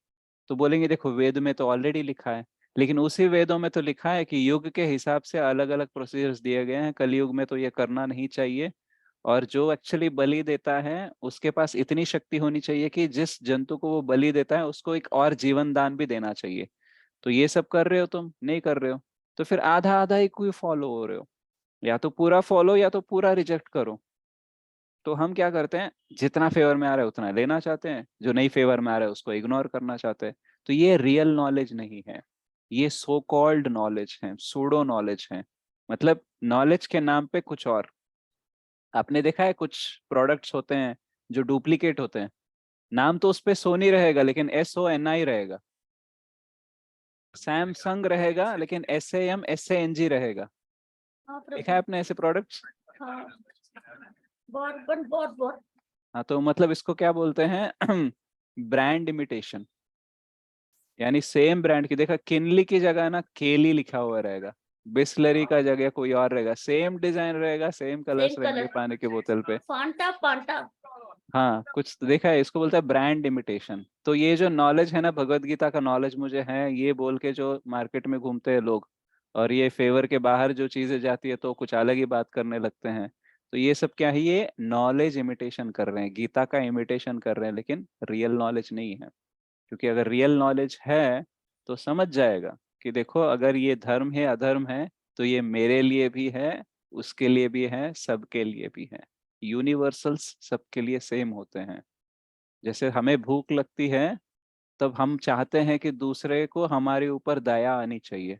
तो बोलेंगे देखो वेद में तो ऑलरेडी लिखा है, लेकिन उसी वेदों में तो लिखा है कि युग के हिसाब से अलग अलग प्रोसीजर्स दिए गए हैं, कलयुग में तो ये करना नहीं चाहिए. और जो एक्चुअली बलि देता है उसके पास इतनी शक्ति होनी चाहिए कि जिस जंतु को वो बलि देता है उसको एक और जीवन दान भी देना चाहिए. तो ये सब कर रहे हो, तुम नहीं कर रहे हो, तो फिर आधा आधा ही कोई फॉलो हो रहे हो. या तो पूरा फॉलो या तो पूरा रिजेक्ट करो. तो हम क्या करते हैं, जितना फेवर में आ रहा है उतना लेना चाहते हैं, जो नहीं फेवर में आ रहा है उसको इग्नोर करना चाहते हैं. तो ये रियल नॉलेज नहीं है, ये सो कॉल्ड नॉलेज है, सूडो नॉलेज है. मतलब नॉलेज के नाम पे कुछ और. आपने देखा है कुछ प्रोडक्ट्स होते हैं जो डुप्लीकेट होते हैं, नाम तो उस पे सोनी रहेगा लेकिन SONI रहेगा. सैमसंग रहेगा लेकिन SAMSANG रहेगा. हाँ देखा है प्रभु. आपने ऐसे प्रोडक्ट्स? हाँ बहुत. हाँ, तो मतलब इसको क्या बोलते हैं ब्रांड इमिटेशन. यानी सेम ब्रांड की, देखा किनली की जगह ना केली लिखा हुआ रहेगा, बिस्लरी का जगह कोई और रहेगा, सेम डिजाइन रहेगा, सेम कलर्स सेम रहेंगे कलर. पानी की बोतल पे. फांटा. हाँ कुछ तो देखा है, इसको बोलता है ब्रांड इमिटेशन। तो ये जो नॉलेज है ना, भगवत गीता का नॉलेज मुझे है, ये बोल के जो मार्केट में घूमते हैं लोग, और ये फेवर के बाहर जो चीजें जाती है तो कुछ अलग ही बात करने लगते हैं। तो ये सब क्या है, ये नॉलेज इमिटेशन कर रहे हैं, गीता का इमिटेशन कर रहे हैं, लेकिन रियल नॉलेज नहीं है। क्योंकि अगर रियल नॉलेज है तो समझ जाएगा कि देखो, अगर ये धर्म है अधर्म है तो ये मेरे लिए भी है, उसके लिए भी है, सबके लिए भी है। यूनिवर्सल्स सबके लिए सेम होते हैं। जैसे हमें भूख लगती है, तब हम चाहते हैं कि दूसरे को हमारे ऊपर दया आनी चाहिए।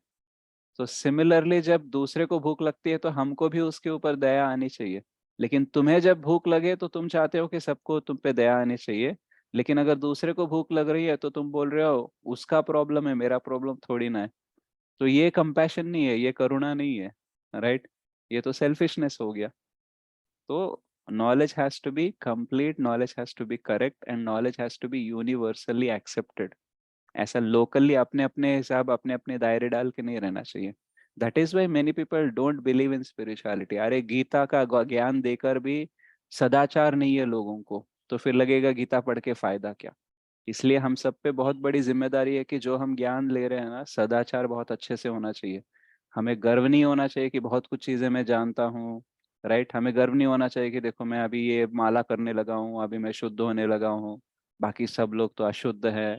तो सिमिलरली जब दूसरे को भूख लगती है तो हमको भी उसके ऊपर दया आनी चाहिए। लेकिन तुम्हें जब भूख लगे तो तुम चाहते हो कि सबको तुम पे दया आनी चाहिए। लेकिन अगर दूसरे को भूख लग रही है तो तुम बोल रहे हो उसका प्रॉब्लम है, मेरा प्रॉब्लम थोड़ी ना है। तो ये कंपैशन नहीं है, ये करुणा नहीं है, राइट? ये तो सेल्फिशनेस हो गया। तो knowledge has to be complete, knowledge has to be correct, and knowledge has to be universally accepted. ऐसा लोकली अपने अपने हिसाब, अपने अपने दायरे डाल के नहीं रहना चाहिए। That is why many people don't believe in spirituality. अरे गीता का ज्ञान देकर भी सदाचार नहीं है लोगों को, तो फिर लगेगा गीता पढ़ के फायदा क्या। इसलिए हम सब पे बहुत बड़ी जिम्मेदारी है कि जो हम ज्ञान ले रहे हैं ना, सदाचार बहुत अच्छे से होना चाहिए। हमें गर्व नहीं होना चाहिए कि बहुत कुछ चीजें मैं जानता हूँ, राइट? हमें गर्व नहीं होना चाहिए कि देखो मैं अभी ये माला करने लगा हूँ, अभी मैं शुद्ध होने लगा हूँ, बाकी सब लोग तो अशुद्ध है,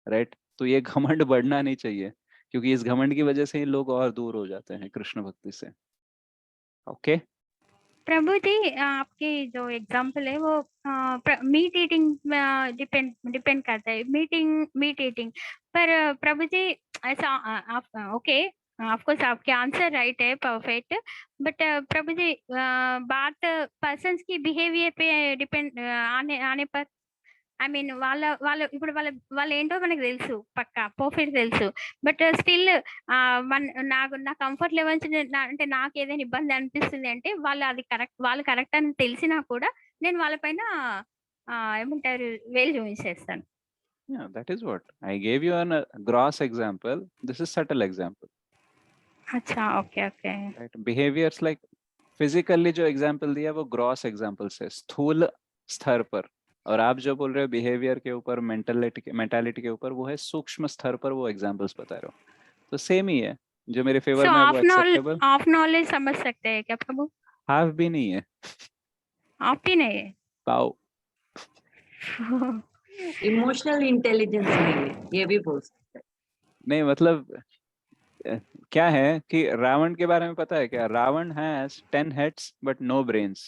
राइट? तो ये घमंड बढ़ना नहीं चाहिए, क्योंकि इस घमंड की वजह से ही लोग और दूर हो जाते हैं कृष्ण भक्ति से। ओके? प्रभु जी, आपकी जो एग्जाम्पल है वो मीट ईटिंग डिपेंड डिपेंड करता है, मीट ईटिंग पर प्रभु जी ऐसा आप ओके, आपको आपके आंसर राइट है, परफेक्ट। बट प्रभु जी बात पर्सन्स की बिहेवियर पे डिपेंड आने पर, ఐ మీన్ వాళ్ళ ఇప్పుడు వాళ్ళు ఏంటో మనకు తెలుసు, పక్కా పర్ఫెక్ట్ తెలుసు. బట్ స్టిల్ నా కంఫర్ట్ లెవెల్స్ అంటే నాకు ఏదైనా ఇబ్బంది అనిపిస్తుంది అంటే వాళ్ళు కరెక్ట్ అని తెలిసినా కూడా నేను వాళ్ళ పైన ఏమంటారు వేలు చూపించేస్తాను. Yeah, that is what I gave you a gross example. This is subtle example. अच्छा, okay okay, Right? Behaviors like physically जो एग्जाम्पल दिया वो ग्रॉस एग्जाम्पल से, स्थूल स्तर पर। और आप जो बोल रहे हो बिहेवियर के ऊपर, मेंटालिटी के ऊपर, वो है सूक्ष्म स्तर पर वो एग्जाम्पल्स बता रहे हो। तो सेम ही है, जो मेरे फेवर सो में है वो एक्सेप्टेबल। ऑफ नॉलेज समझ सकते हैं क्या प्रभु? हाफ भी नहीं है, ऑफ भी नहीं है। पाओ। इमोशनल इंटेलिजेंस नहीं है, ये भी बोल सकते हैं। नहीं मतलब क्या है कि रावण के बारे में पता है क्या? Ravan has 10 heads but no brains.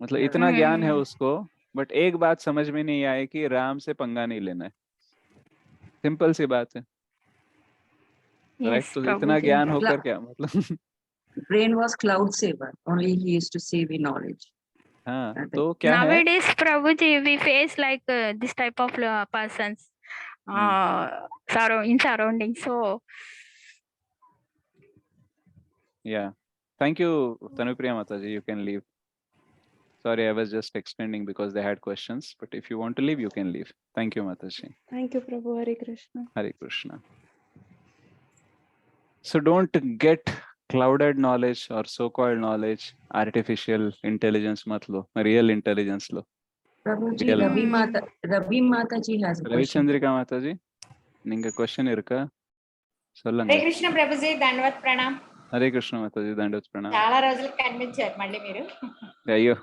मतलब इतना ज्ञान है उसको, बट एक बात समझ में नहीं आई कि राम से पंगा नहीं लेना है। सिंपल सी बात है, राइट? Yes, तो प्रभु इतना जी। ज्ञान होकर क्या मतलब? Brain was cloud saver. Only he used to save the knowledge. हाँ, तो क्या है? Nowadays, Prabhuji, we face like this type of persons in surroundings. So, yeah. Thank you, Tanupriya Mataji. You can leave. Sorry, I was just extending because they had questions. But if you want to leave, you can leave. Thank you, Mataji. Thank you, Prabhu. Hare Krishna. Hare Krishna. So don't get clouded knowledge or so-called knowledge, artificial intelligence mat lo, real intelligence lo. Prabhu ji, Real. Ravi Mata ji has a Ravi question. Chandrika Mataji, ninga question irka? Sollanga. Hare Krishna Prabhuji, దండవత్ Pranam. Hare Krishna Mataji, దండవత్ Pranam. చాలా రోజులకు కనిపించారు మళ్ళీ మీరు. అయ్యో,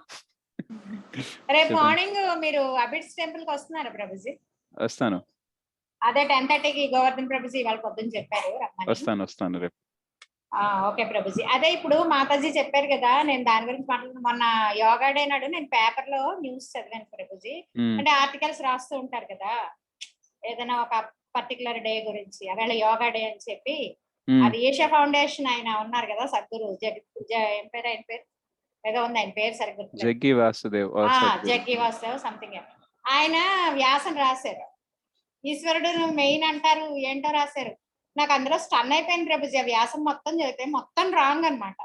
రేపు morning మీరు Abids temple కి వస్తున్నారా ప్రభుజీ? వస్తాను. అదే 10:30కి గోవర్ధన్ ప్రభుజీ వాళ్ళు పొద్దున్న చెప్పారు రమ్మని. వస్తాను రేపు. ఓకే ప్రభుజీ. అదే ఇప్పుడు మాతాజీ చెప్పారు కదా, నేను దాని గురించి మాట్లాడుతున్నా. మొన్న యోగా డే నాడు నేను పేపర్ లో న్యూస్ చదివాను ప్రభుజీ. అంటే ఆర్టికల్స్ రాస్తూ ఉంటారు కదా, ఏదైనా ఒక పర్టికులర్ డే గురించి, అవేళ యోగా డే అని చెప్పి. అది ఈషా ఫౌండేషన్ ఆయన ఉన్నారు కదా, సద్గురు ఏం పేరు ఆయన పేరు ఏదో ఉంది, ఆయన పేరు సరిగ్గా జగ్గి వాసుదేవ్ సంథింగ్. ఆయన వ్యాసం రాశారు, ఈశ్వరుడు మెయిన్ అంటారు ఏంటో రాశారు. నాకు అందులో స్టన్ అయిపోయింది ప్రభుజీ. ఆ వ్యాసం మొత్తం చదివితే మొత్తం రాంగ్ అనమాట.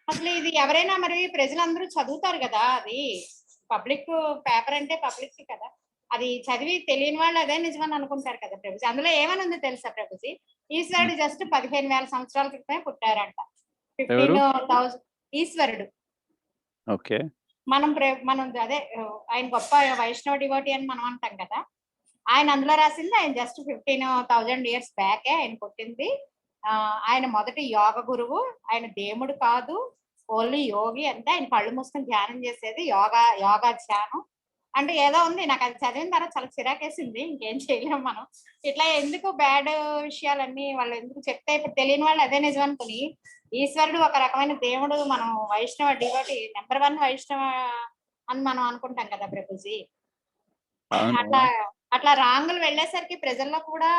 అసలు ఇది ఎవరైనా మరి ప్రజలందరూ చదువుతారు కదా, అది పబ్లిక్ పేపర్ అంటే పబ్లిక్ కదా, అది చదివి తెలియని వాళ్ళు అదే నిజమని అనుకుంటారు కదా ప్రభుజీ. అందులో ఏమని ఉందో తెలుసా ప్రభుజీ? ఈశ్వరుడు జస్ట్ 15,000 సంవత్సరాల క్రితమే పుట్టారంట. 15,000 ఈశ్వరుడు ఓకే. మనం అదే ఆయన గొప్ప వైష్ణవ డివోటీ అని మనం అంటాం కదా. ఆయన అందులో రాసింది ఆయన జస్ట్ 15,000 ఇయర్స్ బ్యాకే ఆయన పుట్టింది. ఆయన మొదటి యోగ గురువు. ఆయన దేవుడు కాదు, ఓన్లీ యోగి. అంటే ఆయన కళ్ళు మూసుకొని ధ్యానం చేసేది యోగా ధ్యానం. అంటే ఏదో ఉంది, నాకు అది చదివిన తర్వాత చాలా చిరాకేసింది. ఇంకేం చేయలేము మనం. ఇట్లా ఎందుకు బ్యాడ్ విషయాలన్నీ వాళ్ళు ఎందుకు చెప్తే ఇప్పుడు తెలియని వాళ్ళు అదే నిజం అనుకుని, ఈశ్వరుడు ఒక రకమైన దేవుడు, మనం వైష్ణవ డివోటీ నెంబర్ 1 వైష్ణవ అని మనం అనుకుంటాం కదా ప్రభుజీ. అవును. అట్లా అట్లా రాంగులు వెళ్ళేసరికి ప్రజల్లో కూడా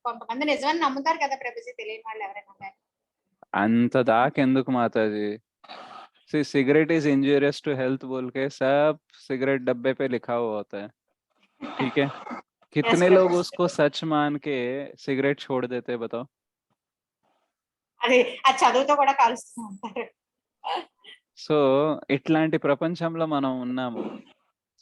కొంతమంది నిజమని నమ్ముతారు కదా ప్రభుజీ, తెలియని వాళ్ళు ఎవరైనా కానీ. अंत दाक ఎందుకు माताजी? See cigarette is injurious to health बोल के सब सिगरेट डब्बे पे लिखा हुआ होता है, ठीक है? कितने लोग ప్రభుజీ. उसको सच मान के सिगरेट छोड़ देते हैं बताओ? అది అది చదువుతో కూడా కలుస్తూ ఉంటారు. సో ఇట్లాంటి ప్రపంచంలో మనం ఉన్నాము.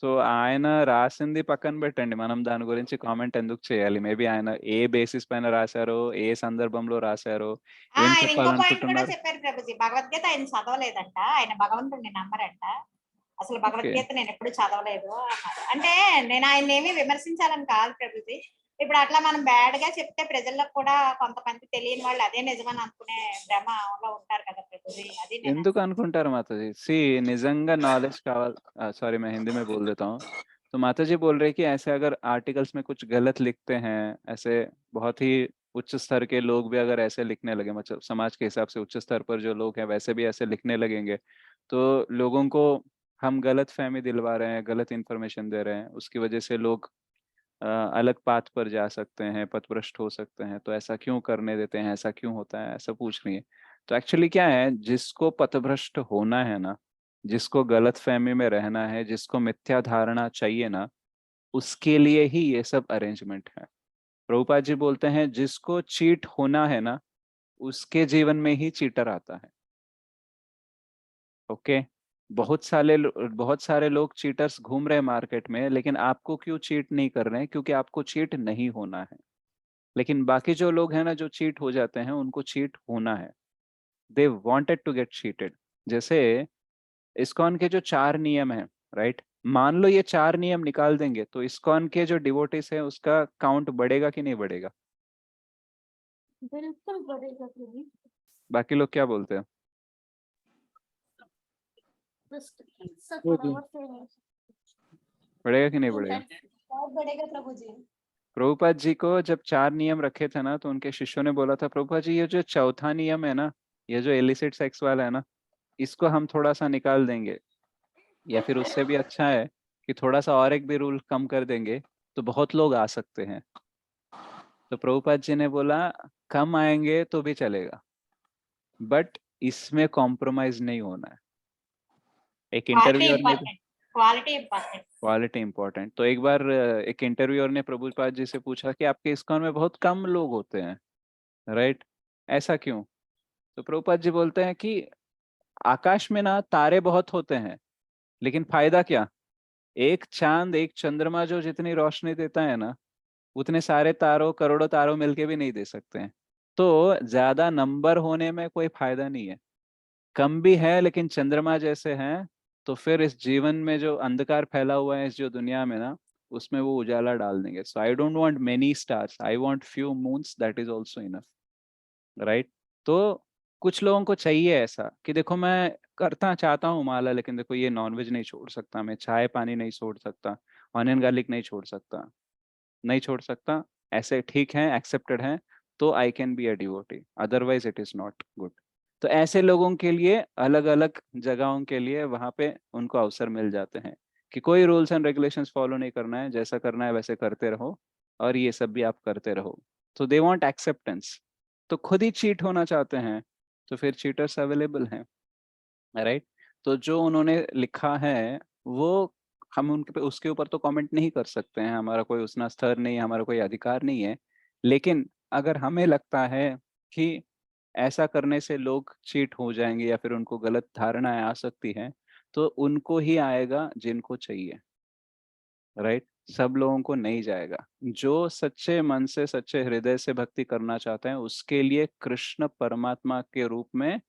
సో ఆయన రాసింది పక్కన పెట్టండి, మనం దాని గురించి కామెంట్ ఎందుకు చేయాలి? మేబీ ఆయన ఏ బేసిస్ పైన రాశారో, ఏ సందర్భంలో రాశారో, ఏం ఆయన ఇంకో పాయింట్ కూడా చెప్పాలనుకుంటున్నారు? చెప్పారు ప్రభుజీ. భగవద్గీత ఆయన చదవలేదంట, ఆయన భగవంతుడిని నమ్మరంట. అసలు ఓకే. భగవద్గీత నేను ఎప్పుడు చదవలేదు అన్నారు. అంటే నేను ఆయన ఏమీ విమర్శించాలని కాదు ప్రభుజీ. ఇప్పుడు అట్లా మనం బ్యాడ్ గా చెప్తే ప్రజలకు కూడా కొంతమంది తెలియని వాళ్ళు అదే నిజమని అనుకునే భ్రమలో ఉంటారు కదా ప్రభుజీ. అది నేను ఎందుకు అనుకుంటారు माताजी? सी निजंगा नॉलेज कावल सॉरी मैं हिंदी में बोल देता हूँ। तो माताजी बोल रहे कि ऐसे अगर आर्टिकल्स में कुछ गलत लिखते हैं, ऐसे बहुत ही उच्च स्तर के लोग भी अगर ऐसे लिखने लगे, मतलब समाज के हिसाब से उच्च स्तर पर जो लोग हैं वैसे भी ऐसे लिखने लगेंगे, तो लोगों को हम गलत फहमी दिलवा रहे हैं, गलत इन्फॉर्मेशन दे रहे हैं, उसकी वजह से लोग अलग पाथ पर जा सकते हैं, पथभ्रष्ट हो सकते हैं। तो ऐसा क्यों करने देते हैं, ऐसा क्यों होता है, ऐसा पूछ रही है। तो एक्चुअली क्या है, जिसको पथभ्रष्ट होना है ना, जिसको गलत फहमी में रहना है, जिसको मिथ्या धारणा चाहिए ना, उसके लिए ही ये सब अरेंजमेंट है। प्रभुपाद जी बोलते हैं जिसको चीट होना है ना, उसके जीवन में ही चीटर आता है। ओके, बहुत सारे लोग चीटर्स घूम रहे हैं मार्केट में, लेकिन आपको क्यों चीट नहीं कर रहे हैं? क्योंकि आपको चीट नहीं होना है। लेकिन बाकी जो लोग हैं ना, जो चीट हो जाते हैं, उनको चीट होना है। They wanted to get cheated. जैसे इस्कॉन के जो 4 नियम हैं, राइट? मान लो ये 4 नियम निकाल देंगे तो इस्कॉन के जो डिवोटीज है उसका काउंट बढ़ेगा कि नहीं बढ़ेगा? बिल्कुल बढ़ेगा प्रभु। बाकी लोग क्या बोलते हैं? बढ़ेगा कि नहीं बढ़ेगा? बहुत बढ़ेगा प्रभु जी। प्रभुपाद जी को जब 4 नियम रखे थे ना, तो उनके शिष्यों ने बोला था, प्रभुपाद जी ये जो चौथा नियम है ना, ये जो इलिसिट सेक्स वाला है ना, इसको हम थोड़ा सा निकाल देंगे, या फिर उससे भी अच्छा है कि थोड़ा सा और एक भी रूल कम कर देंगे तो बहुत लोग आ सकते हैं। तो प्रभुपाद जी ने बोला कम आएंगे तो भी चलेगा, बट इसमें कॉम्प्रोमाइज नहीं होना है। एक इंटरव्यूअर ने क्वालिटी इंपॉर्टेंट। तो एक बार एक इंटरव्यूअर ने प्रभुपाद जी से पूछा कि आपके इस्कॉन में बहुत कम लोग होते हैं, राइट? ऐसा क्यों? तो प्रभुपाद जी बोलते हैं कि आकाश में ना तारे बहुत होते हैं, लेकिन फायदा क्या? एक चांद, एक चंद्रमा जो जितनी रोशनी देता है ना, उतने सारे तारों, करोड़ों तारों मिलके भी नहीं दे सकते हैं। तो ज्यादा नंबर होने में कोई फायदा नहीं है। कम भी है लेकिन चंद्रमा जैसे हैं, तो फिर इस जीवन में जो अंधकार फैला हुआ है इस जो दुनिया में ना, उसमें वो उजाला डाल देंगे। So I don't want many stars, I want few moons, that is also enough, right? तो कुछ लोगों को चाहिए ऐसा कि देखो मैं करता चाहता हूँ माला, लेकिन देखो ये नॉनवेज नहीं छोड़ सकता, मैं चाय पानी नहीं छोड़ सकता, ऑनियन गार्लिक नहीं छोड़ सकता, नहीं छोड़ सकता, ऐसे ठीक है, एक्सेप्टेड है, तो I can be a devotee, otherwise it is not good. तो ऐसे लोगों के लिए अलग अलग जगहों के लिए वहां पे उनको अवसर मिल जाते हैं कि कोई रूल्स एंड रेगुलेशंस फॉलो नहीं करना है, जैसा करना है वैसे करते रहो, और ये सब भी आप करते रहो। तो दे वांट एक्सेप्टेंस, तो खुद ही चीट होना चाहते हैं, तो फिर चीटर्स अवेलेबल हैं, राइट? तो जो उन्होंने लिखा है वो हम उनके पे उसके ऊपर तो कमेंट नहीं कर सकते हैं, हमारा कोई उसना स्तर नहीं है, हमारा कोई अधिकार नहीं है। लेकिन अगर हमें लगता है कि ऐसा करने से लोग चीट हो जाएंगे या फिर उनको गलत धारणाएं आ सकती हैं, तो उनको ही आएगा जिनको चाहिए, राइट? सब लोगों को नहीं जाएगा। जो सच्चे मन से, सच्चे हृदय से भक्ति करना चाहते हैं, उसके लिए कृष्ण परमात्मा के रूप में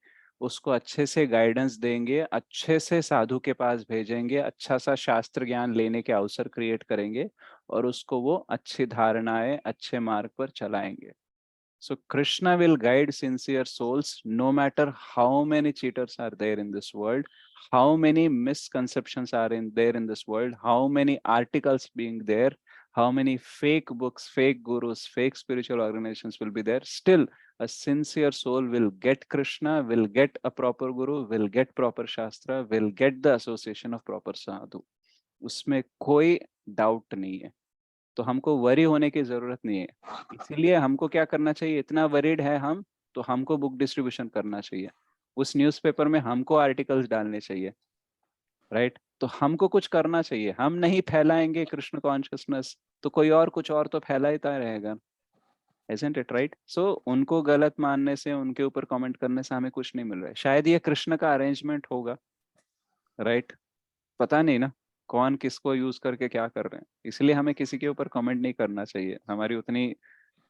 उसको अच्छे से गाइडेंस देंगे, अच्छे से साधु के पास भेजेंगे, अच्छा सा शास्त्र ज्ञान लेने के अवसर क्रिएट करेंगे और उसको वो अच्छी धारणाएं, अच्छे मार्ग पर चलाएंगे. So Krishna will guide sincere souls no matter how many cheaters are there in this world, how many misconceptions are there in this world, how many articles being there, how many fake books, fake gurus, fake spiritual organizations will be there. Still, a sincere soul will get Krishna, will get a proper guru, will get proper shastra, will get the association of proper sadhu. उसमें कोई doubt नहीं है. तो हमको worry होने की जरूरत नहीं है. इसीलिए हमको क्या करना चाहिए, इतना वरीड है हम, तो हमको बुक डिस्ट्रीब्यूशन करना चाहिए. उस न्यूज़पेपर में हमको आर्टिकल्स डालने चाहिए, राइट? तो हमको कुछ करना चाहिए. हम नहीं फैलाएंगे कृष्ण कॉन्शियसनेस तो कोई और कुछ और तो फैलाता रहेगा. Isn't it right? So उनको गलत मानने से, उनके ऊपर कमेंट करने से हमें कुछ नहीं मिल रहा है. शायद ये कृष्ण का अरेंजमेंट होगा, राइट? पता नहीं ना कौन किसको यूज करके क्या कर रहे हैं. इसलिए हमें किसी के ऊपर कमेंट नहीं करना चाहिए. हमारी उतनी,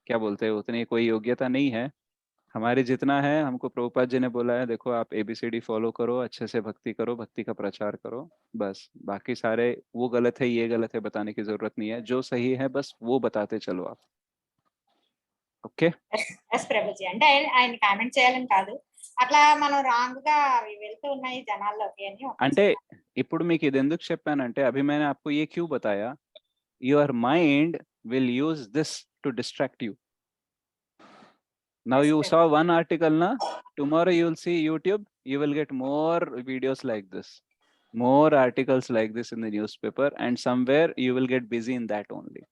क्या बोलते हैं, उतनी कोई योग्यता नहीं है. हमारे जितना है, हमको प्रभुपाद जी ने बोला है, देखो आप ABCD फॉलो करो, अच्छे से भक्ति करो, भक्ति का प्रचार करो, बस. बाकी सारे वो गलत है, ये गलत है बताने की जरूरत नहीं है. जो सही है बस वो बताते चलो आप. ఓకే. ఎస్ ప్రభుజీ, అంటే ఆయన కామెంట్ చేయాలని కాదు, అట్లా మనం రాంగ్ గా అవి వెళ్తూ ఉన్నాయి జనాల్లోకి అని. అంటే ఇప్పుడు మీకు ఇది ఎందుకు చెప్పానంటే, అభి मैंने आपको ये क्यों बताया, your mind will use this to distract you. Now you saw one article na, tomorrow you will see YouTube, you will get more videos like this, more articles like this in the newspaper, and somewhere you will get busy in that only.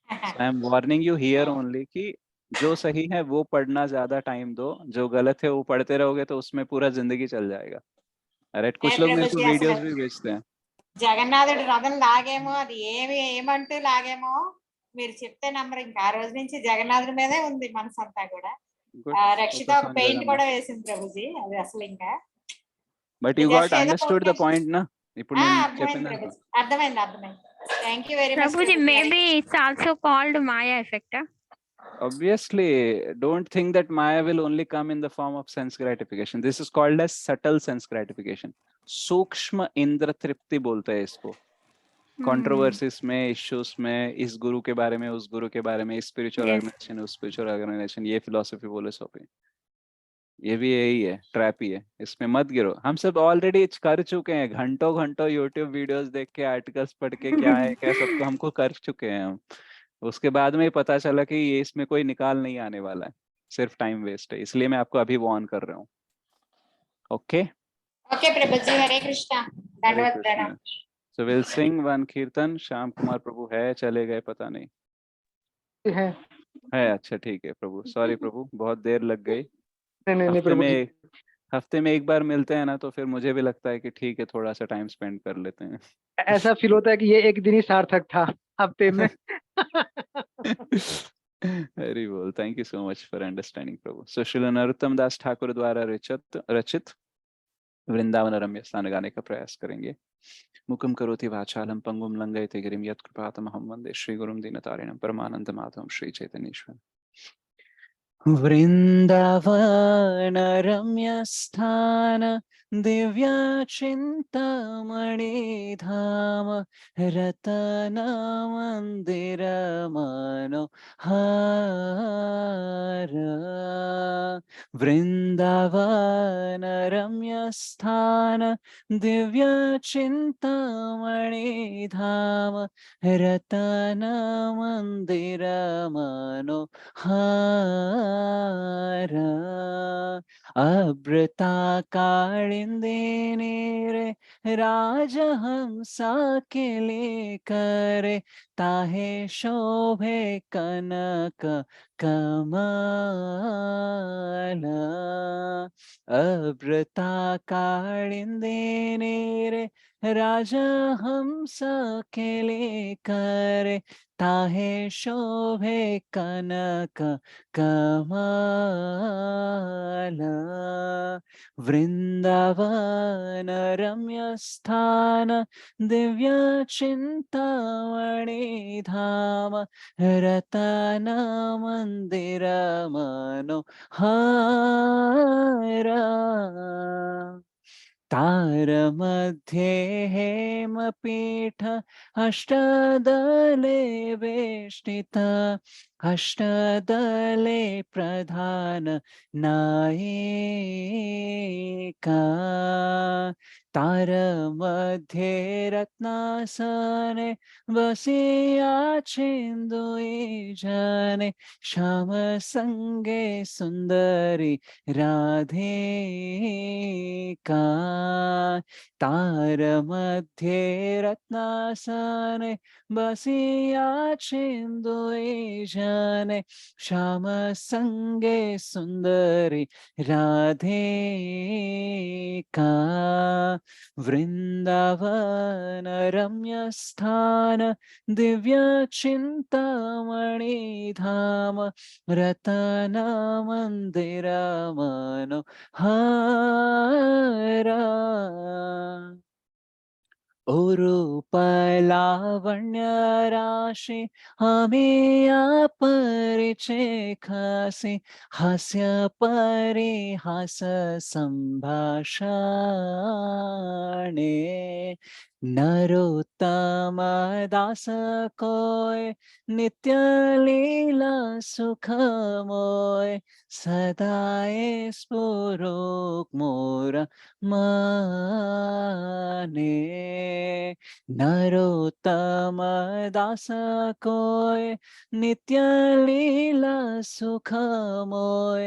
So I am warning you here only कि जो सही है वो पढ़ना ज्यादा time दो, जो गलत है वो पढ़ते रहोगे तो उसमें पूरा जिंदगी चल जाएगा. राइट? कुछ लोग मेरे को वीडियोस भी भेजते हैं, జగన్నాథుడు రథం లాగేమో, అది ఏమంటూ లాగేమో మీరు చెప్తే నమ్మరు. ఇంకా ఆ రోజు నుంచి జగన్నాథుడి మీదే ఉంది మనసు అంతా కూడా. రక్షిత ఒక పెయింట్ కూడా వేసింది ప్రభుజీ, అది అసలు ఇంకా. But you got understood the point నా? ఇప్పుడు నేను చెప్పిన అర్థమైంది, అర్థమైంది. Thank you very much Prabhuji. Maybe it's also called Maya effect. Obviously, don't think that Maya will only come in the form of sense gratification. This is called as subtle sense gratification. सूक्ष्म इंद्र तृप्ति बोलते हैं इसको. Controversies में, issues में, इस गुरु के बारे में, उस गुरु के बारे में, स्पिरिचुअल ऑर्गेनाइजेशन, उस स्पिरिचुअल ऑर्गेनाइजेशन, ये फिलॉसफी फिलोसॉफी, ये भी यही है, ट्रैप ही है. इसमें मत गिरो. हम सब ऑलरेडी कर चुके हैं, घंटों घंटों यूट्यूब वीडियोस देख के, आर्टिकल्स पढ़ के, क्या है क्या सब तो हमको कर चुके हैं हम. उसके बाद में पता चला कि ये इसमें कोई निकाल नहीं आने वाला है, सिर्फ टाइम वेस्ट है. इसलिए मैं आपको अभी वार्न कर रहा हूँ. ओके ओके प्रभुजी, हरे कृष्णा, धन्यवाद प्रणाम. सो विल सिंग वन कीर्तन. श्याम कुमार प्रभु है, चले गए पता नहीं है. अच्छा ठीक है प्रभु, सॉरी प्रभु, बहुत देर लग गई. नहीं, हफ्ते में एक बार मिलते हैं ना, तो फिर मुझे भी लगता है कि ठीक है, थोड़ा सा टाइम स्पेंड कर लेते हैं. ऐसा फील होता है कि ये एक दिन ही सार्थक था हफ्ते में. हरि बोल. Thank you so much for understanding प्रभु. सो श्री नरोत्तम दास ठाकुर द्वारा रचित वृंदावन रम्य स्थान गाने का प्रयास करेंगे. मुकुम करोति वाचालम पंगुम लंघयते गिरिम यत्कृपातमहं वंदे श्री गुरुम दीनतारिणं परमानंद माधवं श्री चैतन्येश्वर. वृंदावन रम्य स्थान दिव्या चिंतामणि धाम रतन मंदिर मनोहर. वृंदावन रम्य स्थान दिव्या चिंतामणि धाम रतन मंदिर मनोहर. अभृता कालिंदिनी रे राजहंसा के लेकर, ताहे शोभे कनक कमल. अभृता कालिंदिनी रे राजहंसा के लेकर, ताहे शोभे कनक कमला वृंदावन रम्य स्थान दिव्य चिंतामणि धाम रतन मंदिर मनोहरा तार मध्ये हेमपीठ अष्टदले वेष्टित अष्टदले प्रधान नायिका तार मध्ये रत्नासने बसिया छिंदुई जने श्याम संगे सुंदरी राधिका तार मध्ये रत्नासने बसिया छिंदुई जने श्याम संगे सुंदरी राधिका वृंदावन रम्य स्थान दिव्य चिंतामणि धाम रतन मंदिर मनोहरा रूपलावण्य राशि हमें अपरिचय खासी हास्य परिहास संभाषणे नरोत्तम दास कोय नित्य लीला सुखमोय सदाए स्फुरोक मोर माने नरोत्तम दास कोय नित्य लीला सुखमोय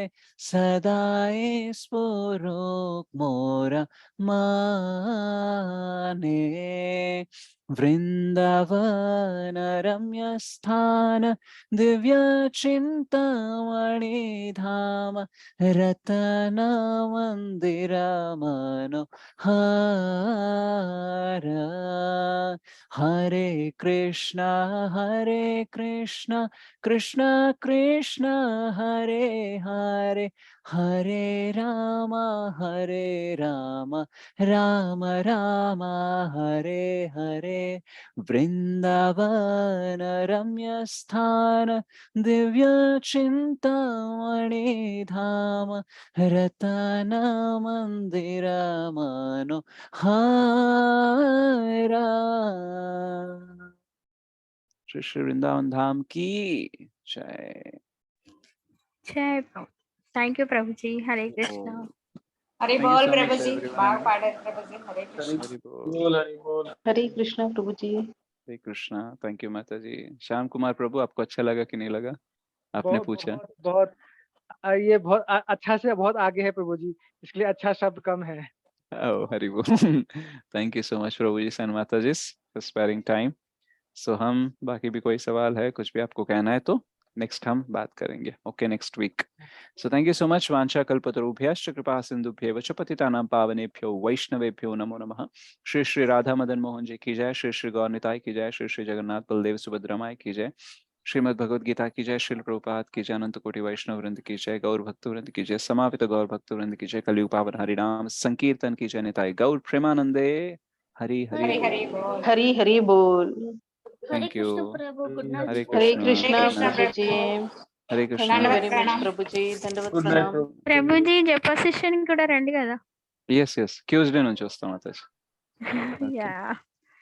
सदाए स्फुरोक मोर माने वृंदावन रम्य स्थान दिव्य चिंतामणि धाम रतन मंदिर मनोहरा हरे कृष्णा कृष्ण कृष्ण हरे हरे हरे राम राम राम हरे हरे वृंदावन रम्य स्थान दिव्य चिंतामणि धाम रतन मंदिर मनोहरा श्री श्री वृंदावन धाम की जय। जय प्रभु। थैंक यू प्रभु जी। हरे कृष्णा। हरि Thank you बोल so much, प्रभु जी everyone. बाग पाड़े प्रभु जी हरे कृष्ण हरि बोल। हरि बोल। हरे कृष्णा प्रभु जी। हरे कृष्णा। थैंक यू माता जी। श्याम कुमार प्रभु, आपको अच्छा लगा कि नहीं लगा? आपने पूछा। बहुत ये बहुत अच्छा से बहुत आगे है प्रभु जी, इसलिए अच्छा शब्द कम है। Oh, हरि बोल। Thank you so much Prabhu ji and माता जी फॉर स्पेयरिंग टाइम। सो हम बाकी भी कोई सवाल है, कुछ भी आपको कहना है तो नेक्स्ट हम बात करेंगे। Okay, next week. So thank you so much. वांछा कल्पतरुभ्यश्च कृपा सिंधुभ्येव च पतितानां पावनेभ्यो वैष्णवेभ्यो नमो नमः। श्री श्री राधा मदन मोहन जी की जय, श्री श्री गौर निताई की जय, श्री श्री जगन्नाथ बलदेव सुभद्रा माई की जय, श्रीमद् भगवद गीता की जय, श्रील प्रभुपाद की जय, अनंत कोटि वैष्णव वृंद की जय, गौर भक्त वृंद की जय, समापित गौर भक्त वृंद की जय, कलियुग पावन हरिनाम संकीर्तन की जय, निताई गौर प्रेमानंदे हरि हरि हरि बोल। हरि बोल हरी हरी बोल। Hare thank you. Krishna Prabhu. Good night. Hare Hare Krishna. Krishna good night. Prabhu ji. Hare thank Krishna. You दंडवत वेरी मच प्रणाम प्रभु जी। दंडवत गुड नाइट प्रणाम। प्रभु जी जपशिष्यन కూడా రండి కదా। yes yes ట్యూస్డే నుంచి వస్తాం అతజ్। Yeah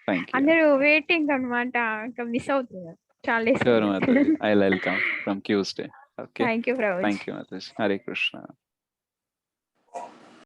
thank you. అందరూ వెయిటింగ్ అన్నమాట, ఇంకా మిస్ అవుతున్నారు చాలా షూర్ మాతాజీ, I will come from Tuesday. Okay, thank you ప్రభు థ్యాంక్ యూ మాతాజీ. హరే కృష్ణ.